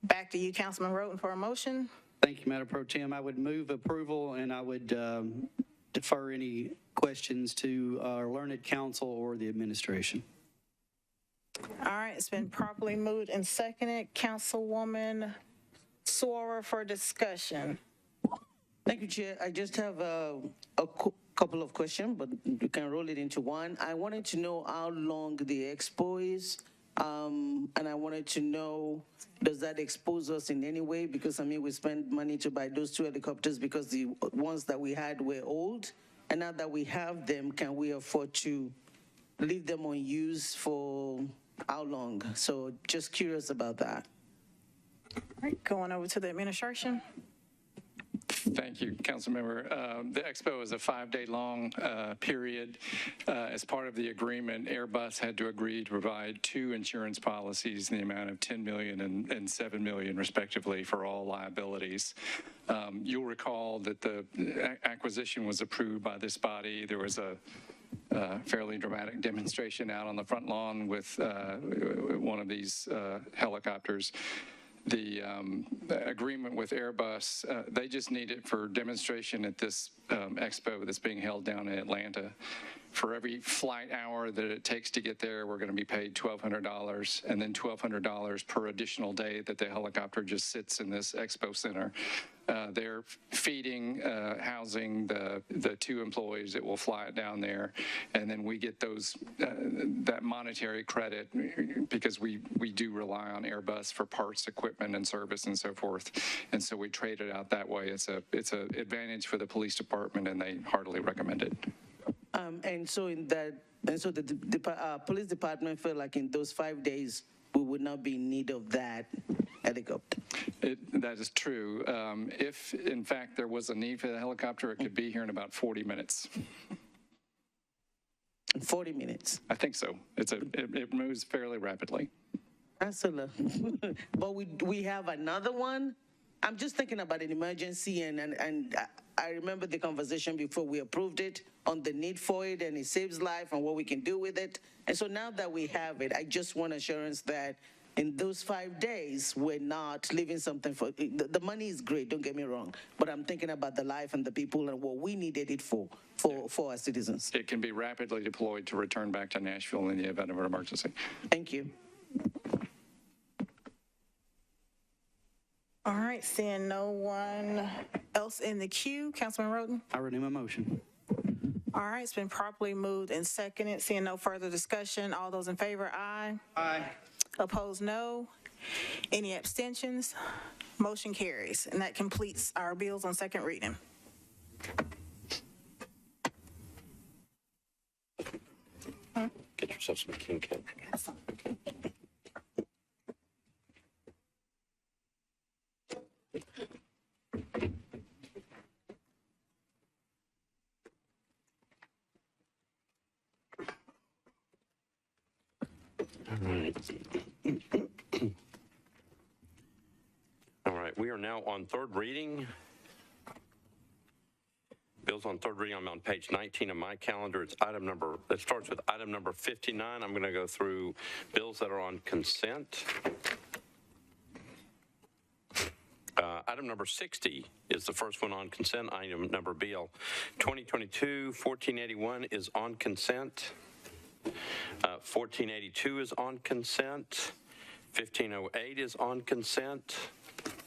Back to you, Councilman Roten, for a motion. thank you, Madam Pro Tem. I would move approval, and I would defer any questions to our learned counsel or the administration. All right, it's been properly moved and seconded. Councilwoman Suara for discussion. Thank you, Chair. I just have a couple of questions, but you can roll it into one. I wanted to know how long the expo is, and I wanted to know, does that expose us in any way? Because, I mean, we spent money to buy those 2 helicopters because the ones that we had were old, and now that we have them, can we afford to leave them on use for how long? So just curious about that. All right, going over to the administration. Thank you, Councilmember. The expo is a 5-day long period. As part of the agreement, Airbus had to agree to provide 2 insurance policies in the amount of $10 million and $7 million, respectively, for all liabilities. You'll recall that the acquisition was approved by this body. There was a fairly dramatic demonstration out on the front lawn with one of these helicopters. The agreement with Airbus, they just need it for demonstration at this expo that's being held down in Atlanta. For every flight hour that it takes to get there, we're going to be paid $1,200, and then $1,200 per additional day that the helicopter just sits in this expo center. They're feeding, housing the 2 employees that will fly it down there, and then we get those that monetary credit because we do rely on Airbus for parts, equipment, and service and so forth, and so we trade it out that way. It's a advantage for the police department, and they heartily recommend it. And so the police department felt like in those 5 days, we would not be in need of that helicopter. That is true. If, in fact, there was a need for the helicopter, it could be here in about 40 minutes. 40 minutes? I think so. It moves fairly rapidly. That's a lot. But we have another one? I'm just thinking about an emergency, and I remember the conversation before we approved it on the need for it, and it saves life and what we can do with it. And so now that we have it, I just want assurance that in those 5 days, we're not leaving something for, the money is great, don't get me wrong, but I'm thinking about the life and the people and what we needed it for our citizens. It can be rapidly deployed to return back to Nashville in the event of an emergency. Thank you. All right, seeing no one else in the queue, Councilman Roten. I renew my motion. All right, it's been properly moved and seconded. Seeing no further discussion, all those in favor, aye. Aye. Opposed, no. Any abstentions? Motion carries. And that completes our bills on second reading. Get yourself some king cake. Okay. All right. All right, we are now on third reading. Bills on third reading. I'm on page 19 of my calendar. It starts with item number 59. I'm going to go through bills that are on consent. Item number 60 is the first one on consent. Item number Bill 2022-1481 is on consent. 1482 is on consent. 1508 is on consent.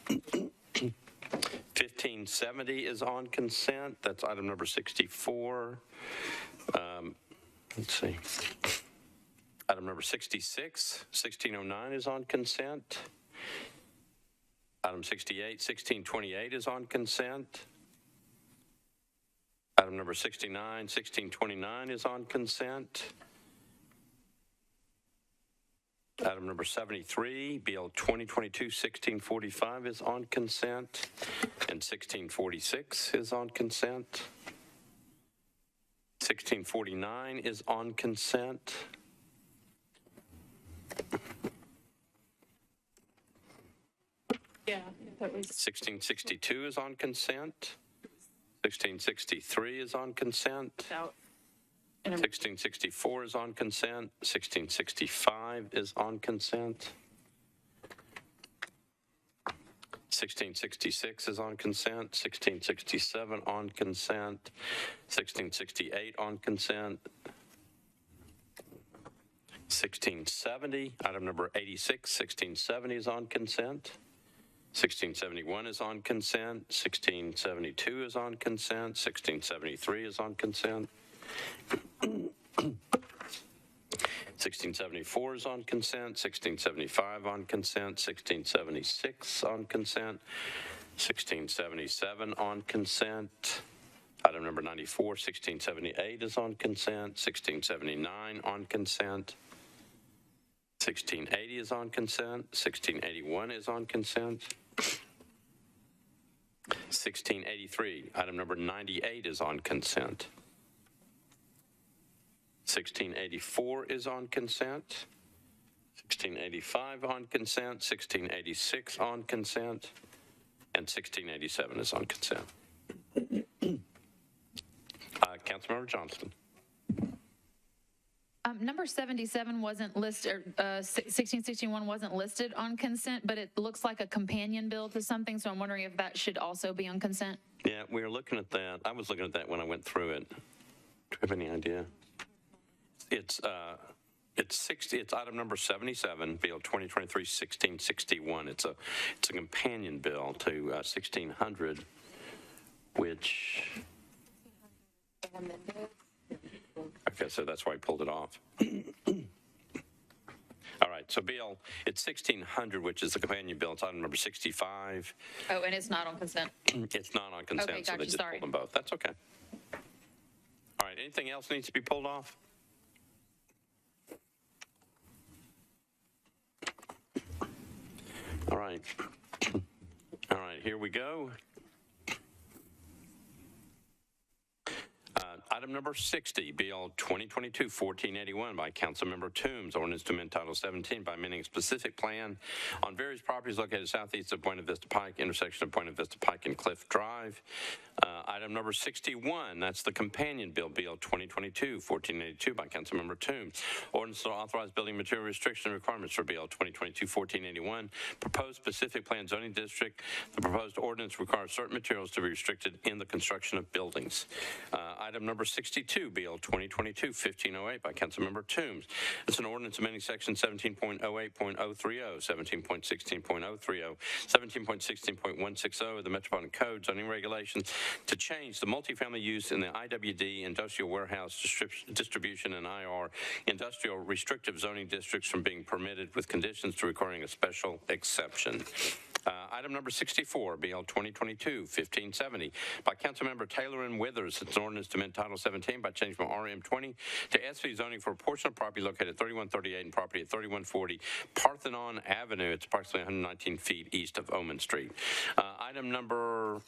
1570 is on consent. That's item number 64. Let's see. Item number 66, 1609 is on consent. Item 68, 1628 is on consent. Item number 69, 1629 is on consent. Item number 73, BL 2022-1645 is on consent, and 1646 is on consent. 1649 is on consent. Yeah, that was 1662 is on consent. 1663 is on consent. out. 1664 is on consent. 1665 is on consent. 1666 is on consent. 1667 on consent. 1668 on consent. 1670, item number 86, 1670 is on consent. 1671 is on consent. 1672 is on consent. 1673 is on consent. 1674 is on consent. 1675 on consent. 1676 on consent. 1677 on consent. Item number 94, 1678 is on consent. 1679 on consent. 1680 is on consent. 1681 is on consent. 1683, item number 98 is on consent. 1684 is on consent. 1685 on consent. 1686 on consent. And 1687 is on consent. Councilmember Johnston. Number 77 wasn't listed, 1661 wasn't listed on consent, but it looks like a companion bill to something, so I'm wondering if that should also be on consent. Yeah, we were looking at that. I was looking at that when I went through it. Do you have any idea? It's item number 77, Bill 2023-1661. It's a companion bill to 1600, which. Okay, so that's why I pulled it off. All right, so Bill, it's 1600, which is the companion bill. It's item number 65. Oh, and it's not on consent. It's not on consent, Okay, so they gotcha, just sorry. pulled them both. That's okay. All right, anything else needs to be pulled off? All right. All right, here we go. Item number 60, Bill 2022-1481 by Councilmember Toombs, ordinance to amend Title 17 by amending a specific plan on various properties located southeast of Buena Vista Pike, intersection of Buena Vista Pike and Cliff Drive. Item number 61, that's the companion bill, Bill 2022-1482 by Councilmember Toombs, ordinance to authorize building material restriction requirements for Bill 2022-1481, proposed specific plan zoning district. The proposed ordinance requires certain materials to be restricted in the construction of buildings. Item number number 62, BL 2022-1508 by Councilmember Toombs. It's an ordinance amending section 17.08.030, 17.16.030, 17.16.160 of the Metropolitan Code zoning regulations to change the multifamily use in the IWD industrial warehouse distribution and IR industrial restrictive zoning districts from being permitted with conditions to requiring a special exception. Item number 64, BL 2022-1570 by Councilmember Taylor and Withers. It's an ordinance to amend Title 17 by changing from RM20 to SV zoning for a portion of property located at 3138 and property at 3140 Parthenon Avenue. It's approximately 119 feet east of Oman Street. Item number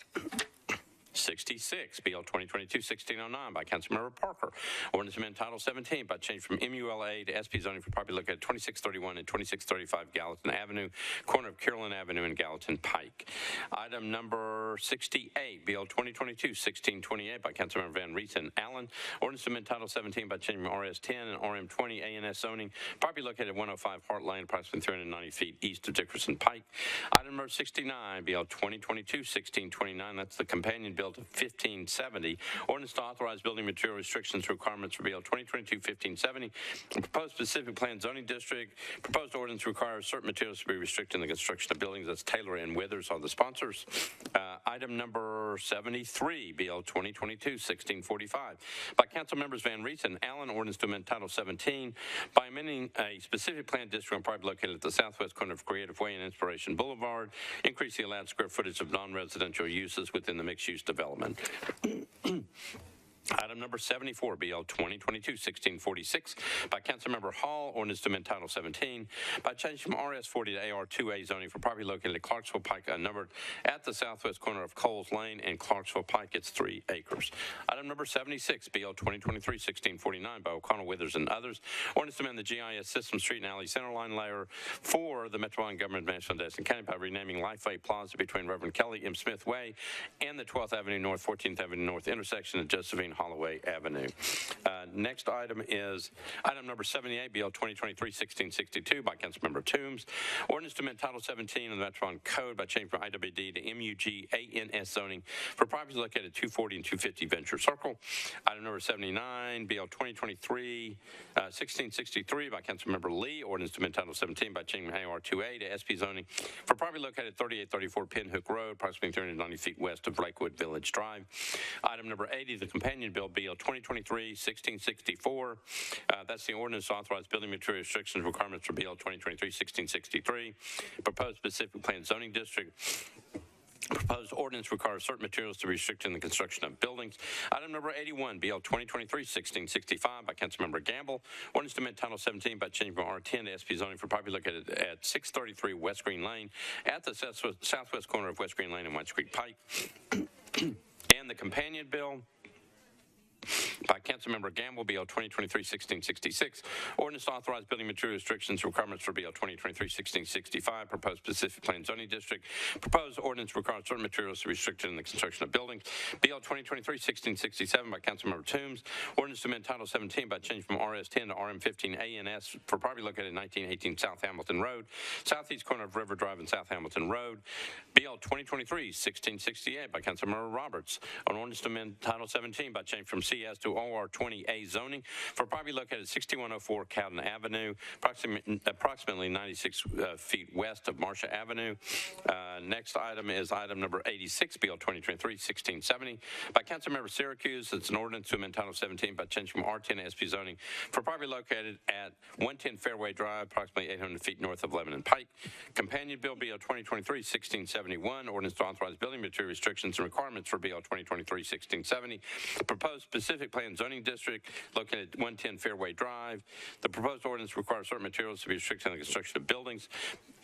66, BL 2022-1609 by Councilmember Parker. Ordinance to amend Title 17 by change from MULA to SP zoning for property located at 2631 and 2635 Gallatin Avenue, corner of Carolyn Avenue and Gallatin Pike. Item number 68, BL 2022-1628 by Councilmember Van Reese and Allen. Ordinance to amend Title 17 by changing from RS10 and RM20 ANS zoning, property located at 105 Hart Lane, approximately 390 feet east of Dickerson Pike. Item number 69, BL 2022-1629. That's the companion bill to 1570, ordinance to authorize building material restrictions requirements for BL 2022-1570, proposed specific plan zoning district. Proposed ordinance requires certain materials to be restricted in the construction of buildings. That's Taylor and Withers are the sponsors. Item number 73, BL 2022-1645 by Council members Van Reese and Allen. Ordinance to amend Title 17 by amending a specific plan district on property located at the southwest corner of Creative Way and Inspiration Boulevard, increase the allowed square footage of non-residential uses within the mixed-use development. Item number 74, BL 2022-1646 by Councilmember Hall. Ordinance to amend Title 17 by changing from RS40 to AR2A zoning for property located at Clarksville Pike, unnumbered at the southwest corner of Coles Lane and Clarksville Pike. It's 3 acres. Item number 76, BL 2023-1649 by O'Connell, Withers, and others. Ordinance to amend the GIS system street and alley center line layer for the Metropolitan Government of Nashville and Madison County by renaming Lifeway Plaza between Reverend Kelly M. Smith Way and the 12th Avenue North, 14th Avenue North intersection at Josephine Holloway Avenue. Next item is item number 78, BL 2023-1662 by Councilmember Toombs. Ordinance to amend Title 17 of the Metropolitan Code by changing from IWD to MUG ANS zoning for properties located at 240 and 250 Venture Circle. Item number 79, BL 2023-1663 by Councilmember Lee. Ordinance to amend Title 17 by changing AR2A to SP zoning for property located at 3834 Pinhook Road, approximately 390 feet west of Lakewood Village Drive. Item number 80, the companion bill, BL 2023-1664. That's the ordinance to authorize building material restrictions requirements for BL 2023-1663. Proposed specific plan zoning district. Proposed ordinance requires certain materials to be restricted in the construction of buildings. Item number 81, BL 2023-1665 by Councilmember Gamble. Ordinance to amend Title 17 by changing from R10 to SP zoning for property located at 633 West Green Lane at the southwest corner of West Green Lane and White Creek Pike. And the companion bill by Councilmember Gamble, BL 2023-1666. Ordinance to authorize building material restrictions requirements for BL 2023-1665. Proposed specific plan zoning district. Proposed ordinance requires certain materials to be restricted in the construction of buildings. BL 2023-1667 by Councilmember Toombs. Ordinance to amend Title 17 by changing from RS10 to RM15 ANS for property located at 1918 South Hamilton Road, southeast corner of River Drive and South Hamilton Road. BL 2023-1668 by Councilmember Roberts. An ordinance to amend Title 17 by changing from CS to OR20A zoning for property located at 6104 Cowden Avenue, approximately 96 feet west of Marcia Avenue. Next item is item number 86, BL 2023-1670 by Councilmember Syracuse. It's an ordinance to amend Title 17 by changing from R10 to SP zoning for property located at 110 Fairway Drive, approximately 800 feet north of Lebanon Pike. Companion bill, BL 2023-1671, ordinance to authorize building material restrictions and requirements for BL 2023-1670. Proposed specific plan zoning district located at 110 Fairway Drive. The proposed ordinance requires certain materials to be restricted in the construction of buildings.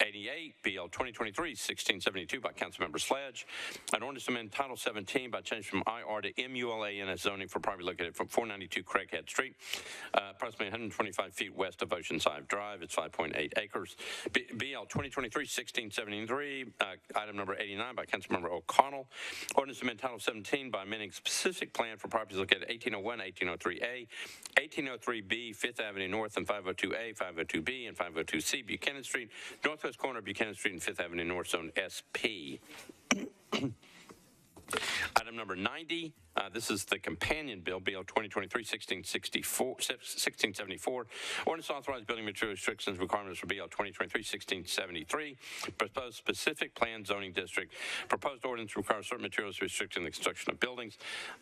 88, BL 2023-1672 by Councilmember Sledge. An ordinance to amend Title 17 by changing from IR to MULA zoning for property located from 492 Craighead Street, approximately 125 feet west of Oceanside Drive. It's 5.8 acres. BL 2023-1673, item number 89 by Councilmember O'Connell. Ordinance to amend Title 17 by amending specific plan for properties located at 1801, 1803A, 1803B, 5th Avenue North, and 502A, 502B, and 502C, Buchanan Street, northwest corner of Buchanan Street and 5th Avenue North, Zone SP. Item number 90, This is the companion bill, Bill 2023-1674, ordinance authorizing building material restrictions requirements for Bill 2023-1673, proposed specific plan zoning district. Proposed ordinance requires certain materials restricting the construction of buildings.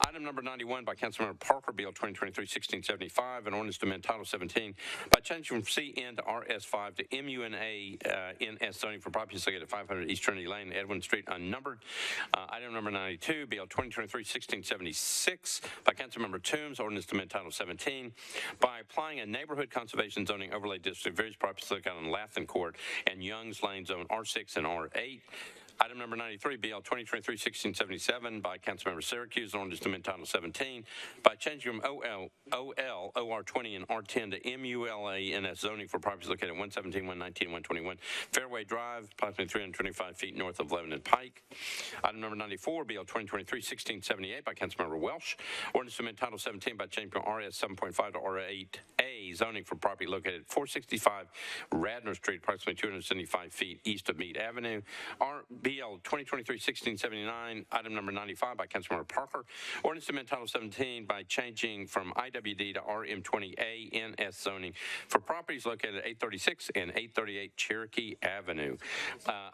Item number 91 by Councilmember Parker, Bill 2023-1675, an ordinance to amend Title 17 by changing from CN to RS5 to MUNA NS zoning for properties located at 500 East Trinity Lane, Edwin Street, unnumbered. Item number 92, Bill 2023-1676 by Councilmember Toombs, ordinance to amend Title 17 by applying a neighborhood conservation zoning overlay district, various properties located on Lathan Court and Young's Lane Zone R6 and R8. Item number 93, BL 2023-1677 by Councilmember Syracuse, an ordinance to amend Title 17 by changing from OL, OR20, and R10 to MULA NS zoning for properties located at 117, 119, 121 Fairway Drive, approximately 325 feet north of Lebanon Pike. Item number 94, BL 2023-1678 by Councilmember Welsh, ordinance to amend Title 17 by changing from RS 7.5 to R8A zoning for property located at 465 Radnor Street, approximately 275 feet east of Meade Avenue. BL 2023-1679, item number 95 by Councilmember Parker, ordinance to amend Title 17 by changing from IWD to RM20A NS zoning for properties located at 836 and 838 Cherokee Avenue.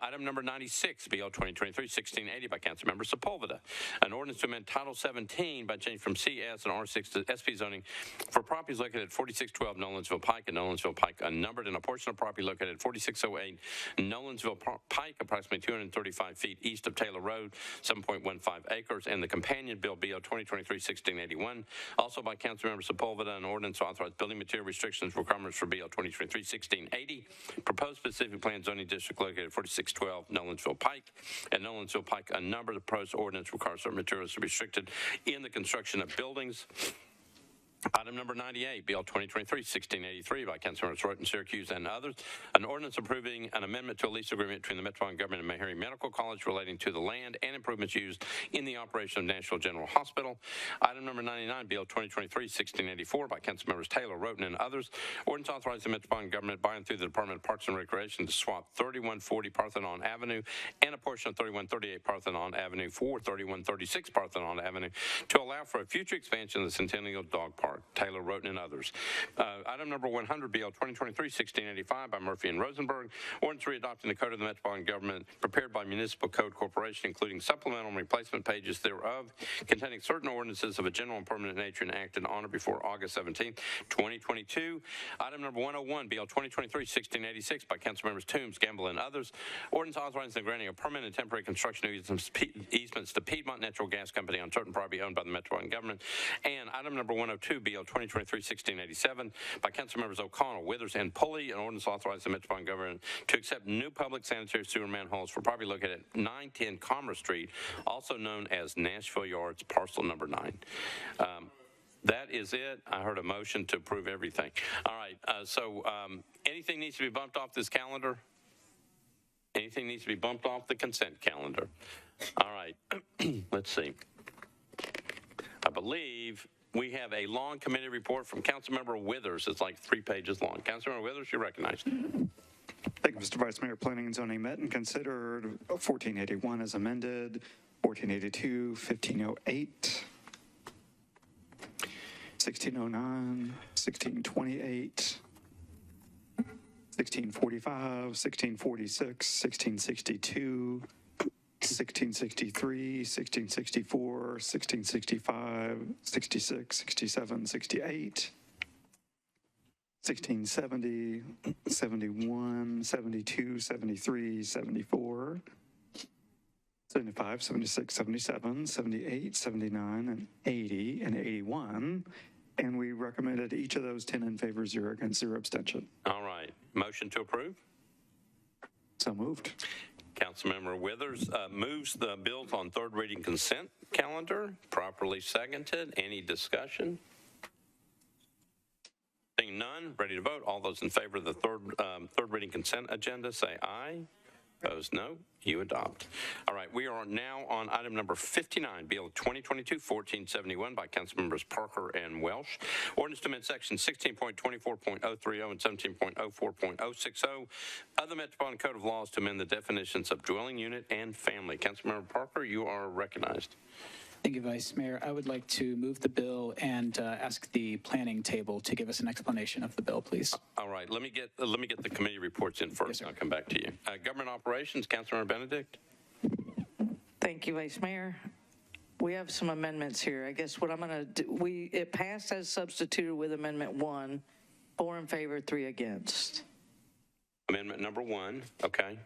Item number 96, BL 2023-1680 by Councilmember Sepulveda, an ordinance to amend Title 17 by changing from CS and R6 to SP zoning for properties located at 4612 Nolensville Pike and Nolensville Pike unnumbered, and a portion of property located at 4608 Nolensville Pike, approximately 235 feet east of Taylor Road, 7.15 acres, and the companion bill, BL 2023-1681, also by Councilmember Sepulveda, an ordinance to authorize building material restrictions requirements for BL 2023-1680, proposed specific plan zoning district located at 4612 Nolensville Pike and Nolensville Pike unnumbered. The proposed ordinance requires certain materials to be restricted in the construction of buildings. Item number 98, BL 2023-1683 by Councilmembers Royton, Syracuse, and others, an ordinance approving an amendment to a lease agreement between the Metropolitan Government and Meharry Medical College relating to the land and improvements used in the operation of Nashville General Hospital. Item number 99, BL 2023-1684 by Councilmembers Taylor, Roten, and others, ordinance authorizing the Metropolitan Government by and through the Department of Parks and Recreation to swap 3140 Parthenon Avenue and a portion of 3138 Parthenon Avenue for 3136 Parthenon Avenue to allow for a future expansion of the Centennial Dog Park. Taylor, Roten, and others. Item number 100, BL 2023-1685 by Murphy and Rosenberg, ordinance readopting the Code of the Metropolitan Government prepared by Municipal Code Corporation, including supplemental and replacement pages thereof, containing certain ordinances of a general and permanent nature enacted on or before August 17, 2022. Item number 101, BL 2023-1686 by Councilmembers Toombs, Gamble, and others, ordinance authorizing the granting of permanent and temporary construction easements to Piedmont Natural Gas Company on certain property owned by the Metropolitan Government. And item number 102, BL 2023-1687 by Councilmembers O'Connell, Withers, and Pulley, an ordinance authorizing the Metropolitan Government to accept new public sanitary sewer manholes for property located at 910 Commerce Street, also known as Nashville Yards, parcel number 9. That is it. I heard a motion to approve everything. All right, so anything needs to be bumped off this calendar? Anything needs to be bumped off the consent calendar? All right, let's see. I believe we have a long committee report from Councilmember Withers. It's like 3 pages long. Councilmember Withers, you're recognized. Thank you, Mr. Vice Mayor. Planning and zoning met and considered 1481 as amended, 1482, 1508, 1609, 1628, 1645, 1646, 1662, 1663, 1664, 1665, 66, 67, 68, 1670, 71, 72, 73, 74, 75, 76, 77, 78, 79, and 80, and 81. And we recommended each of those 10 in favor, 0 against, 0 abstention. All right. Motion to approve? So moved. Councilmember Withers moves the bills on third reading consent calendar, properly seconded. Any discussion? Seeing none, ready to vote. All those in favor of the third reading consent agenda say aye. Opposed, no. You adopt. All right, we are now on item number 59, Bill 2022-1471 by Councilmembers Parker and Welsh. Ordinance to amend section 16.24.030 and 17.04.060 of the Metropolitan Code of Laws to amend the definitions of dwelling unit and family. Councilmember Parker, you are recognized. Thank you, Vice Mayor. I would like to move the bill and ask the planning table to give us an explanation of the bill, please. All right, let me get the committee reports in first, and I'll come back to you. Government Operations, Councilmember Benedict. Thank you, Vice Mayor. We have some amendments here. I guess what I'm going to do, it passed as substituted with Amendment 1, 4 in favor, 3 against. Amendment number 1, okay. Is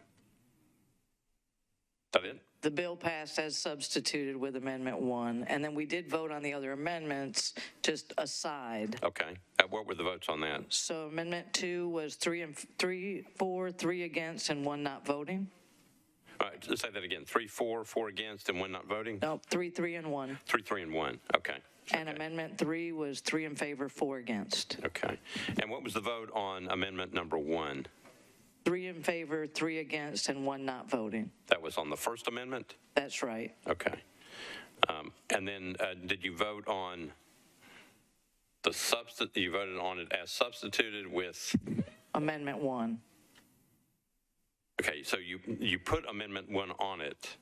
that it? The bill passed as substituted with Amendment 1, and then we did vote on the other amendments, just aside. Okay. What were the votes on that? So Amendment 2 was 3 for, 3 against, and 1 not voting. All right, let's say that again. 3 for, 4 against, and 1 not voting? No, 3 and 1. 3 and 1. Okay. And Amendment 3 was 3 in favor, 4 against. Okay. And what was the vote on Amendment number 1? 3 in favor, 3 against, and 1 not voting. That was on the First Amendment? That's right. Okay. And then did you vote on the you voted on it as substituted with? Amendment 1. Okay, so you put Amendment 1 on it,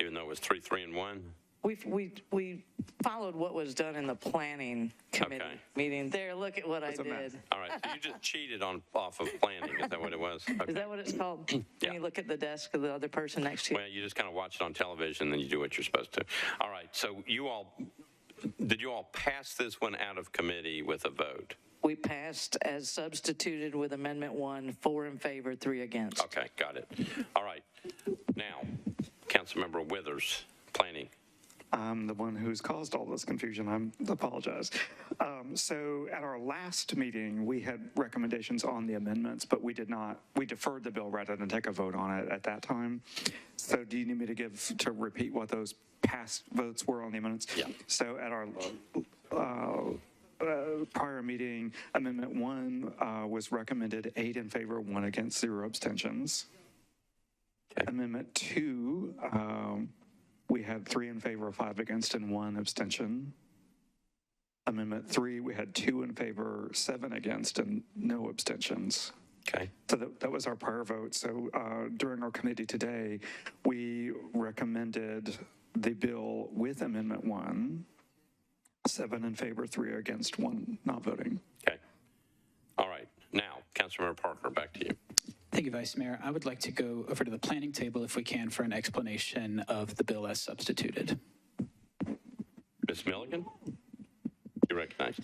even though it was 3 and 1? We followed what was done in the planning committee meeting. There, look at what I did. All right, so you just cheated off of planning. Is that what it was? Okay. Is that what it's called? When you look at the desk of the other person next to you? Well, you just kind of watch it on television, then you do what you're supposed to. All right, so did you all pass this one out of committee with a vote? We passed as substituted with Amendment 1, 4 in favor, 3 against. Okay, got it. All right. Now, Councilmember Withers, planning. I'm the one who's caused all this confusion. I apologize. So at our last meeting, we had recommendations on the amendments, but we deferred the bill rather than take a vote on it at that time. So do you need me to repeat what those past votes were on the amendments? Yeah. So at our prior meeting, Amendment 1 was recommended 8 in favor, 1 against, 0 abstentions. Okay. Amendment 2, we had 3 in favor, 5 against, and 1 abstention. Amendment 3, we had 2 in favor, 7 against, and no abstentions. Okay. So that was our prior vote. So during our committee today, we recommended the bill with Amendment 1, 7 in favor, 3 against, 1 not voting. Okay. All right. Now, Councilmember Parker, back to you. Thank you, Vice Mayor. I would like to go over to the planning table if we can for an explanation of the bill as substituted. Ms. Milligan, you're recognized.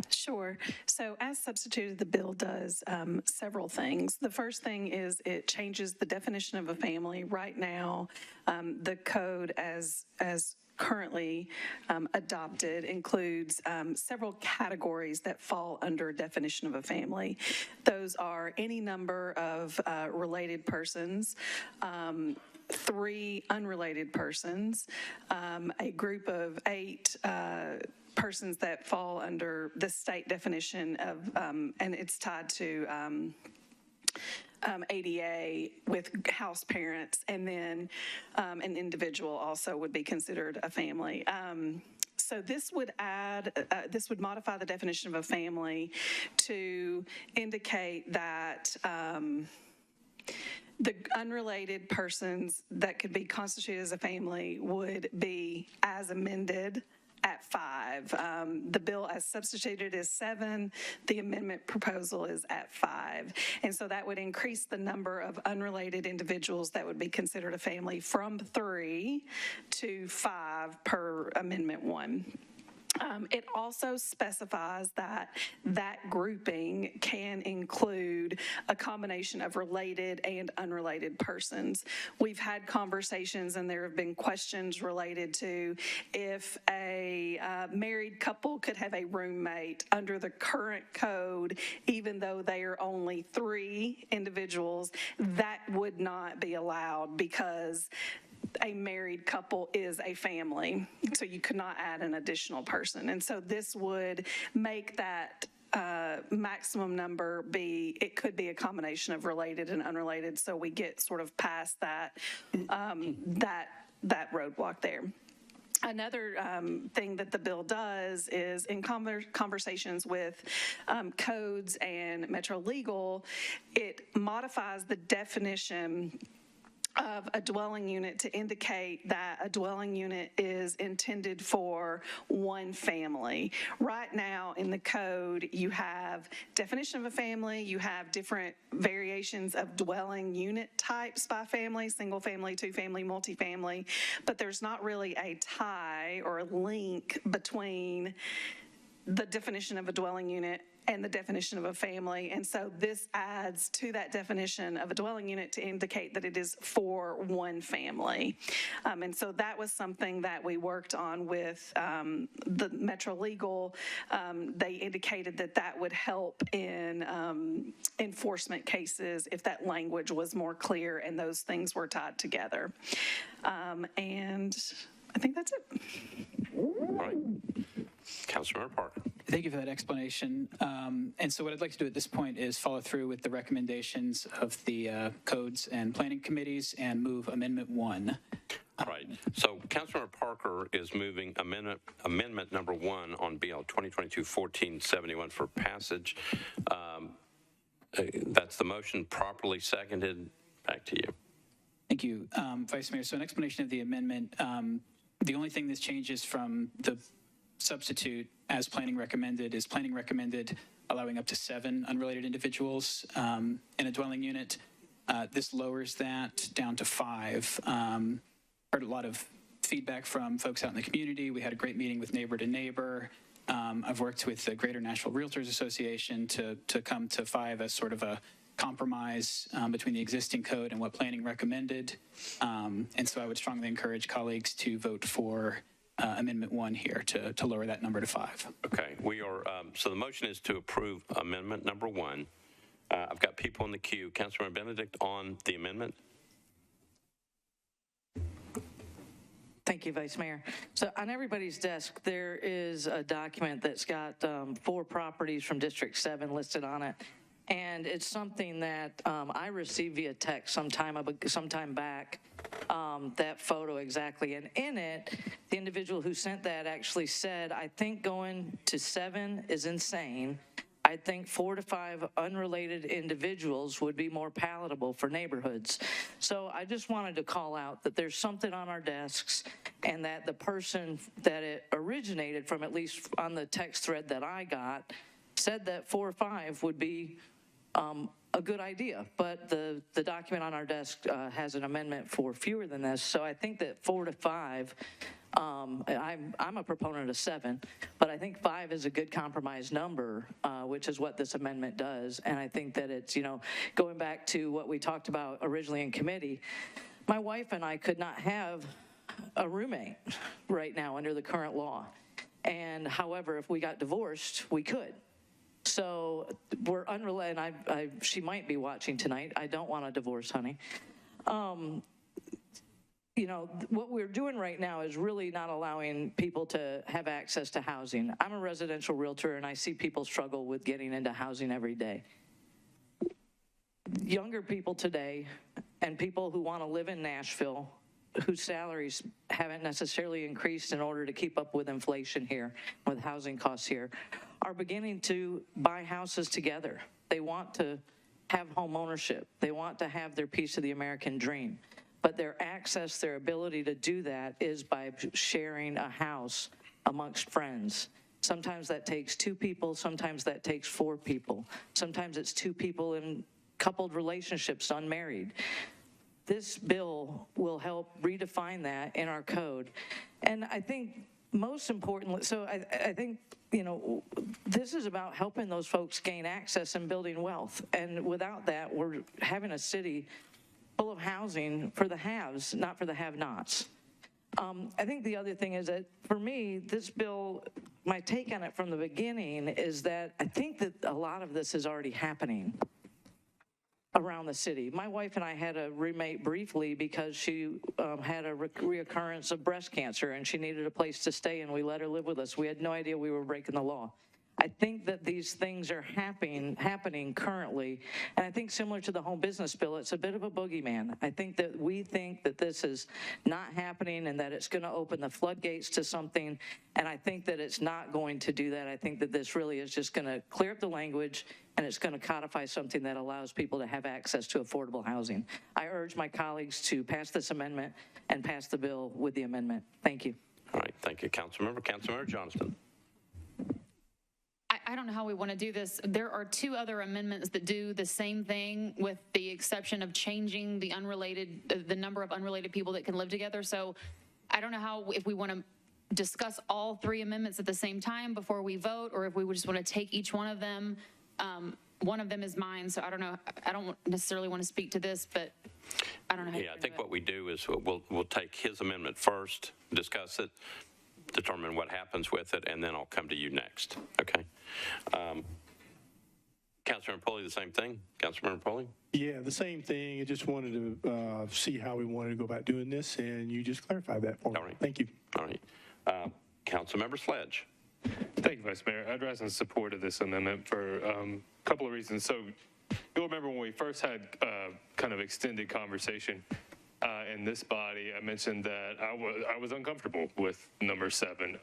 Sure. So as substituted, the bill does several things. The first thing is it changes the definition of a family. Right now, the code as currently adopted includes several categories that fall under definition of a family. Those are any number of related persons, 3 unrelated persons, a group of 8 persons that fall under the state definition of, and it's tied to ADA with house parents, and then an individual also would be considered a family. So this would modify the definition of a family to indicate that the unrelated persons that could be constituted as a family would be as amended at 5. The bill as substituted is 7. The amendment proposal is at 5. And so that would increase the number of unrelated individuals that would be considered a family from 3 to 5 per Amendment 1. It also specifies that grouping can include a combination of related and unrelated persons. We've had conversations and there have been questions related to if a married couple could have a roommate under the current code, even though they are only 3 individuals, that would not be allowed because a married couple is a family, so you could not add an additional person. And so this would make that maximum number it could be a combination of related and unrelated, so we get sort of past that that roadblock there. Another thing that the bill does is in conversations with codes and Metro Legal, it modifies the definition of a dwelling unit to indicate that a dwelling unit is intended for one family. Right now in the code, you have definition of a family, you have different variations of dwelling unit types by family, single family, two family, multifamily, but there's not really a tie or a link between the definition of a dwelling unit and the definition of a family. And so this adds to that definition of a dwelling unit to indicate that it is for one family. And so that was something that we worked on with the Metro Legal. They indicated that that would help in enforcement cases if that language was more clear and those things were tied together. And I think that's it. All right. Councilmember Parker. Thank you for that explanation. And so what I'd like to do at this point is follow through with the recommendations of the codes and planning committees and move Amendment 1. Right. So Councilmember Parker is moving amendment number 1 on BL 2022-1471 for passage. That's the motion, properly seconded. Back to you. Thank you, Vice Mayor. So an explanation of the amendment. The only thing this changes from the substitute as planning recommended is planning recommended allowing up to 7 unrelated individuals in a dwelling unit. This lowers that down to 5. Heard a lot of feedback from folks out in the community. We had a great meeting with Neighbor to Neighbor. I've worked with the Greater Nashville Realtors Association to come to 5 as sort of a compromise between the existing code and what planning recommended. And so I would strongly encourage colleagues to vote for Amendment 1 here to lower that number to 5. Okay, we are, so the motion is to approve amendment number 1. I've got people in the queue. Councilmember Benedict on the amendment. Thank you, Vice Mayor. So on everybody's desk, there is a document that's got 4 properties from District 7 listed on it. And it's something that I received via text sometime back, that photo exactly. And in it, the individual who sent that actually said, I think going to 7 is insane. I think 4 to 5 unrelated individuals would be more palatable for neighborhoods. So I just wanted to call out that there's something on our desks and that the person that it originated from, at least on the text thread that I got, said that 4 or 5 would be a good idea, but the document on our desk has an amendment for fewer than this. So I think that 4 to 5, I'm a proponent of 7, but I think 5 is a good compromise number, which is what this amendment does. And I think that it's, going back to what we talked about originally in committee, my wife and I could not have a roommate right now under the current law. And however, if we got divorced, we could. So we're unrelated. She might be watching tonight. I don't want a divorce, honey. What we're doing right now is really not allowing people to have access to housing. I'm a residential realtor, and I see people struggle with getting into housing every day. Younger people today and people who want to live in Nashville, whose salaries haven't necessarily increased in order to keep up with inflation here, with housing costs here, are beginning to buy houses together. They want to have home ownership. They want to have their piece of the American dream. But their access, their ability to do that is by sharing a house amongst friends. Sometimes that takes 2 people, sometimes that takes 4 people. Sometimes it's 2 people in coupled relationships, unmarried. This bill will help redefine that in our code. And I think most importantly, so I think, this is about helping those folks gain access and building wealth. And without that, we're having a city full of housing for the haves, not for the have-nots. I think the other thing is that for me, this bill, my take on it from the beginning is that I think that a lot of this is already happening around the city. My wife and I had a roommate briefly because she had a reoccurrence of breast cancer and she needed a place to stay, and we let her live with us. We had no idea we were breaking the law. I think that these things are happening currently, and I think similar to the home business bill, it's a bit of a boogeyman. I think that we think that this is not happening and that it's going to open the floodgates to something, and I think that it's not going to do that. I think that this really is just going to clear up the language, and it's going to codify something that allows people to have access to affordable housing. I urge my colleagues to pass this amendment and pass the bill with the amendment. Thank you. All right, thank you, Councilmember. Councilmember Johnston. I don't know how we want to do this. There are two other amendments that do the same thing with the exception of changing the number of unrelated people that can live together. So I don't know if we want to discuss all three amendments at the same time before we vote, or if we would just want to take each one of them. One of them is mine, so I don't know. I don't necessarily want to speak to this, but I don't know how I think what we do is we'll take his amendment first, discuss it, determine what happens with it, and then I'll come to you next. Okay. Councilmember Pulley, the same thing? Councilmember Pulley? Yeah, the same thing. I just wanted to see how we wanted to go about doing this, and you just clarified that for me. All right. Thank you. All right. Councilmember Sledge. Thank you, Vice Mayor. I'd rise in support of this amendment for a couple of reasons. So you'll remember when we first had kind of extended conversation in this body, I mentioned that I was uncomfortable with number 7.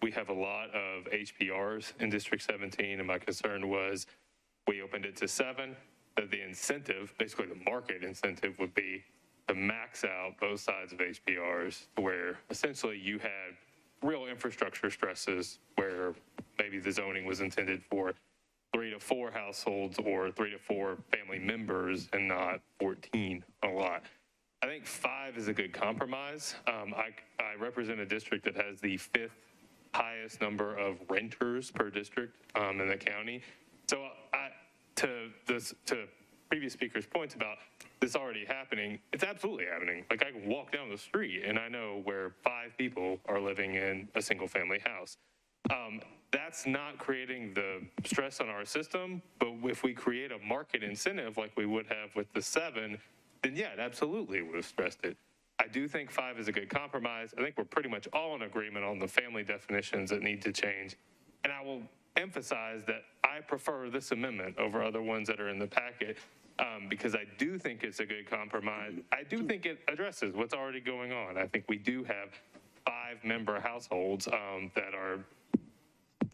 We have a lot of HPRs in District 17, and my concern was we opened it to 7, that the incentive, basically the market incentive, would be to max out both sides of HPRs, where essentially you had real infrastructure stresses where maybe the zoning was intended for 3 to 4 households or 3 to 4 family members and not 14 a lot. I think 5 is a good compromise. I represent a district that has the 5th highest number of renters per district in the county. So to previous speakers' points about this already happening, it's absolutely happening. Like, I can walk down the street and I know where 5 people are living in a single family house. That's not creating the stress on our system, but if we create a market incentive like we would have with the 7, then yeah, it absolutely would have stressed it. I do think 5 is a good compromise. I think we're pretty much all in agreement on the family definitions that need to change. And I will emphasize that I prefer this amendment over other ones that are in the packet because I do think it's a good compromise. I do think it addresses what's already going on. I think we do have 5-member households that are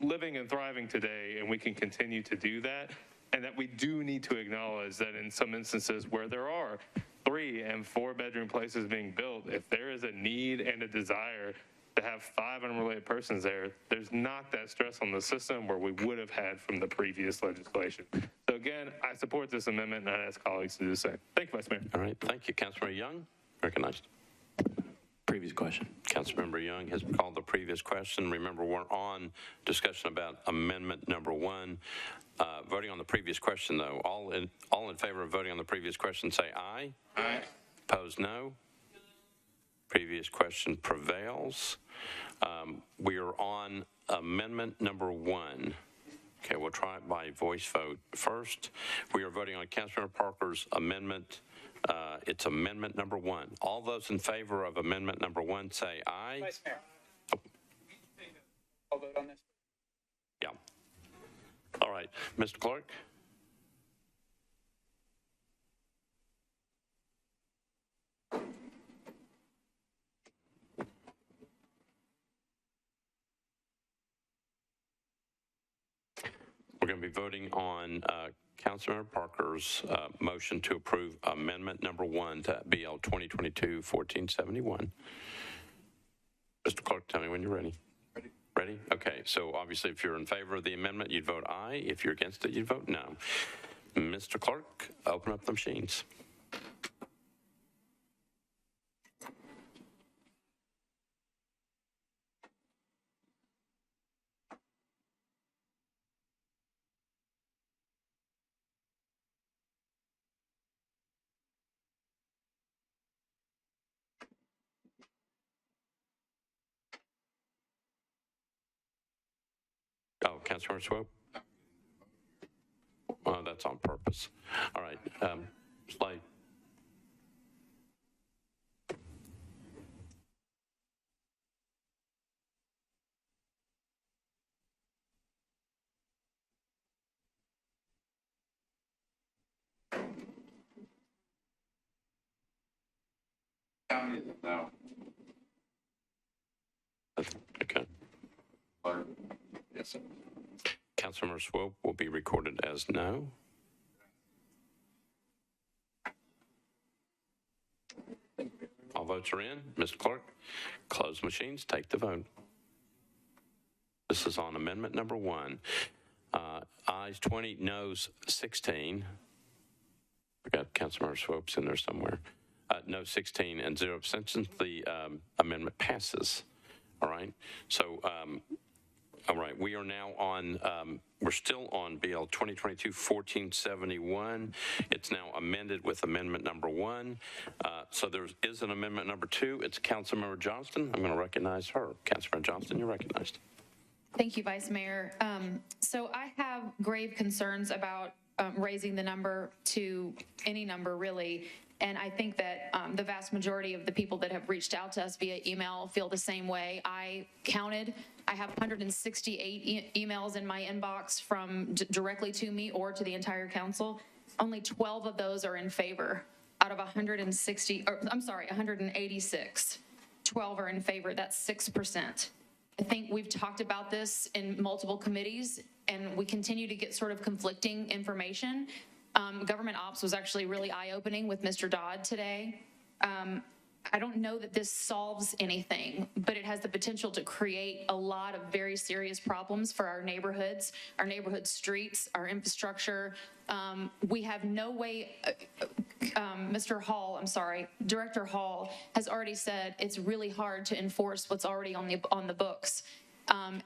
living and thriving today, and we can continue to do that. And that we do need to acknowledge that in some instances where there are 3 and 4 bedroom places being built, if there is a need and a desire to have 5 unrelated persons there, there's not that stress on the system where we would have had from the previous legislation. So again, I support this amendment, and I ask colleagues to do the same. Thank you, Vice Mayor. All right, thank you. Councilmember Young, recognized. Previous question. Councilmember Young has called the previous question. Remember, we're on discussion about amendment number 1. Voting on the previous question, though, all in favor of voting on the previous question, say aye. Aye. Opposed, no. Previous question prevails. We are on amendment number 1. Okay, we'll try it by voice vote first. We are voting on Councilmember Parker's amendment. It's amendment number 1. All those in favor of amendment number 1 say aye. Vice Mayor. I'll vote on this. Yeah. All right, Mr. Clerk. We're going to be voting on Councilmember Parker's motion to approve amendment number 1 to BL 2022-1471. Mr. Clerk, tell me when you're ready. Ready? Okay, so obviously if you're in favor of the amendment, you'd vote aye. If you're against it, you'd vote no. Mr. Clerk, open up the machines. Oh, Councilmember Swope? Oh, that's on purpose. All right, Slade. No. Okay. Yes, sir. Councilmember Swope will be recorded as no. All votes are in. Mr. Clerk, close machines, take the vote. This is on amendment number 1. Ayes 20, noes 16. I got Councilmember Swope's in there somewhere. No 16 and 0 abstentions. The amendment passes. All right. So, all right, we are now on, we're still on BL 2022-1471. It's now amended with amendment number 1. So there is an amendment number 2. It's Councilmember Johnston. I'm going to recognize her. Councilmember Johnston, you're recognized. Thank you, Vice Mayor. So I have grave concerns about raising the number to any number, really. And I think that the vast majority of the people that have reached out to us via email feel the same way. I counted. I have 168 emails in my inbox from directly to me or to the entire council. Only 12 of those are in favor out of 186. 12 are in favor. That's 6%. I think we've talked about this in multiple committees, and we continue to get sort of conflicting information. Government ops was actually really eye-opening with Mr. Dodd today. I don't know that this solves anything, but it has the potential to create a lot of very serious problems for our neighborhoods, our neighborhood streets, our infrastructure. We have no way, Director Hall has already said it's really hard to enforce what's already on the books.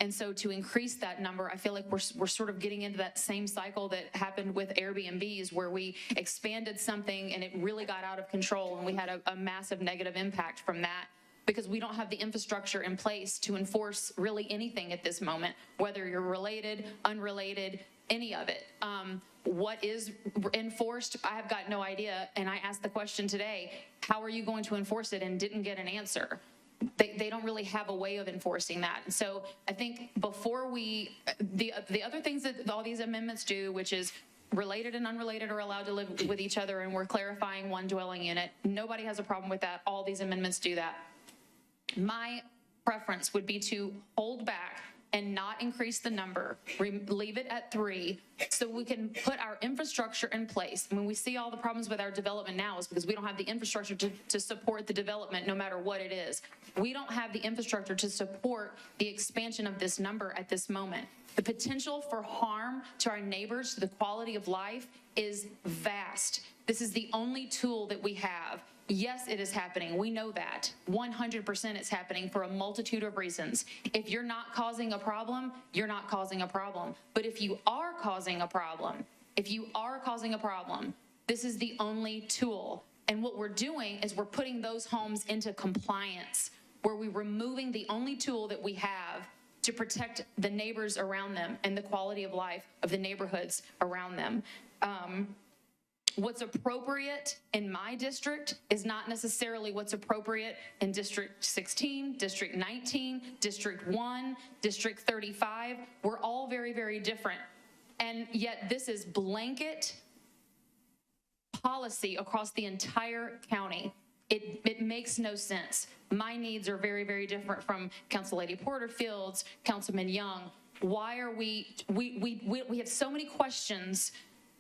And so to increase that number, I feel like we're sort of getting into that same cycle that happened with Airbnbs, where we expanded something and it really got out of control, and we had a massive negative impact from that because we don't have the infrastructure in place to enforce really anything at this moment, whether you're related, unrelated, any of it. What is enforced, I have got no idea. And I asked the question today, how are you going to enforce it, and didn't get an answer. They don't really have a way of enforcing that. And so I think before the other things that all these amendments do, which is related and unrelated are allowed to live with each other, and we're clarifying one dwelling unit. Nobody has a problem with that. All these amendments do that. My preference would be to hold back and not increase the number, leave it at 3, so we can put our infrastructure in place. When we see all the problems with our development now is because we don't have the infrastructure to support the development no matter what it is. We don't have the infrastructure to support the expansion of this number at this moment. The potential for harm to our neighbors, to the quality of life, is vast. This is the only tool that we have. Yes, it is happening. We know that. 100% it's happening for a multitude of reasons. If you're not causing a problem, you're not causing a problem. But if you are causing a problem, this is the only tool. And what we're doing is we're putting those homes into compliance, where we're removing the only tool that we have to protect the neighbors around them and the quality of life of the neighborhoods around them. What's appropriate in my district is not necessarily what's appropriate in District 16, District 19, District 1, District 35. We're all very, very different. And yet this is blanket policy across the entire county. It makes no sense. My needs are very, very different from Council Lady Porterfield's, Councilman Young. Why are we have so many questions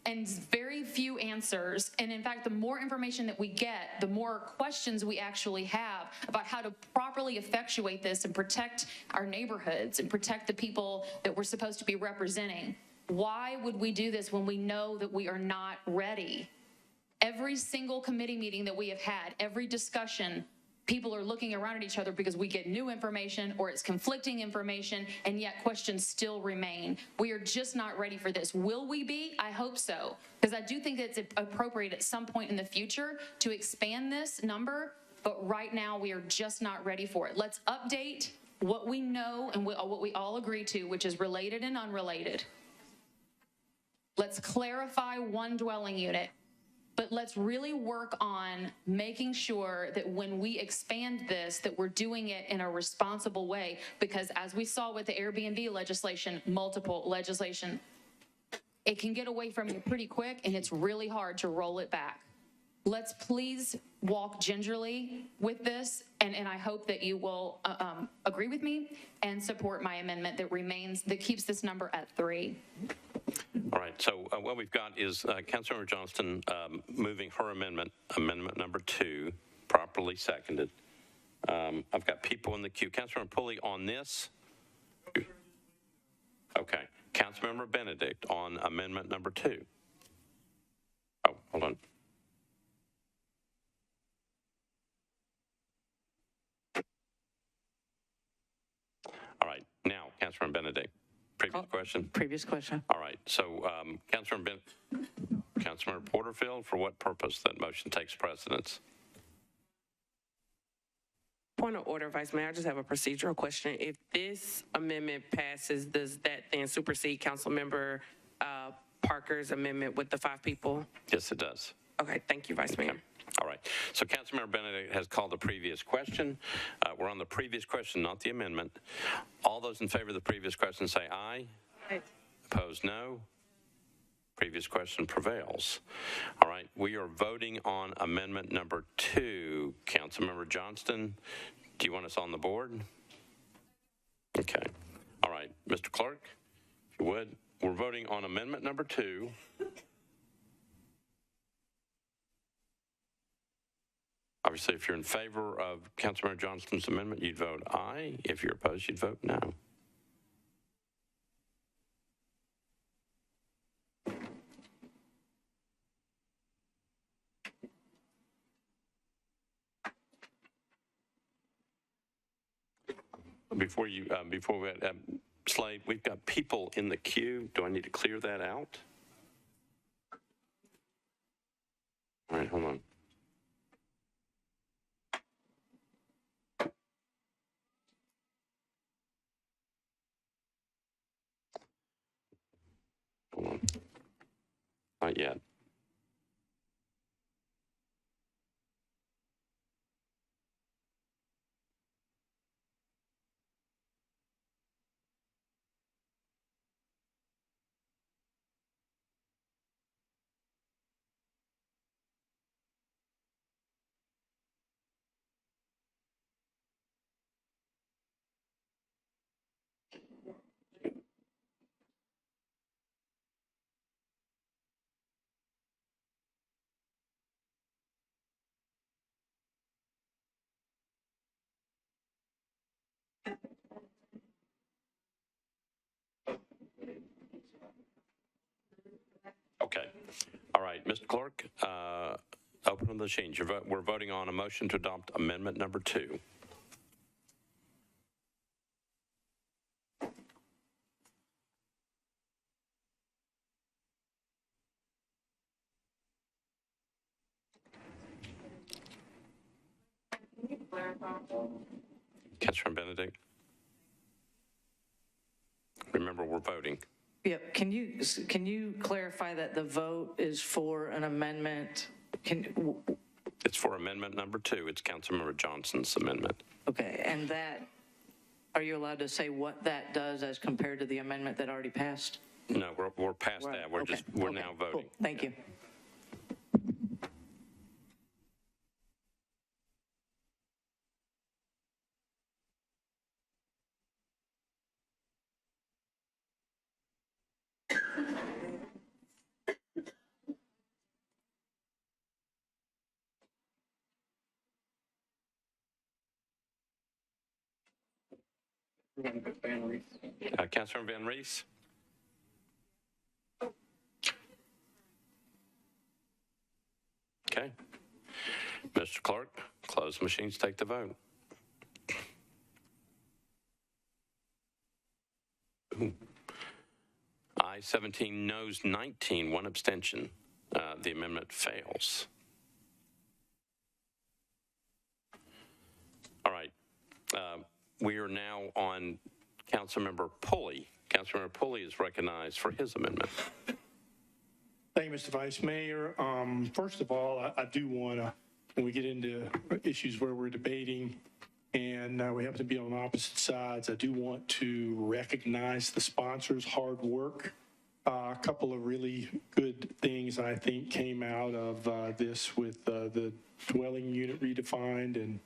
and very few answers. And in fact, the more information that we get, the more questions we actually have about how to properly effectuate this and protect our neighborhoods and protect the people that we're supposed to be representing. Why would we do this when we know that we are not ready? Every single committee meeting that we have had, every discussion, people are looking around at each other because we get new information or it's conflicting information, and yet questions still remain. We are just not ready for this. Will we be? I hope so, because I do think that it's appropriate at some point in the future to expand this number, but right now we are just not ready for it. Let's update what we know and what we all agree to, which is related and unrelated. Let's clarify one dwelling unit. But let's really work on making sure that when we expand this, that we're doing it in a responsible way. Because as we saw with the Airbnb legislation, multiple legislation, it can get away from you pretty quick, and it's really hard to roll it back. let's please walk gingerly with this, and I hope that you will agree with me and support my amendment that keeps this number at 3. All right, so what we've got is Councilmember Johnston moving her amendment number 2, properly seconded. I've got people in the queue. Councilmember Pulley on this? Okay. Councilmember Benedict on amendment number 2. Oh, hold on. All right, now, Councilmember Benedict. Previous question? Previous question. All right, so Councilmember Porterfield, for what purpose that motion takes precedence? Point of order, Vice Mayor. I just have a procedural question. If this amendment passes, does that then supersede Councilmember Parker's amendment with the 5 people? Yes, it does. Okay, thank you, Vice Mayor. Okay. All right. So Councilmember Benedict has called the previous question. We're on the previous question, not the amendment. All those in favor of the previous question say aye. Aye. Opposed, no. Previous question prevails. All right. We are voting on amendment number 2. Councilmember Johnston, do you want us on the board? Okay. All right. Mr. Clerk, if you would, we're voting on amendment number 2. Obviously, if you're in favor of Councilmember Johnston's amendment, you'd vote aye. If you're opposed, you'd vote no. Before we Slade, we've got people in the queue. Do I need to clear that out? All right, hold on. Hold on. Not yet. Okay. All right, Mr. Clerk, open the machines. We're voting on a motion to adopt amendment number 2. Councilor Benedict? Remember, we're voting. Yep. Can you clarify that the vote is for an amendment? It's for amendment number 2. It's Councilmember Johnson's amendment. Okay. And that, are you allowed to say what that does as compared to the amendment that already passed? No, we're past Right. that. We're now voting. Cool. Thank you. Councilor Van Rees? Okay. Mr. Clerk, close the machines, take the vote. Ayes 17, noes 19, 1 abstention. The amendment fails. All right. We are now on Councilmember Pulley. Councilmember Pulley is recognized for his amendment. Thank you, Mr. Vice Mayor. First of all, I do want to, when we get into issues where we're debating and we happen to be on opposite sides, I do want to recognize the sponsors' hard work A couple of really good things, I think, came out of this with the dwelling unit redefined and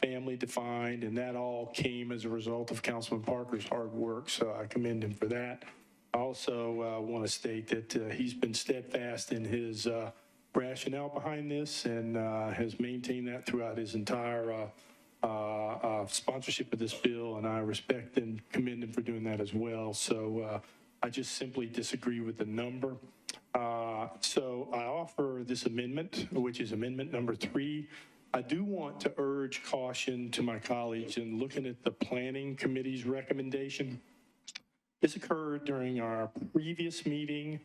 family defined, and that all came as a result of Councilman Parker's hard work, so I commend him for that. I also want to state that he's been steadfast in his rationale behind this and has maintained that throughout his entire sponsorship of this bill, and I respect and commend him for doing that as well. So I just simply disagree with the number. So I offer this amendment, which is amendment number 3. I do want to urge caution to my colleagues in looking at the Planning Committee's recommendation. This occurred during our previous meeting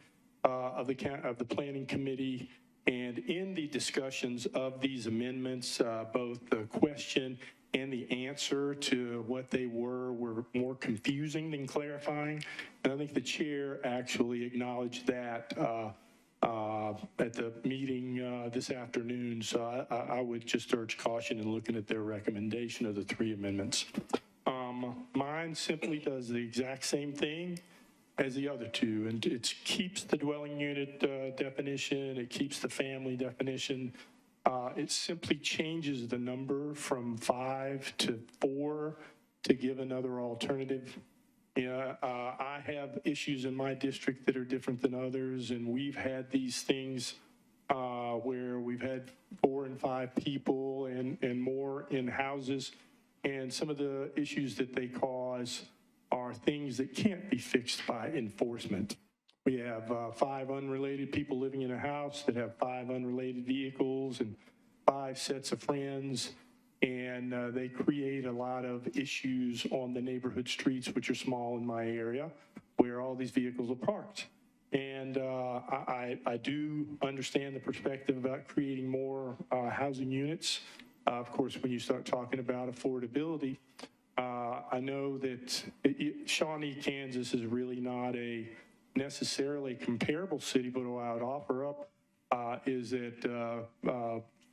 of the Planning Committee, and in the discussions of these amendments, both the question and the answer to what they were more confusing than clarifying. And I think the chair actually acknowledged that at the meeting this afternoon. So I would just urge caution in looking at their recommendation of the 3 amendments. Mine simply does the exact same thing as the other 2, and it keeps the dwelling unit definition, it keeps the family definition. It simply changes the number from 5 to 4 to give another alternative. I have issues in my district that are different than others, and we've had these things where we've had 4 and 5 people and more in houses, and some of the issues that they cause are things that can't be fixed by enforcement. We have 5 unrelated people living in a house that have 5 unrelated vehicles and 5 sets of friends, and they create a lot of issues on the neighborhood streets, which are small in my area, where all these vehicles are parked. And I do understand the perspective about creating more housing units. Of course, when you start talking about affordability, I know that Shawnee, Kansas is really not a necessarily comparable city, but what I would offer up is that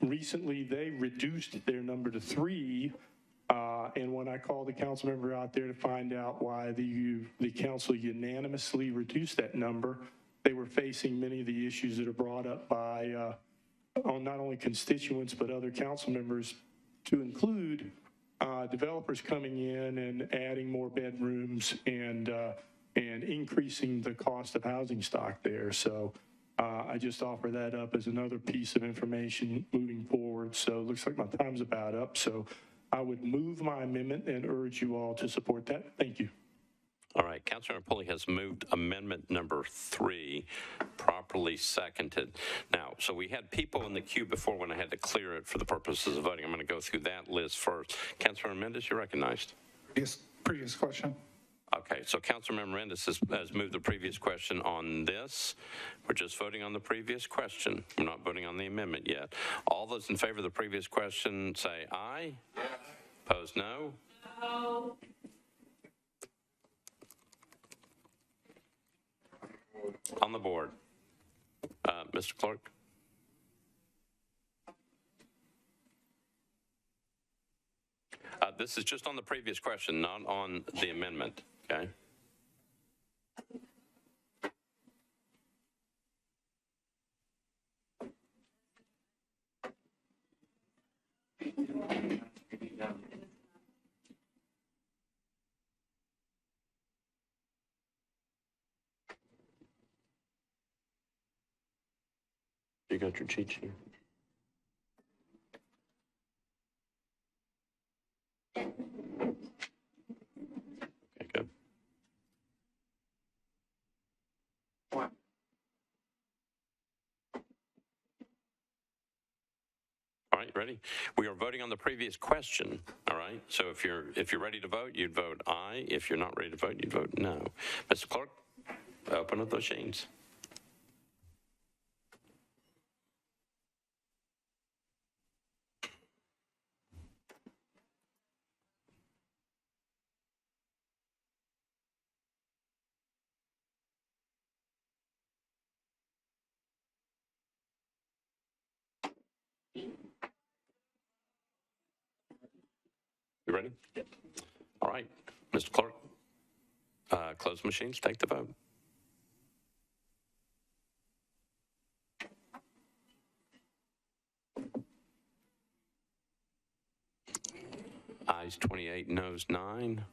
recently they reduced their number to 3. And when I called the council member out there to find out why the council unanimously reduced that number, they were facing many of the issues that are brought up by not only constituents but other council members, to include developers coming in and adding more bedrooms and increasing the cost of housing stock there. So I just offer that up as another piece of information moving forward. So it looks like my time's about up. So I would move my amendment and urge you all to support that. Thank you. All right, Councilmember Pulley has moved amendment number 3, properly seconded. Now, so we had people in the queue before when I had to clear it for the purposes of voting. I'm going to go through that list first. Councilmember Mendez, you're recognized. Previous question. Okay, so Councilmember Mendez has moved the previous question on this. We're just voting on the previous question. We're not voting on the amendment yet. All those in favor of the previous question say aye. Yes. Opposed, no. No. On the board, Mr. Clerk. This is just on the previous question, not on the amendment, okay? You got your cheat sheet? Okay, good. All right, ready? We are voting on the previous question, all right? So if you're ready to vote, you'd vote aye. If you're not ready to vote, you'd vote no. Mr. Clerk, open up those machines. You ready? All right, Mr. Clerk, close the machines, take the vote. Ayes 28, noes 9.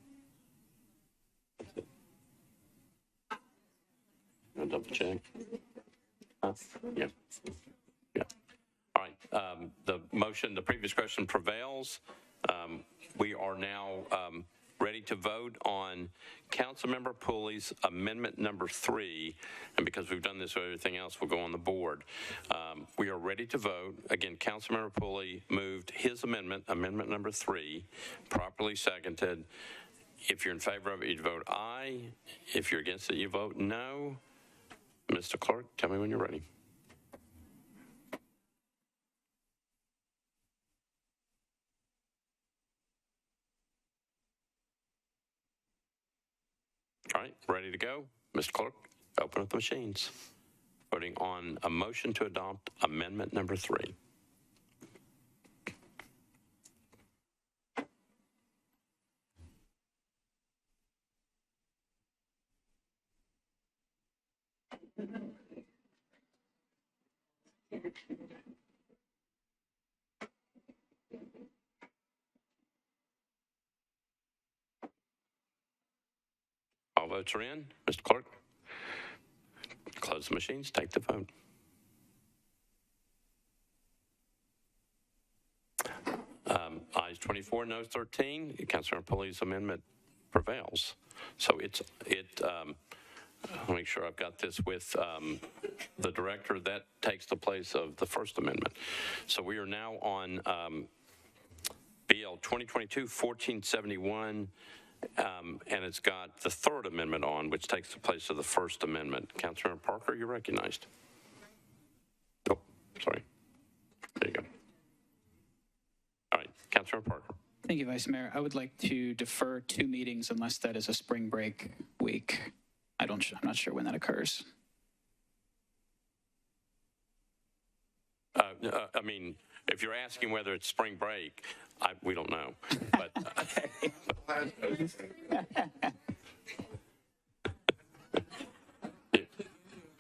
I'll double check. Yeah. Yeah. All right. The motion, the previous question prevails. We are now ready to vote on Councilmember Pulley's amendment number 3. And because we've done this with everything else, we'll go on the board. We are ready to vote. Again, Councilmember Pulley moved his amendment, amendment number 3, properly seconded. If you're in favor of it, you vote aye. If you're against it, you vote no. Mr. Clerk, tell me when you're ready. All right, ready to go? Mr. Clerk, open up the machines. Voting on a motion to adopt amendment number 3. All votes are in. Mr. Clerk, close the machines, take the vote. Ayes 24, noes 13. Councilmember Pulley's amendment prevails. So I'll make sure I've got this with the director. That takes the place of the First Amendment. So we are now on BL 2022-1471, and it's got the Third Amendment on, which takes the place of the First Amendment. Councilmember Parker, you're recognized. Oh, sorry. There you go. All right, Councilmember Parker. Thank you, Vice Mayor. I would like to defer 2 meetings unless that is a spring break week. I'm not sure when that occurs. I mean, if you're asking whether it's spring break, we don't know. But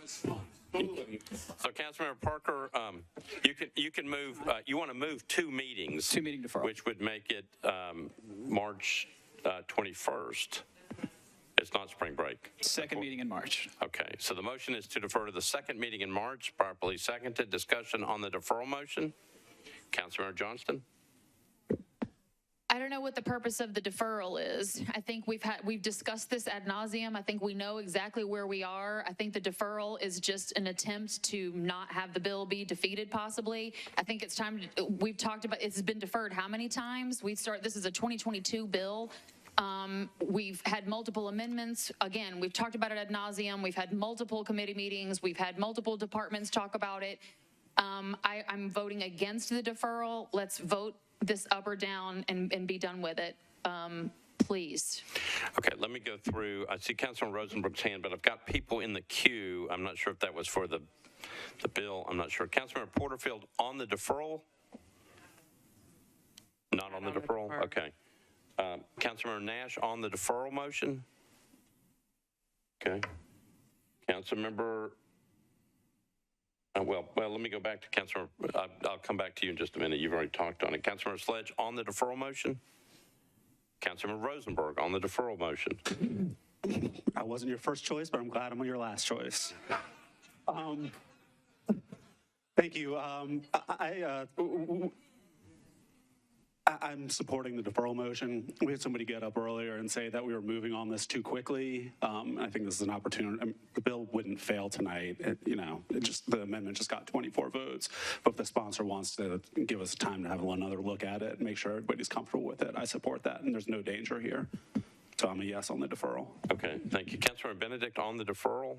so, Councilmember Parker, you can move. You want to move 2 meetings, 2 meeting deferral, which would make it March 21st. It's not spring break. Second meeting in March. Okay, so the motion is to defer to the second meeting in March, properly seconded. Discussion on the deferral motion. Councilmember Johnston? I don't know what the purpose of the deferral is. I think we've discussed this ad nauseum. I think we know exactly where we are. I think the deferral is just an attempt to not have the bill be defeated, possibly. I think it's time we've talked about, it's been deferred how many times? This is a 2022 bill. We've had multiple amendments. Again, we've talked about it ad nauseum. We've had multiple committee meetings. We've had multiple departments talk about it. I'm voting against the deferral. Let's vote this up or down and be done with it, please. Okay, let me go through. I see Councilman Rosenberg's hand, but I've got people in the queue. I'm not sure if that was for the bill. I'm not sure. Councilman Porterfield on the deferral? Not on the deferral? Okay. Councilmember Nash on the deferral motion? Okay. Councilmember, well, let me go back to Councilmember, I'll come back to you in just a minute. You've already talked on it. Councilmember Sledge on the deferral motion? Councilmember Rosenberg on the deferral motion? I wasn't your first choice, but I'm glad I'm your last choice. Thank you. I'm supporting the deferral motion. We had somebody get up earlier and say that we were moving on this too quickly. I think this is an opportunity. The bill wouldn't fail tonight. The amendment just got 24 votes. But if the sponsor wants to give us time to have another look at it and make sure everybody's comfortable with it, I support that. And there's no danger here. So I'm a yes on the deferral. Okay, thank you. Councilmember Benedict on the deferral?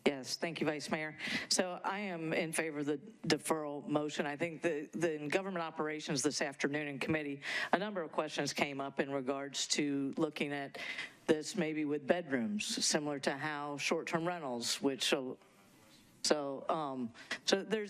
Yes, thank you, Vice Mayor. So I am in favor of the deferral motion. I think in government operations this afternoon in committee, a number of questions came up in regards to looking at this maybe with bedrooms, similar to how short-term rentals, so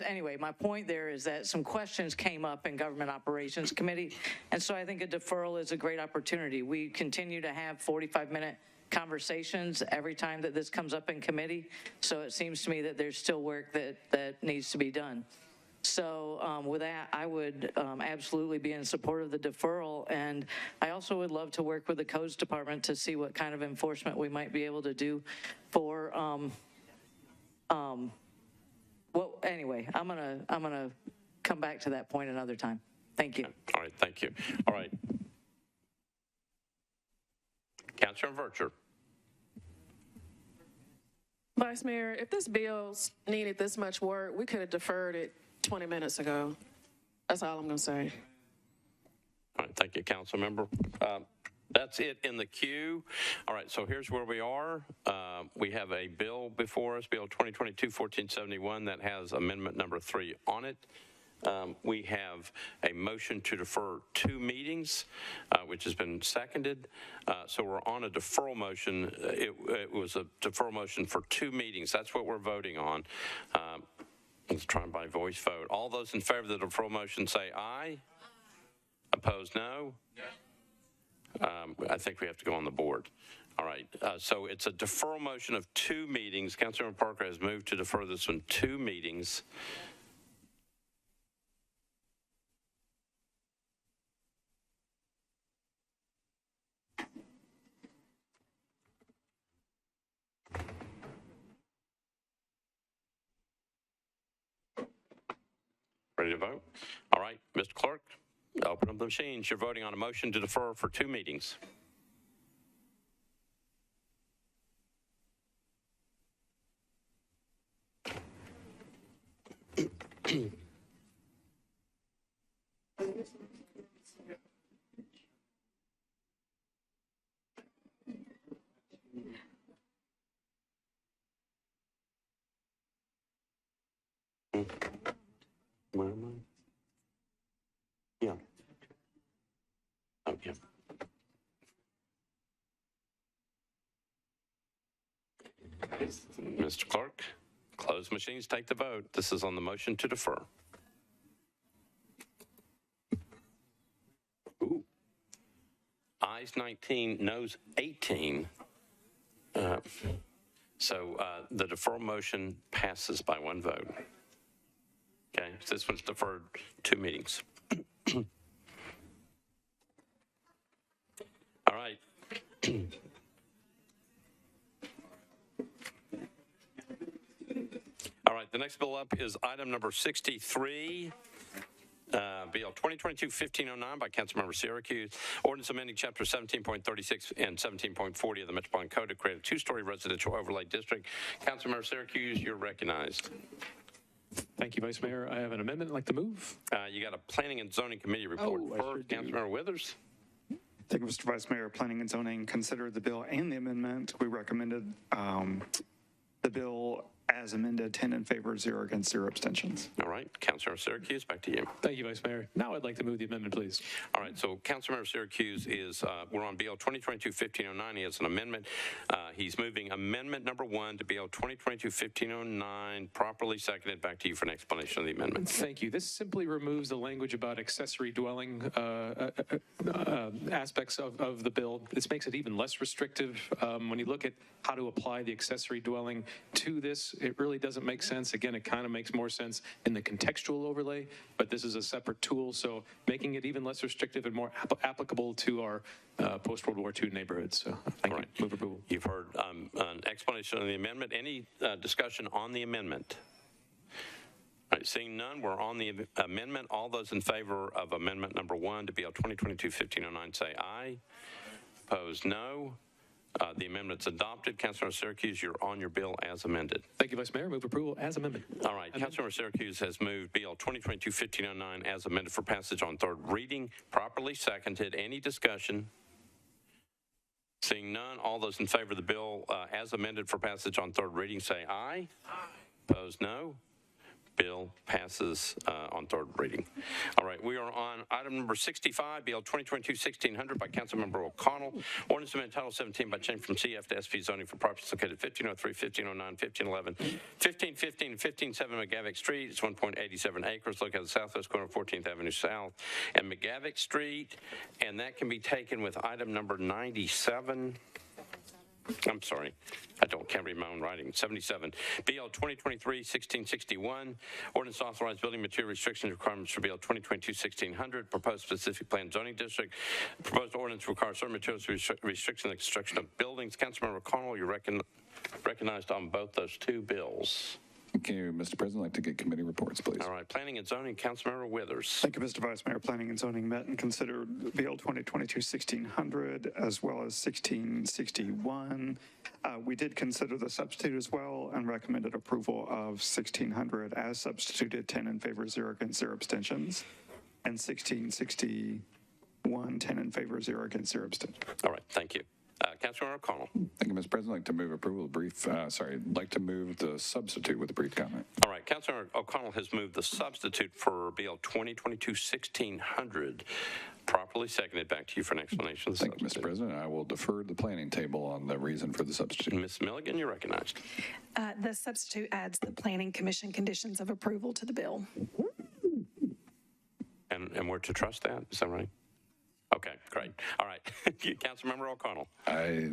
anyway, my point there is that some questions came up in government operations committee, and so I think a deferral is a great opportunity. We continue to have 45-minute conversations every time that this comes up in committee. So it seems to me that there's still work that needs to be done. So with that, I would absolutely be in support of the deferral. And I also would love to work with the codes department to see what kind of enforcement we might be able to do for, well, anyway, I'm gonna come back to that point another time. Thank you. All right, thank you. All right. Councilor Vercher. Vice Mayor, if this bill needed this much work, we could have deferred it 20 minutes ago. That's all I'm going to say. All right, thank you, council member. That's it in the queue. All right, so here's where we are. We have a bill before us, Bill 2022-1471, that has amendment number 3 on it. We have a motion to defer 2 meetings, which has been seconded. So we're on a deferral motion. It was a deferral motion for 2 meetings. That's what we're voting on. Let's try by voice vote. All those in favor of the deferral motion say aye. Opposed, no. I think we have to go on the board. All right, so it's a deferral motion of 2 meetings. Councilmember Parker has moved to defer this one 2 meetings. Ready to vote? All right, Mr. Clerk, open up the machines. You're voting on a motion to defer for 2 meetings. Where am I? Yeah. Okay. Mr. Clerk, close machines, take the vote. This is on the motion to defer. Ooh. Ayes 19, noes 18. So the deferral motion passes by 1 vote. Okay, so this one's deferred 2 meetings. All right. All right, the next bill up is item number 63. Bill 2022-1509 by Councilmember Syracuse. Ordinance amending Chapter 17.36 and 17.40 of the Metropolitan Code to create a 2-story residential overlay district. Councilmember Syracuse, you're recognized. Thank you, Vice Mayor. I have an amendment I'd like to move. You got a Planning and Zoning Committee report. First, Councilmember Withers. Thank you, Mr. Vice Mayor. Planning and Zoning considered the bill and the amendment. We recommended the bill as amended, 10 in favor, 0 against, 0 abstentions. All right, Councilmember Syracuse, back to you. Thank you, Vice Mayor. Now I'd like to move the amendment, please. All right, so Councilmember Syracuse is, we're on BL 2022-1509. He has an amendment. He's moving amendment number 1 to BL 2022-1509, properly seconded. Back to you for an explanation of the amendment. Thank you. This simply removes the language about accessory dwelling aspects of the bill. This makes it even less restrictive. When you look at how to apply the accessory dwelling to this, it really doesn't make sense. Again, it kind of makes more sense in the contextual overlay, but this is a separate tool, so making it even less restrictive and more applicable to our post-World War II neighborhoods. So thank you. Move approval. You've heard an explanation of the amendment. Any discussion on the amendment? All right, seeing none, we're on the amendment. All those in favor of amendment number 1 to BL 2022-1509 say aye. Opposed, no. The amendment's adopted. Councilmember Syracuse, you're on your bill as amended. Thank you, Vice Mayor. Move approval as amended. All right. Councilmember Syracuse has moved BL 2022-1509 as amended for passage on 3rd reading. Properly seconded. Any discussion? Seeing none, all those in favor of the bill as amended for passage on 3rd reading say aye. Aye. Opposed, no. Bill passes on 3rd reading. All right, we are on item number 65, BL 2022-1600 by Councilmember O'Connell. Ordinance amendment Title 17 by change from CF to SP zoning for properties located 1503, 1509, 1511, 1515, and 1507 McGavick Street. It's 1.87 acres located at the southwest corner of 14th Avenue South and McGavick Street, and that can be taken with item number 97. I'm sorry, can't read my own writing. 77, BL 2023-1661, ordinance authorized building material restrictions requirements for BL 2022-1600, proposed specific plan zoning district. Proposed ordinance requires certain materials to restriction the construction of buildings. Councilmember Connell, you're recognized on both those two bills. Thank you, Mr. President. I'd like to get committee reports, please. All right, Planning and Zoning, Councilmember Withers. Thank you, Mr. Vice Mayor. Planning and Zoning met and considered BL 2022-1600 as well as 1661. We did consider the substitute as well and recommended approval of 1600 as substituted, 10 in favor, 0 against, 0 abstentions, and 1661, 10 in favor, 0 against, 0 abstentions. All right, thank you. Councilmember O'Connell. Thank you, Mr. President. I'd like to move approval of like to move the substitute with a brief comment. All right, Councilmember O'Connell has moved the substitute for BL 2022-1600. Properly seconded. Back to you for an explanation. Thank you, Mr. President. I will defer the planning table on the reason for the substitute. Ms. Milligan, you're recognized. The substitute adds the Planning Commission conditions of approval to the bill. And we're to trust that? Is that right? Okay, great. All right. Councilmember O'Connell. I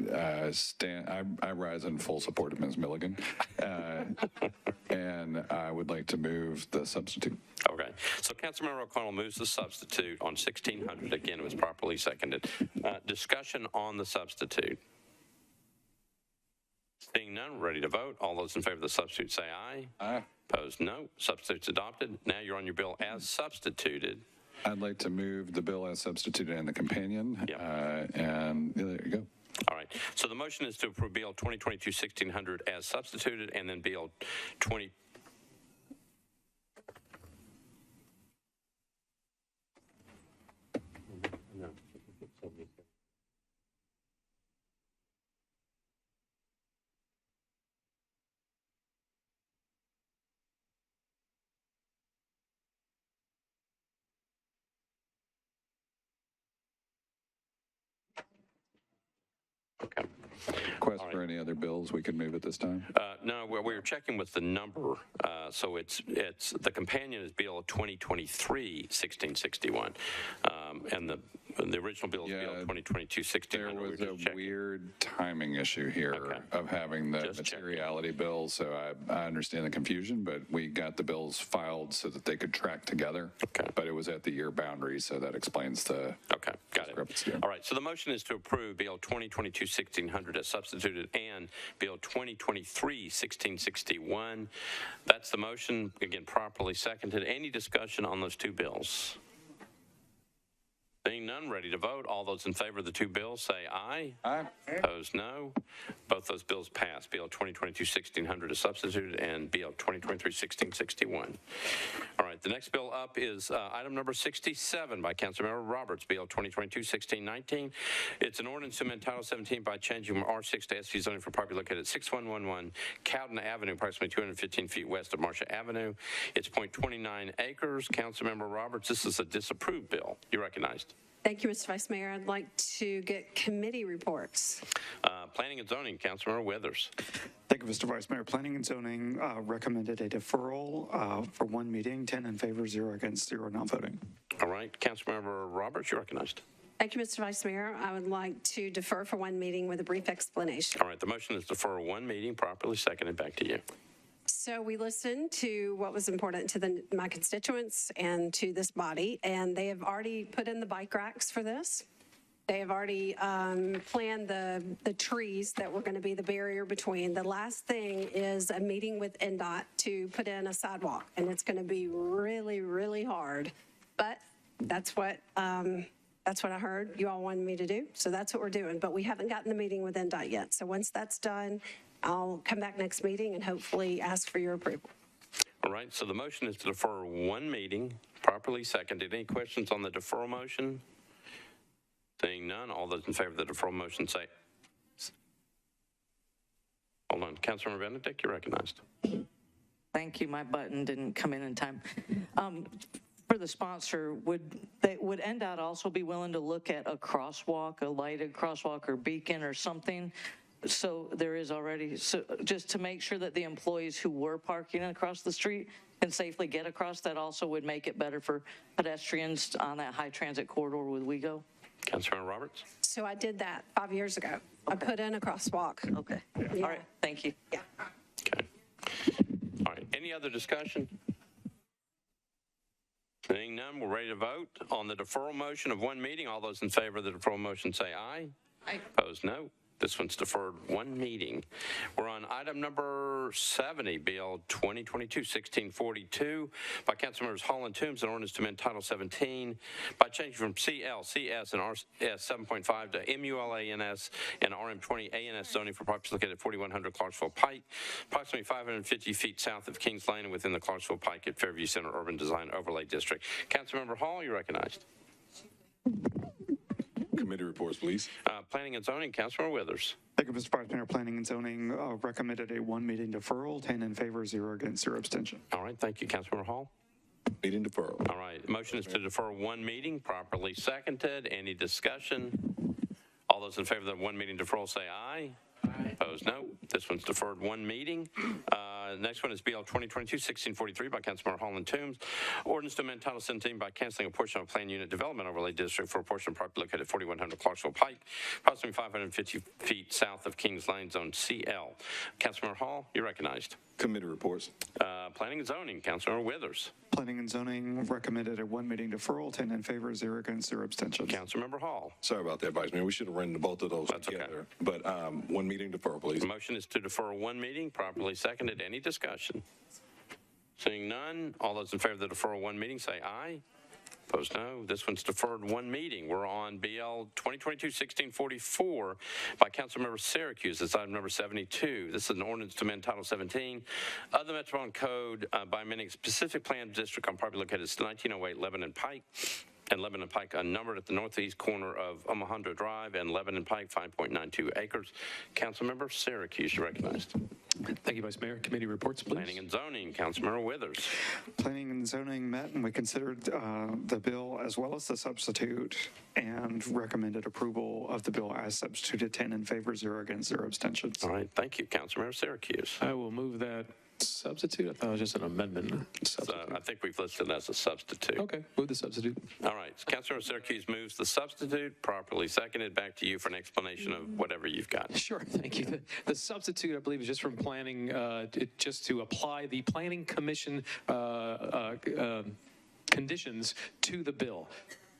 rise in full support of Ms. Milligan, and I would like to move the substitute. Okay. So Councilmember O'Connell moves the substitute on 1600. Again, it was properly seconded. Discussion on the substitute. Seeing none, ready to vote. All those in favor of the substitute say aye. Aye. Opposed, no. Substitute's adopted. Now you're on your bill as substituted. I'd like to move the bill as substituted and the companion, Yep. and there you go. All right. So the motion is to approve BL 2022-1600 as substituted, and then BL 20. Okay. Request for any other bills we could move at this time? No, we were checking with the number. So it's the companion is BL 2023-1661, and the original bill is BL 2022-1600. There was a weird timing issue here of having the materiality bill, so I understand the confusion, but we got the bills filed so that they could track together. Okay. But it was at the year boundary, so that explains the Okay, got it. All right, so the motion is to approve BL 2022-1600 as substituted and BL 2023-1661. That's the motion, again, properly seconded. Any discussion on those two bills? Being none, ready to vote. All those in favor of the two bills say aye. Aye. Opposed, no. Both those bills pass. BL 2022-1600 is substituted and BL 2023-1661. All right, the next bill up is item number 67 by Councilmember Roberts, BL 2022-1619. It's an ordinance to amend Title 17 by changing from R6 to SV zoning for property located at 6111 Cowden Avenue, approximately 215 feet west of Marcia Avenue. It's 0.29 acres. Councilmember Roberts, this is a disapproved bill. You're recognized. Thank you, Mr. Vice Mayor. I'd like to get committee reports. Planning and Zoning, Councilmember Withers. Thank you, Mr. Vice Mayor. Planning and Zoning recommended a deferral for one meeting, 10 in favor, 0 against, 0 non-voting. All right, Councilmember Roberts, you're recognized. Thank you, Mr. Vice Mayor. I would like to defer for one meeting with a brief explanation. All right, the motion is to defer one meeting, properly seconded. Back to you. So we listened to what was important to my constituents and to this body, and they have already put in the bike racks for this. They have already planned the trees that were going to be the barrier between. The last thing is a meeting with NDOT to put in a sidewalk, and it's going to be really, really hard. But that's what I heard you all wanted me to do, so that's what we're doing. But we haven't gotten the meeting with NDOT yet. So once that's done, I'll come back next meeting and hopefully ask for your approval. All right, so the motion is to defer one meeting, properly seconded. Any questions on the deferral motion? Seeing none, all those in favor of the deferral motion say. Hold on, Councilmember Benedict, you're recognized. Thank you. My button didn't come in time. For the sponsor, would NDOT also be willing to look at a crosswalk, a lighted crosswalk or beacon or something? So there is already, so just to make sure that the employees who were parking across the street can safely get across, that also would make it better for pedestrians on that high transit corridor with WeGo? Councilmember Roberts? So I did that 5 years ago. I put in a crosswalk. Okay. Yeah. All right, thank you. Yeah. Okay. All right, any other discussion? Seeing none, we're ready to vote on the deferral motion of one meeting. All those in favor of the deferral motion say aye. Aye. Opposed, no. This one's deferred one meeting. We're on item number 70, Bill 2022-1642 by Councilmembers Hall and Toombs, an ordinance to amend Title 17 by changing from CL, CS, and RS 7.5 to MULANS and RM20 ANS zoning for properties located at 4100 Clarksville Pike, approximately 550 feet south of Kings Lane and within the Clarksville Pike at Fairview Center Urban Design Overlay District. Councilmember Hall, you're recognized. Committee reports, please. Planning and Zoning, Councilmember Withers. Thank you, Mr. Vice Mayor. Planning and Zoning recommended a one meeting deferral, 10 in favor, 0 against, 0 abstention. All right, thank you, Councilmember Hall. Meeting deferral. All right, motion is to defer one meeting, properly seconded. Any discussion? All those in favor of the one meeting deferral say aye. Aye. Opposed, no. This one's deferred one meeting. Next one is BL 2022-1643 by Councilmember Hall and Toombs. Ordinance to amend Title 17 by canceling a portion of a planned unit development overlay district for a portion of property located at 4100 Clarksville Pike, approximately 550 feet south of Kings Lane, Zone CL. Councilmember Hall, you're recognized. Committee reports. Planning and Zoning, Councilmember Withers. Planning and Zoning recommended a one meeting deferral, 10 in favor, 0 against, 0 abstentions. Councilmember Hall. Sorry about that, Vice Mayor. We should have run both of those together. Okay. But one meeting deferral, please. The motion is to defer one meeting, properly seconded. Any discussion? Seeing none, all those in favor of the deferral one meeting say aye. Opposed, no. This one's deferred one meeting. We're on BL 2022-1644 by Councilmember Syracuse. It's item number 72. This is an ordinance to amend Title 17 of the Metropolitan Code by amending a specific planned district on property located at 1908 Lebanon Pike. And Lebanon Pike unnumbered at the northeast corner of Omohundro Drive and Lebanon Pike, 5.92 acres. Councilmember Syracuse, you recognized. Thank you, Vice Mayor. Committee reports, please. Planning and Zoning, Councilmember Withers. Planning and Zoning met and we considered the bill as well as the substitute and recommended approval of the bill as substituted, 10 in favor, 0 against, 0 abstentions. All right, thank you, Councilmember Syracuse. I will move that substitute. I thought it was just an amendment. I think we've listed it as a substitute. Okay, move the substitute. All right, Councilmember Syracuse moves the substitute, properly seconded. Back to you for an explanation of whatever you've got. Sure, thank you. The substitute, I believe, is just from planning, just to apply the Planning Commission conditions to the bill.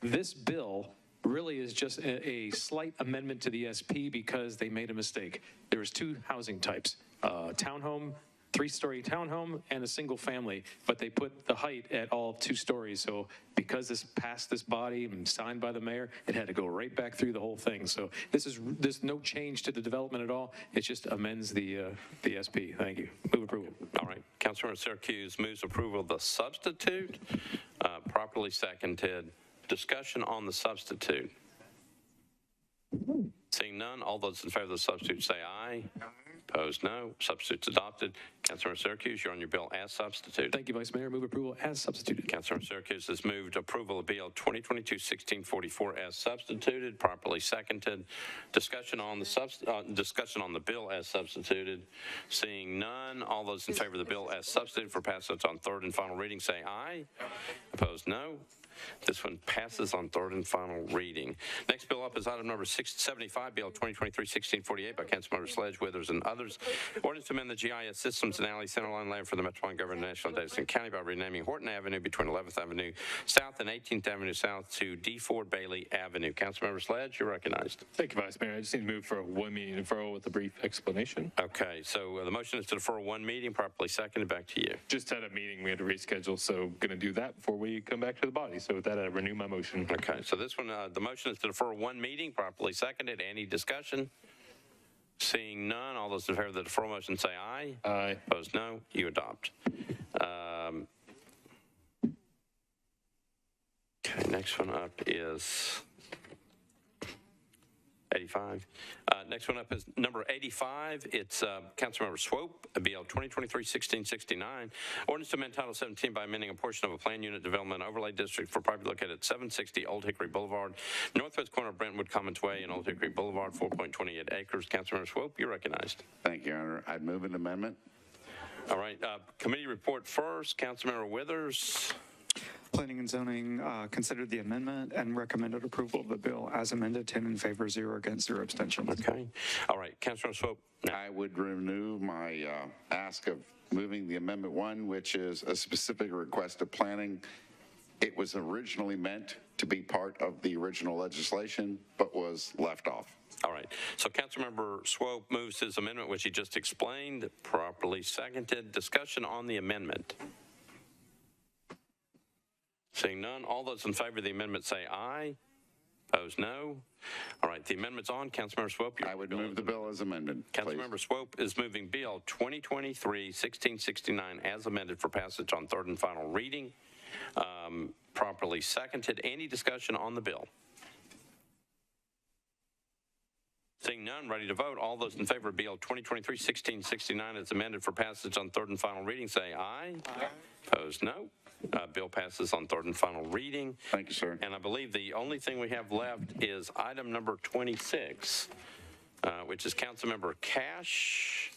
This bill really is just a slight amendment to the SP because they made a mistake. There was two housing types, townhome, 3-story townhome, and a single family, but they put the height at all 2 stories. So because this passed this body and signed by the mayor, it had to go right back through the whole thing. So there's no change to the development at all. It just amends the SP. Thank you. Move approval. All right, Councilmember Syracuse moves approval of the substitute, properly seconded. Discussion on the substitute. Seeing none, all those in favor of the substitute say aye. Opposed, no. Substitute's adopted. Councilmember Syracuse, you're on your bill as substituted. Thank you, Vice Mayor. Move approval as substituted. Councilmember Syracuse has moved approval of BL 2022-1644 as substituted, properly seconded. Discussion on the bill as substituted. Seeing none, all those in favor of the bill as substituted for passage on third and final reading say aye. Opposed, no. This one passes on third and final reading. Next bill up is item number 675, BL 2023-1648 by Councilmember Sledge, Withers, and others. Ordinance to amend the GIS systems and alley centerline layout for the Metropolitan Government National Davidson County by renaming Horton Avenue between 11th Avenue South and 18th Avenue South to D. Ford Bailey Avenue. Councilmember Sledge, you're recognized. Thank you, Vice Mayor. I just need to move for a one meeting deferral with a brief explanation. Okay, so the motion is to defer one meeting, properly seconded. Back to you. Just had a meeting we had to reschedule, so going to do that before we come back to the body. So with that, I renew my motion. Okay, so this one, the motion is to defer one meeting, properly seconded. Any discussion? Seeing none, all those in favor of the deferral motion say aye. Aye. Opposed, no. You adopt. Okay, next one up is 85. Next one up is number 85. It's Councilmember Swope, BL 2023-1669. Ordinance to amend Title 17 by amending a portion of a planned unit development overlay district for property located at 760 Old Hickory Boulevard, northwest corner of Brentwood Commons Way and Old Hickory Boulevard, 4.28 acres. Councilmember Swope, you're recognized. Thank you, Your Honor. I'd move an amendment. All right. Committee report first. Councilmember Withers. Planning and Zoning considered the amendment and recommended approval of the bill as amended, 10 in favor, 0 against, 0 abstentions. Okay. All right, Councilor Swope. I would renew my ask of moving the Amendment 1, which is a specific request of planning. It was originally meant to be part of the original legislation, but was left off. All right. So Councilmember Swope moves his amendment, which he just explained, properly seconded. Discussion on the amendment. Seeing none, all those in favor of the amendment say aye. Opposed, no. All right, the amendment's on. Councilmember Swope. I would move the bill as amended. Councilmember Swope is moving Bill 2023-1669 as amended for passage on third and final reading. Properly seconded. Any discussion on the bill? Seeing none, ready to vote. All those in favor of Bill 2023-1669 as amended for passage on third and final reading say aye. Aye. Opposed, no. Bill passes on third and final reading. Thank you, sir. And I believe the only thing we have left is item number 26, which is Councilmember Cash.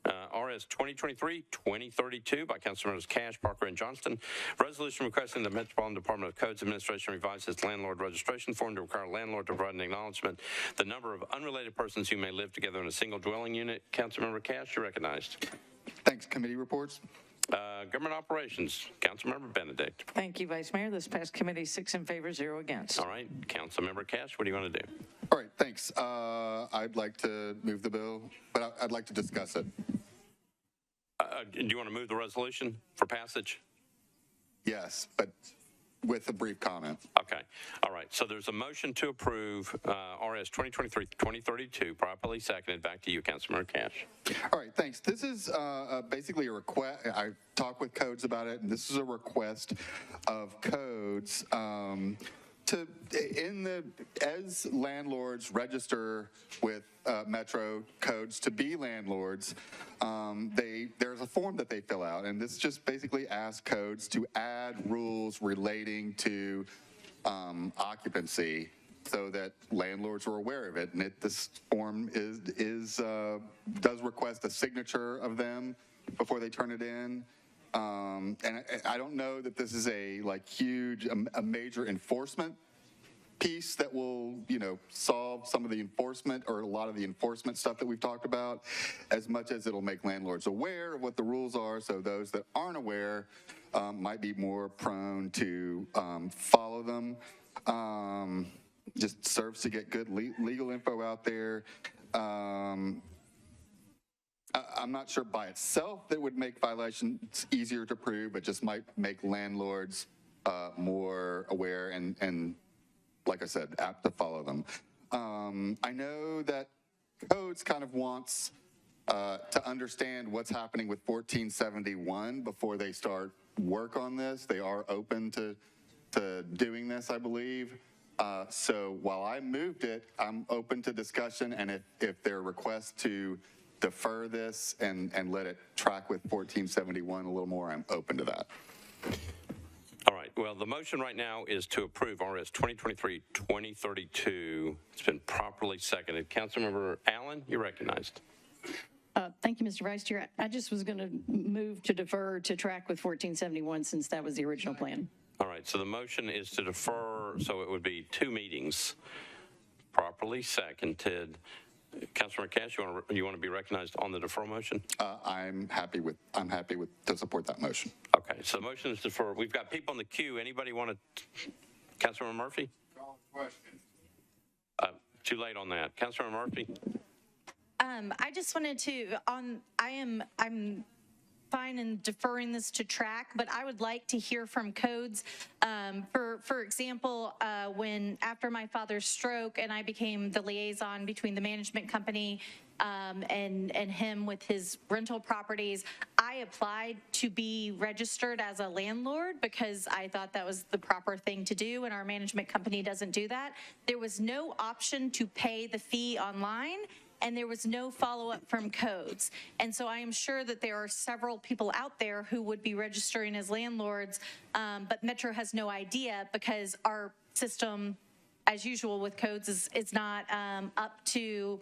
RS 2023-2032 by Councilmembers Cash, Parker, and Johnston. Resolution requesting the Metropolitan Department of Codes Administration revise its landlord registration form to require a landlord to provide an acknowledgement the number of unrelated persons who may live together in a single dwelling unit. Councilmember Cash, you're recognized. Thanks. Committee reports. Government Operations, Councilmember Benedict. Thank you, Vice Mayor. This passed committee 6 in favor, 0 against. All right, Councilmember Cash, what do you want to do? All right, thanks. I'd like to move the bill, but I'd like to discuss it. Do you want to move the resolution for passage? Yes, but with a brief comment. Okay. All right. So there's a motion to approve RS 2023-2032, properly seconded. Back to you, Councilmember Cash. All right, thanks. This is basically a request. I talked with Codes about it, and this is a request of Codes as landlords register with Metro Codes to be landlords, there's a form that they fill out, and this just basically asks Codes to add rules relating to occupancy so that landlords are aware of it. And this form does request a signature of them before they turn it in. And I don't know that this is a major enforcement piece that will, solve some of the enforcement or a lot of the enforcement stuff that we've talked about, as much as it'll make landlords aware of what the rules are, so those that aren't aware might be more prone to follow them. Just serves to get good legal info out there. I'm not sure by itself that would make violations easier to prove, but just might make landlords more aware and like I said, apt to follow them. I know that Codes kind of wants to understand what's happening with 1471 before they start work on this. They are open to doing this, I believe. So while I moved it, I'm open to discussion, and if there are requests to defer this and let it track with 1471 a little more, I'm open to that. All right. Well, the motion right now is to approve RS 2023-2032. It's been properly seconded. Councilmember Allen, you're recognized. Thank you, Mr. Vice Chair. I just was going to move to defer to track with 1471 since that was the original plan. All right. So the motion is to defer, so it would be 2 meetings. Properly seconded. Councilmember Cash, you want to be recognized on the deferral motion? I'm happy to support that motion. Okay, so the motion is defer. We've got people in the queue. Anybody want to? Councilmember Murphy? Call the question. Too late on that. Councilmember Murphy? I just wanted to I'm fine in deferring this to track, but I would like to hear from Codes. For example, when after my father's stroke and I became the liaison between the management company and him with his rental properties, I applied to be registered as a landlord because I thought that was the proper thing to do, and our management company doesn't do that. There was no option to pay the fee online, and there was no follow-up from Codes. And so I am sure that there are several people out there who would be registering as landlords, but Metro has no idea because our system, as usual with Codes, is not up to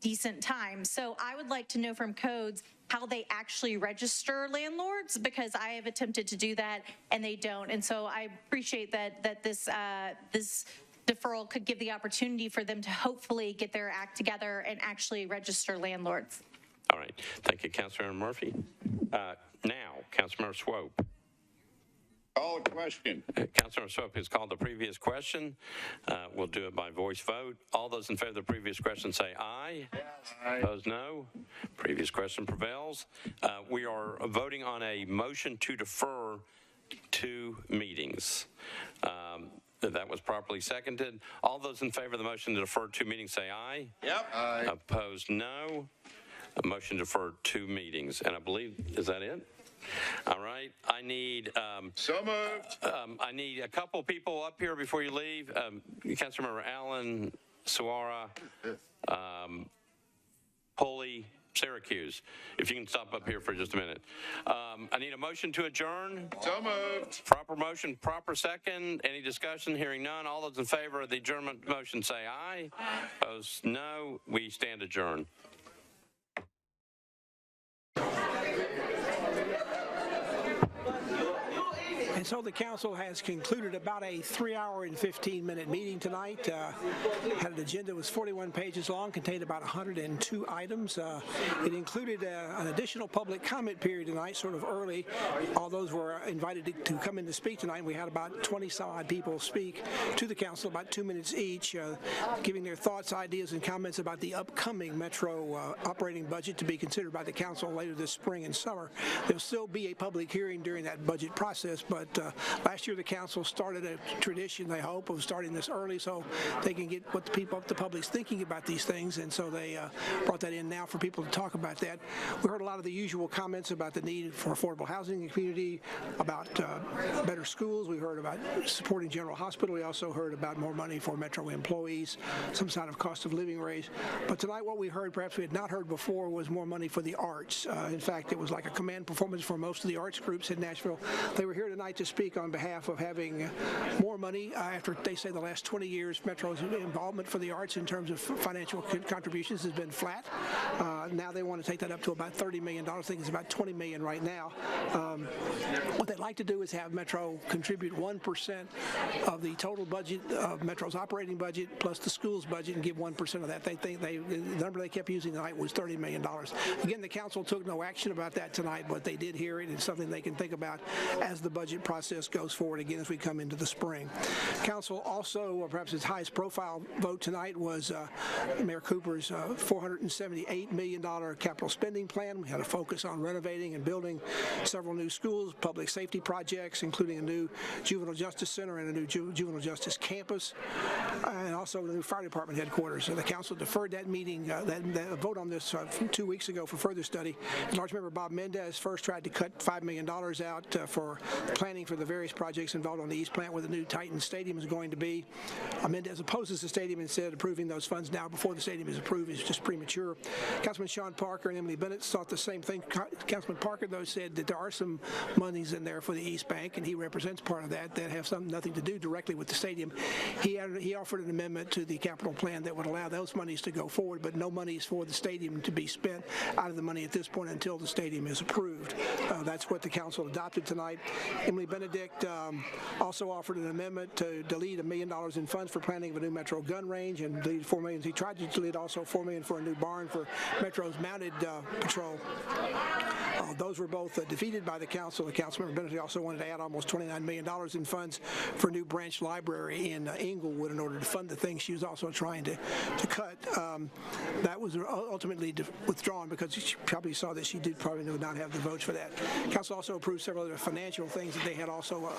decent time. So I would like to know from codes how they actually register landlords, because I have attempted to do that and they don't. And so I appreciate that this deferral could give the opportunity for them to hopefully get their act together and actually register landlords. All right. Thank you, Councilmember Murphy. Now, Councilmember Swope. Call a question. Councilmember Swope has called the previous question. We'll do it by voice vote. All those in favor of the previous question say aye. Aye. Opposed, no. Previous question prevails. We are voting on a motion to defer 2 meetings. That was properly seconded. All those in favor of the motion to defer 2 meetings say aye. Yep. Aye. Opposed, no. A motion to defer 2 meetings. And I believe, is that it? All right. I need so moved. I need a couple people up here before you leave. Councilmember Allen, Suara, Pulley, Syracuse. If you can stop up here for just a minute. I need a motion to adjourn. So moved. Proper motion, proper second. Any discussion? Hearing none. All those in favor of the adjournment motion say aye. Aye. Opposed, no. We stand adjourned. And so the council has concluded about a 3-hour and 15-minute meeting tonight. Had an agenda that was 41 pages long, contained about 102 items. It included an additional public comment period tonight, sort of early. All those were invited to come in to speak tonight. We had about 20-some-odd people speak to the council, about 2 minutes each, giving their thoughts, ideas, and comments about the upcoming Metro operating budget to be considered by the council later this spring and summer. There'll still be a public hearing during that budget process, but last year the council started a tradition, they hope, of starting this early so they can get what the public's thinking about these things, and so they brought that in now for people to talk about that. We heard a lot of the usual comments about the need for affordable housing in the community, about better schools. We heard about supporting General Hospital. We also heard about more money for Metro employees, some sort of cost of living raise. But tonight what we heard, perhaps we had not heard before, was more money for the arts. In fact, it was like a command performance for most of the arts groups in Nashville. They were here tonight to speak on behalf of having more money after, they say, the last 20 years, Metro's involvement for the arts in terms of financial contributions has been flat. Now they want to take that up to about $30 million. I think it's about $20 million right now. What they'd like to do is have Metro contribute 1% of the total budget of Metro's operating budget plus the school's budget and give 1% of that. They think the number they kept using tonight was $30 million. Again, the council took no action about that tonight, but they did hear it. It's something they can think about as the budget process goes forward again as we come into the spring. Council also, perhaps its highest profile vote tonight was Mayor Cooper's $478 million capital spending plan. We had a focus on renovating and building several new schools, public safety projects, including a new juvenile justice center and a new juvenile justice campus, and also the new fire department headquarters. So the council deferred that meeting, that vote on this from 2 weeks ago for further study. Large Member Bob Mendez first tried to cut $5 million out for planning for the various projects involved on the East Plant where the new Titan Stadium is going to be. Mendez opposes the stadium and said approving those funds now before the stadium is approved is just premature. Councilman Sean Parker and Emily Bennett thought the same thing. Councilman Parker, though, said that there are some monies in there for the East Bank, and he represents part of that have nothing to do directly with the stadium. He offered an amendment to the capital plan that would allow those monies to go forward, but no monies for the stadium to be spent out of the money at this point until the stadium is approved. That's what the council adopted tonight. Emily Benedict also offered an amendment to delete $1 million in funds for planning of a new Metro gun range and delete $4 million. He tried to delete also $4 million for a new barn for Metro's mounted patrol. Those were both defeated by the council. The councilmember Benedict also wanted to add almost $29 million in funds for a new branch library in Inglewood in order to fund the things she was also trying to cut. That was ultimately withdrawn because she probably saw that she did probably not have the votes for that. Council also approved several other financial things that they had also,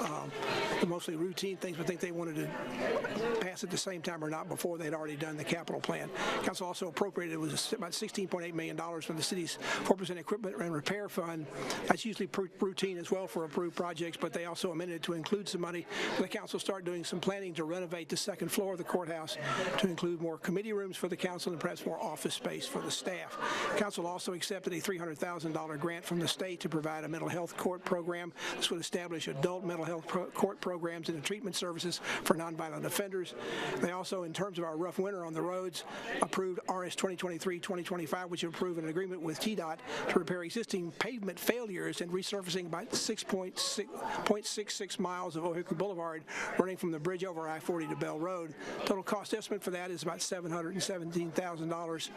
mostly routine things, but I think they wanted to pass at the same time or not before they'd already done the capital plan. Council also appropriated about $16.8 million from the city's 4% equipment and repair fund. That's usually routine as well for approved projects, but they also amended it to include some money. The council started doing some planning to renovate the second floor of the courthouse to include more committee rooms for the council and perhaps more office space for the staff. Council also accepted a $300,000 grant from the state to provide a mental health court program. This would establish establish adult mental health court programs and treatment services for nonviolent offenders. They also, in terms of our rough winter on the roads, approved RS 2023-2025, which approved an agreement with TDOT to repair existing pavement failures and resurfacing about 6.66 miles of O'Hickory Boulevard running from the bridge over I-40 to Bell Road. Total cost estimate for that is about $717,000,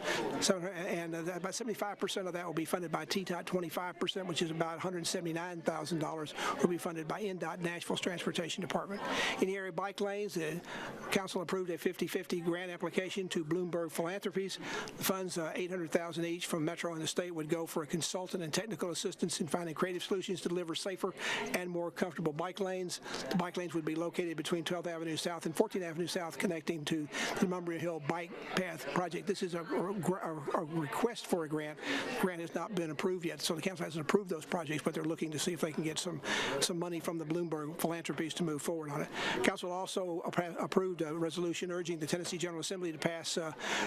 and about 75% of that will be funded by TDOT, 25%, which is about $179,000, will be funded by NDOT, Nashville's Transportation Department. In the area of bike lanes, the council approved a 50-50 grant application to Bloomberg Philanthropies. The funds, $800,000 each from Metro and the state, would go for a consultant and technical assistance in finding creative solutions to deliver safer and more comfortable bike lanes. The bike lanes would be located between 12th Avenue South and 14th Avenue South, connecting to the Mulberry Hill Bike Path Project. This is a request for a grant. The grant has not been approved yet, so the council hasn't approved those projects, but they're looking to see if they can get some money from the Bloomberg Philanthropies to move forward on it. Council also approved a resolution urging the Tennessee General Assembly to pass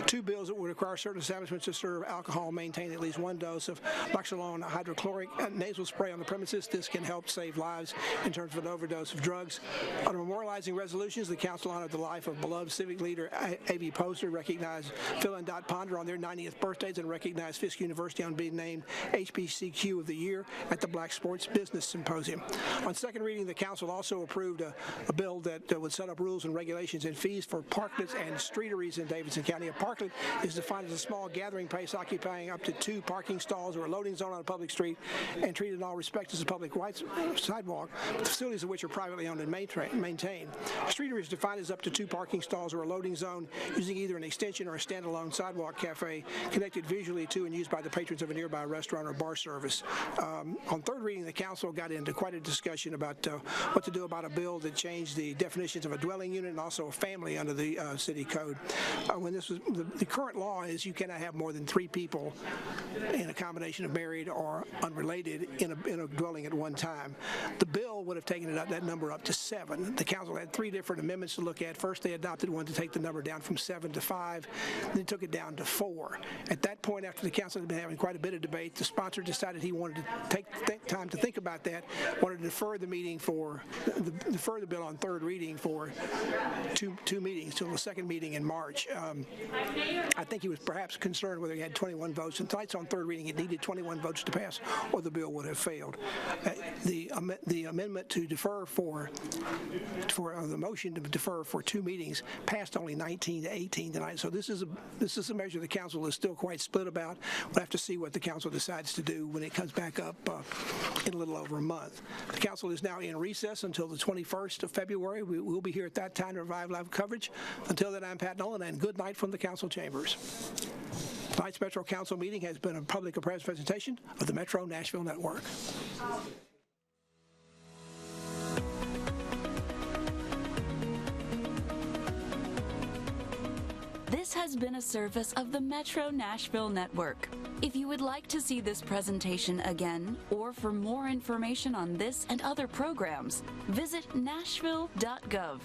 two bills that would require certain establishments to serve alcohol maintain at least one dose of Loxolone hydrochloric nasal spray on the premises. This can help save lives in terms of an overdose of drugs. On memorializing resolutions, the council honored the life of beloved civic leader A.V. Poster, recognized Phil and Dot Ponder on their 90th birthdays, and recognized Fisk University on being named HBCQ of the Year at the Black Sports Business Symposium. On second reading, the council also approved a bill that would set up rules and regulations and fees for parklets and streeteries in Davidson County. A parklet is defined as a small gathering place occupying up to 2 parking stalls or a loading zone on a public street and treated in all respects as a public sidewalk, facilities of which are privately owned and maintained. A streetery is defined as up to 2 parking stalls or a loading zone using either an extension or a standalone sidewalk cafe connected visually to and used by the patrons of a nearby restaurant or bar service. On third reading, the council got into quite a discussion about what to do about a bill that changed the definitions of a dwelling unit and also a family under the city code. When this was the current law is you cannot have more than 3 people in a combination of married or unrelated in a dwelling at one time. The bill would have taken that number up to 7. The council had 3 different amendments to look at. First, they adopted one to take the number down from 7 to 5. Then took it down to 4. At that point, after the council had been having quite a bit of debate, the sponsor decided he wanted to take time to think about that, wanted to defer the bill on third reading for two meetings till the second meeting in March. I think he was perhaps concerned whether he had 21 votes. And tonight's on third reading. It needed 21 votes to pass, or the bill would have failed. The amendment to defer the motion to defer for 2 meetings passed only 19 to 18 tonight. So this is a measure the council is still quite split about. We'll have to see what the council decides to do when it comes back up in a little over a month. The council is now in recess until the 21st of February. We will be here at that time to revive live coverage. Until then, I'm Pat Nolan, and good night from the council chambers. Tonight's Metro Council meeting has been a public press presentation of the Metro Nashville Network. This has been a service of the Metro Nashville Network. If you would like to see this presentation again, or for more information on this and other programs, visit nashville.gov.